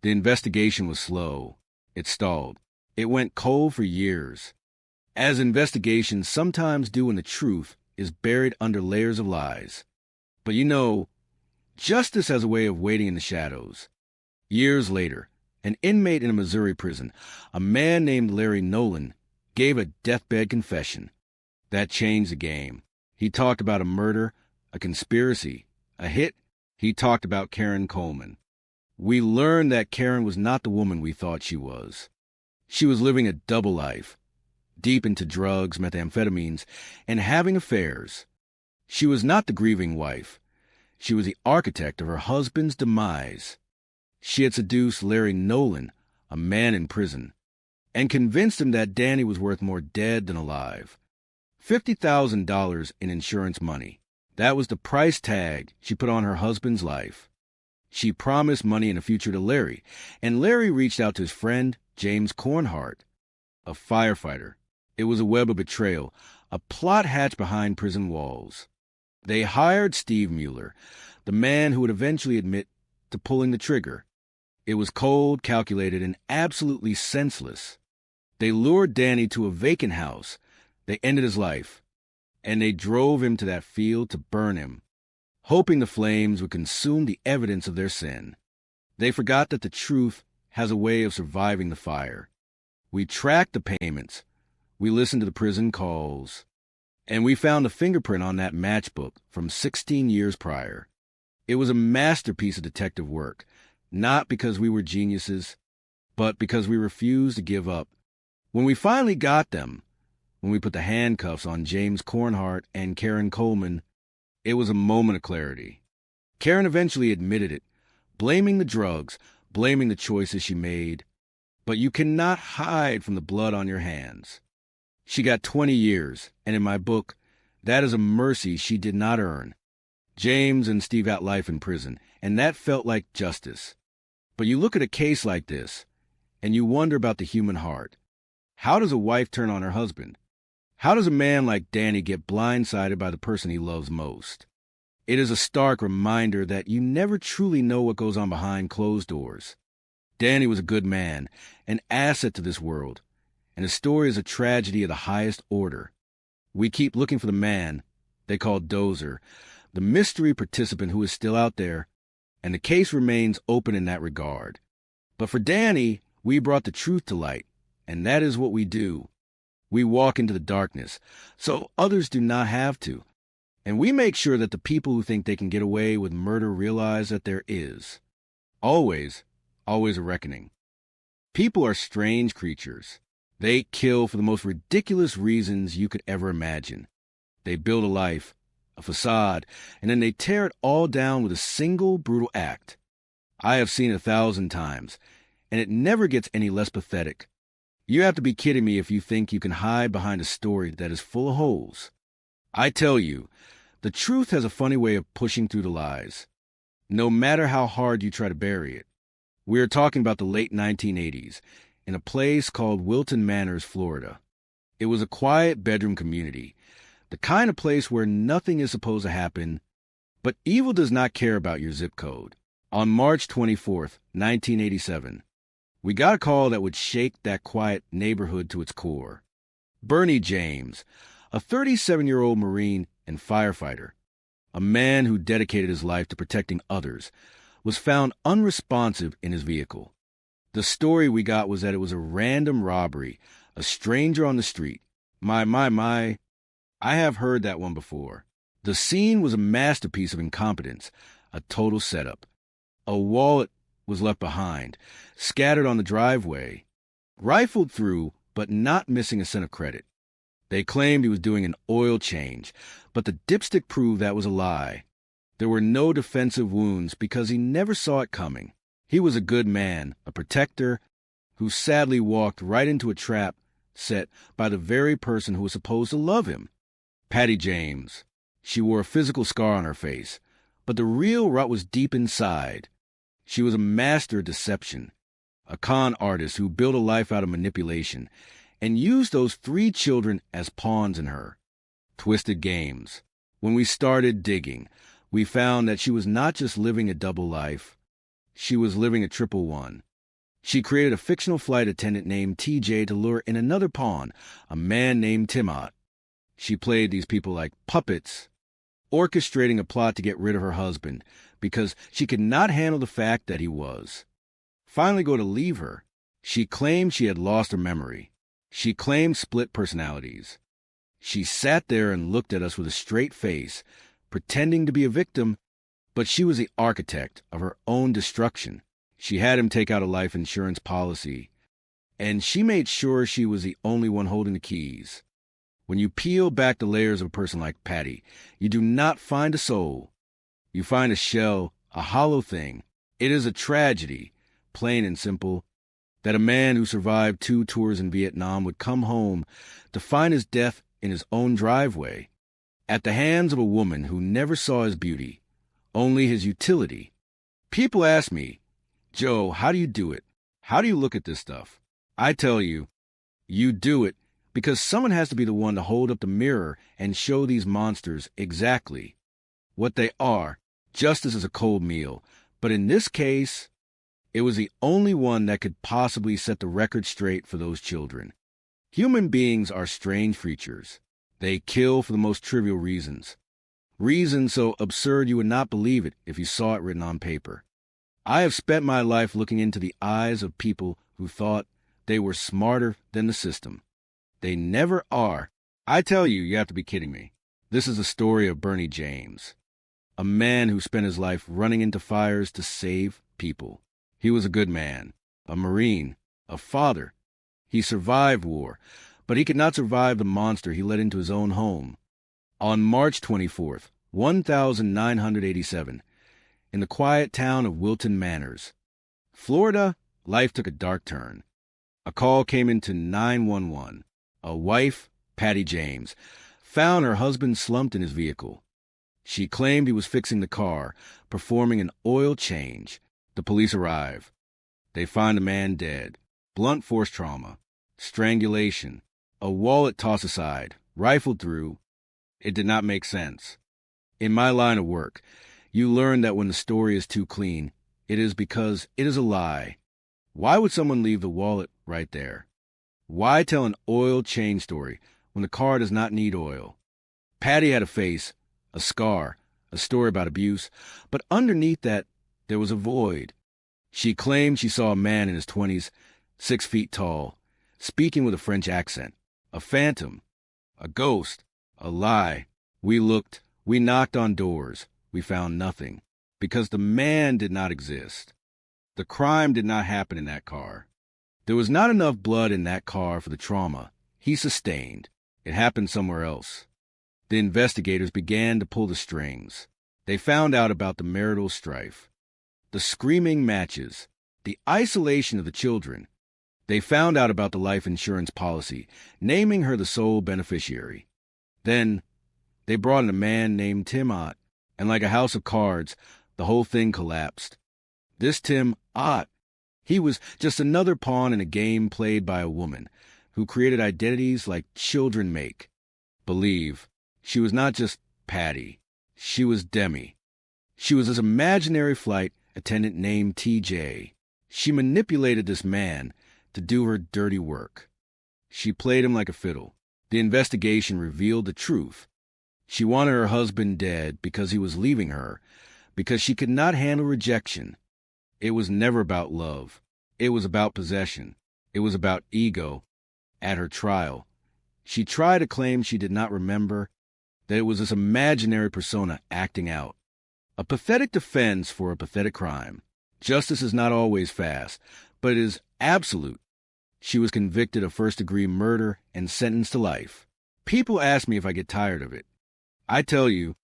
The investigation was slow. It stalled. It went cold for years, as investigations sometimes do when the truth is buried under layers of lies. But you know, justice has a way of waiting in the shadows. Years later, an inmate in a Missouri prison, a man named Larry Nolan, gave a deathbed confession. That changed the game. He talked about a murder, a conspiracy, a hit. He talked about Karen Coleman. We learned that Karen was not the woman we thought she was. She was living a double life, deep into drugs, methamphetamines, and having affairs. She was not the grieving wife. She was the architect of her husband's demise. She had seduced Larry Nolan, a man in prison, and convinced him that Danny was worth more dead than alive. $50,000 in insurance money. That was the price tag she put on her husband's life. She promised money and a future to Larry, and Larry reached out to his friend, James Cornhart, a firefighter. It was a web of betrayal, a plot hatched behind prison walls. They hired Steve Mueller, the man who would eventually admit to pulling the trigger. It was cold, calculated, and absolutely senseless. They lured Danny to a vacant house. They ended his life, and they drove him to that field to burn him, hoping the flames would consume the evidence of their sin. They forgot that the truth has a way of surviving the fire. We tracked the payments. We listened to the prison calls. And we found a fingerprint on that matchbook from 16 years prior. It was a masterpiece of detective work, not because we were geniuses, but because we refused to give up. When we finally got them, when we put the handcuffs on James Cornhart and Karen Coleman, it was a moment of clarity. Karen eventually admitted it, blaming the drugs, blaming the choices she made. But you cannot hide from the blood on your hands. She got 20 years, and in my book, that is a mercy she did not earn. James and Steve got life in prison, and that felt like justice. But you look at a case like this, and you wonder about the human heart. How does a wife turn on her husband? How does a man like Danny get blindsided by the person he loves most? It is a stark reminder that you never truly know what goes on behind closed doors. Danny was a good man, an asset to this world, and his story is a tragedy of the highest order. We keep looking for the man they call Dozer, the mystery participant who is still out there, and the case remains open in that regard. But for Danny, we brought the truth to light, and that is what we do. We walk into the darkness, so others do not have to. And we make sure that the people who think they can get away with murder realize that there is always a reckoning. People are strange creatures. They kill for the most ridiculous reasons you could ever imagine. They build a life, a facade, and then they tear it all down with a single brutal act. I have seen it 1,000 times, and it never gets any less pathetic. You have to be kidding me if you think you can hide behind a story that is full of holes. I tell you, the truth has a funny way of pushing through the lies, no matter how hard you try to bury it. We are talking about the late 1980s, in a place called Wilton Manors, Florida. It was a quiet bedroom community, the kind of place where nothing is supposed to happen, but evil does not care about your zip code. On March 24th, 1987, we got a call that would shake that quiet neighborhood to its core. Bernie James, a 37-year-old Marine and firefighter, a man who dedicated his life to protecting others, was found unresponsive in his vehicle. The story we got was that it was a random robbery, a stranger on the street. My, I have heard that one before. The scene was a masterpiece of incompetence, a total setup. A wallet was left behind, scattered on the driveway, rifled through, but not missing a cent of credit. They claimed he was doing an oil change, but the dipstick proved that was a lie. There were no defensive wounds because he never saw it coming. He was a good man, a protector, who sadly walked right into a trap set by the very person who was supposed to love him. Patty James. She wore a physical scar on her face, but the real rot was deep inside. She was a master of deception, a con artist who built a life out of manipulation and used those 3 children as pawns in her twisted games. When we started digging, we found that she was not just living a double life. She was living a triple one. She created a fictional flight attendant named TJ to lure in another pawn, a man named Timot. She played these people like puppets, orchestrating a plot to get rid of her husband because she could not handle the fact that he was. Finally go to leave her, she claimed she had lost her memory. She claimed split personalities. She sat there and looked at us with a straight face, pretending to be a victim, but she was the architect of her own destruction. She had him take out a life insurance policy, and she made sure she was the only one holding the keys. When you peel back the layers of a person like Patty, you do not find a soul. You find a shell, a hollow thing. It is a tragedy, plain and simple, that a man who survived 2 tours in Vietnam would come home to find his death in his own driveway, at the hands of a woman who never saw his beauty, only his utility. People ask me, Joe, how do you do it? How do you look at this stuff? I tell you, you do it because someone has to be the one to hold up the mirror and show these monsters exactly what they are. Justice is a cold meal, but in this case, it was the only one that could possibly set the record straight for those children. Human beings are strange creatures. They kill for the most trivial reasons. Reasons so absurd you would not believe it if you saw it written on paper. I have spent my life looking into the eyes of people who thought they were smarter than the system. They never are. I tell you, you have to be kidding me. This is the story of Bernie James, a man who spent his life running into fires to save people. He was a good man, a Marine, a father. He survived war, but he could not survive the monster he let into his own home. On March 24th, 1987, in the quiet town of Wilton Manors, Florida, life took a dark turn. A call came into 911. A wife, Patty James, found her husband slumped in his vehicle. She claimed he was fixing the car, performing an oil change. The police arrive. They find the man dead. Blunt force trauma, strangulation, a wallet tossed aside, rifled through. It did not make sense. In my line of work, you learn that when the story is too clean, it is because it is a lie. Why would someone leave the wallet right there? Why tell an oil change story when the car does not need oil? Patty had a face, a scar, a story about abuse, but underneath that, there was a void. She claimed she saw a man in his 20s, 6 feet tall, speaking with a French accent. A phantom, a ghost, a lie. We looked, we knocked on doors, we found nothing, because the man did not exist. The crime did not happen in that car. There was not enough blood in that car for the trauma he sustained. It happened somewhere else. The investigators began to pull the strings. They found out about the marital strife, the screaming matches, the isolation of the children. They found out about the life insurance policy, naming her the sole beneficiary. Then they brought in a man named Tim Ott, and like a house of cards, the whole thing collapsed. This Tim Ott, he was just another pawn in a game played by a woman who created identities like children make. Believe, she was not just Patty, she was Demi. She was this imaginary flight attendant named TJ. She manipulated this man to do her dirty work. She played him like a fiddle. The investigation revealed the truth. She wanted her husband dead because he was leaving her, because she could not handle rejection. It was never about love. It was about possession. It was about ego. At her trial, she tried to claim she did not remember, that it was this imaginary persona acting out. A pathetic defense for a pathetic crime. Justice is not always fast, but it is absolute. She was convicted of first-degree murder and sentenced to life. People ask me if I get tired of it. I tell you,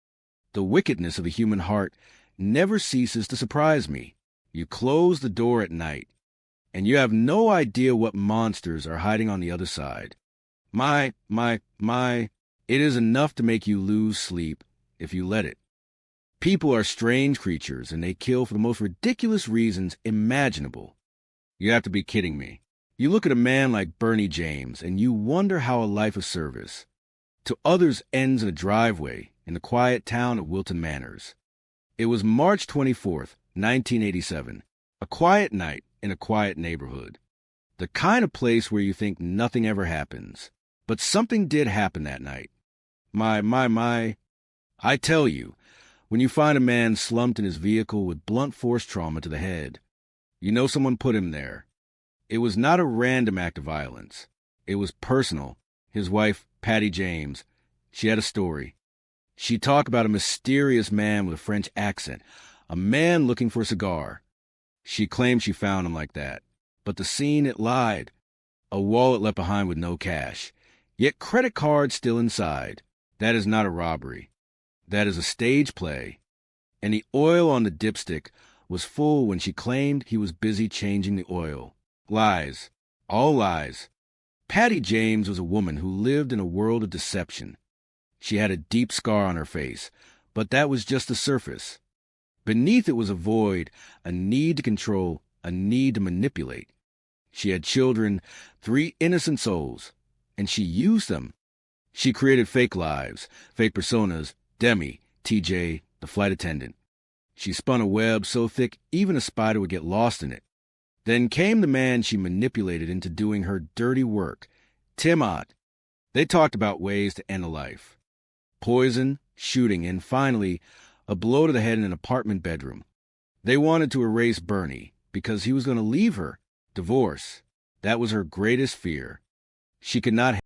the wickedness of the human heart never ceases to surprise me. You close the door at night, and you have no idea what monsters are hiding on the other side. My, it is enough to make you lose sleep if you let it. People are strange creatures, and they kill for the most ridiculous reasons imaginable. You have to be kidding me. You look at a man like Bernie James, and you wonder how a life of service to others ends in a driveway in the quiet town of Wilton Manors. It was March 24th, 1987, a quiet night in a quiet neighborhood. The kind of place where you think nothing ever happens. But something did happen that night. I tell you, when you find a man slumped in his vehicle with blunt force trauma to the head, you know someone put him there. It was not a random act of violence. It was personal. His wife, Patty James, she had a story. She talked about a mysterious man with a French accent, a man looking for a cigar. She claimed she found him like that. But the scene, it lied. A wallet left behind with no cash, yet credit cards still inside. That is not a robbery. That is a stage play. And the oil on the dipstick was full when she claimed he was busy changing the oil. Lies. All lies. Patty James was a woman who lived in a world of deception. She had a deep scar on her face, but that was just the surface. Beneath it was a void, a need to control, a need to manipulate. She had children, 3 innocent souls, and she used them. She created fake lives, fake personas, Demi, TJ, the flight attendant. She spun a web so thick even a spider would get lost in it. Then came the man she manipulated into doing her dirty work, Tim Ott. They talked about ways to end a life. Poison, shooting, and finally, a blow to the head in an apartment bedroom. They wanted to erase Bernie because he was going to leave her. Divorce. That was her greatest fear. She could not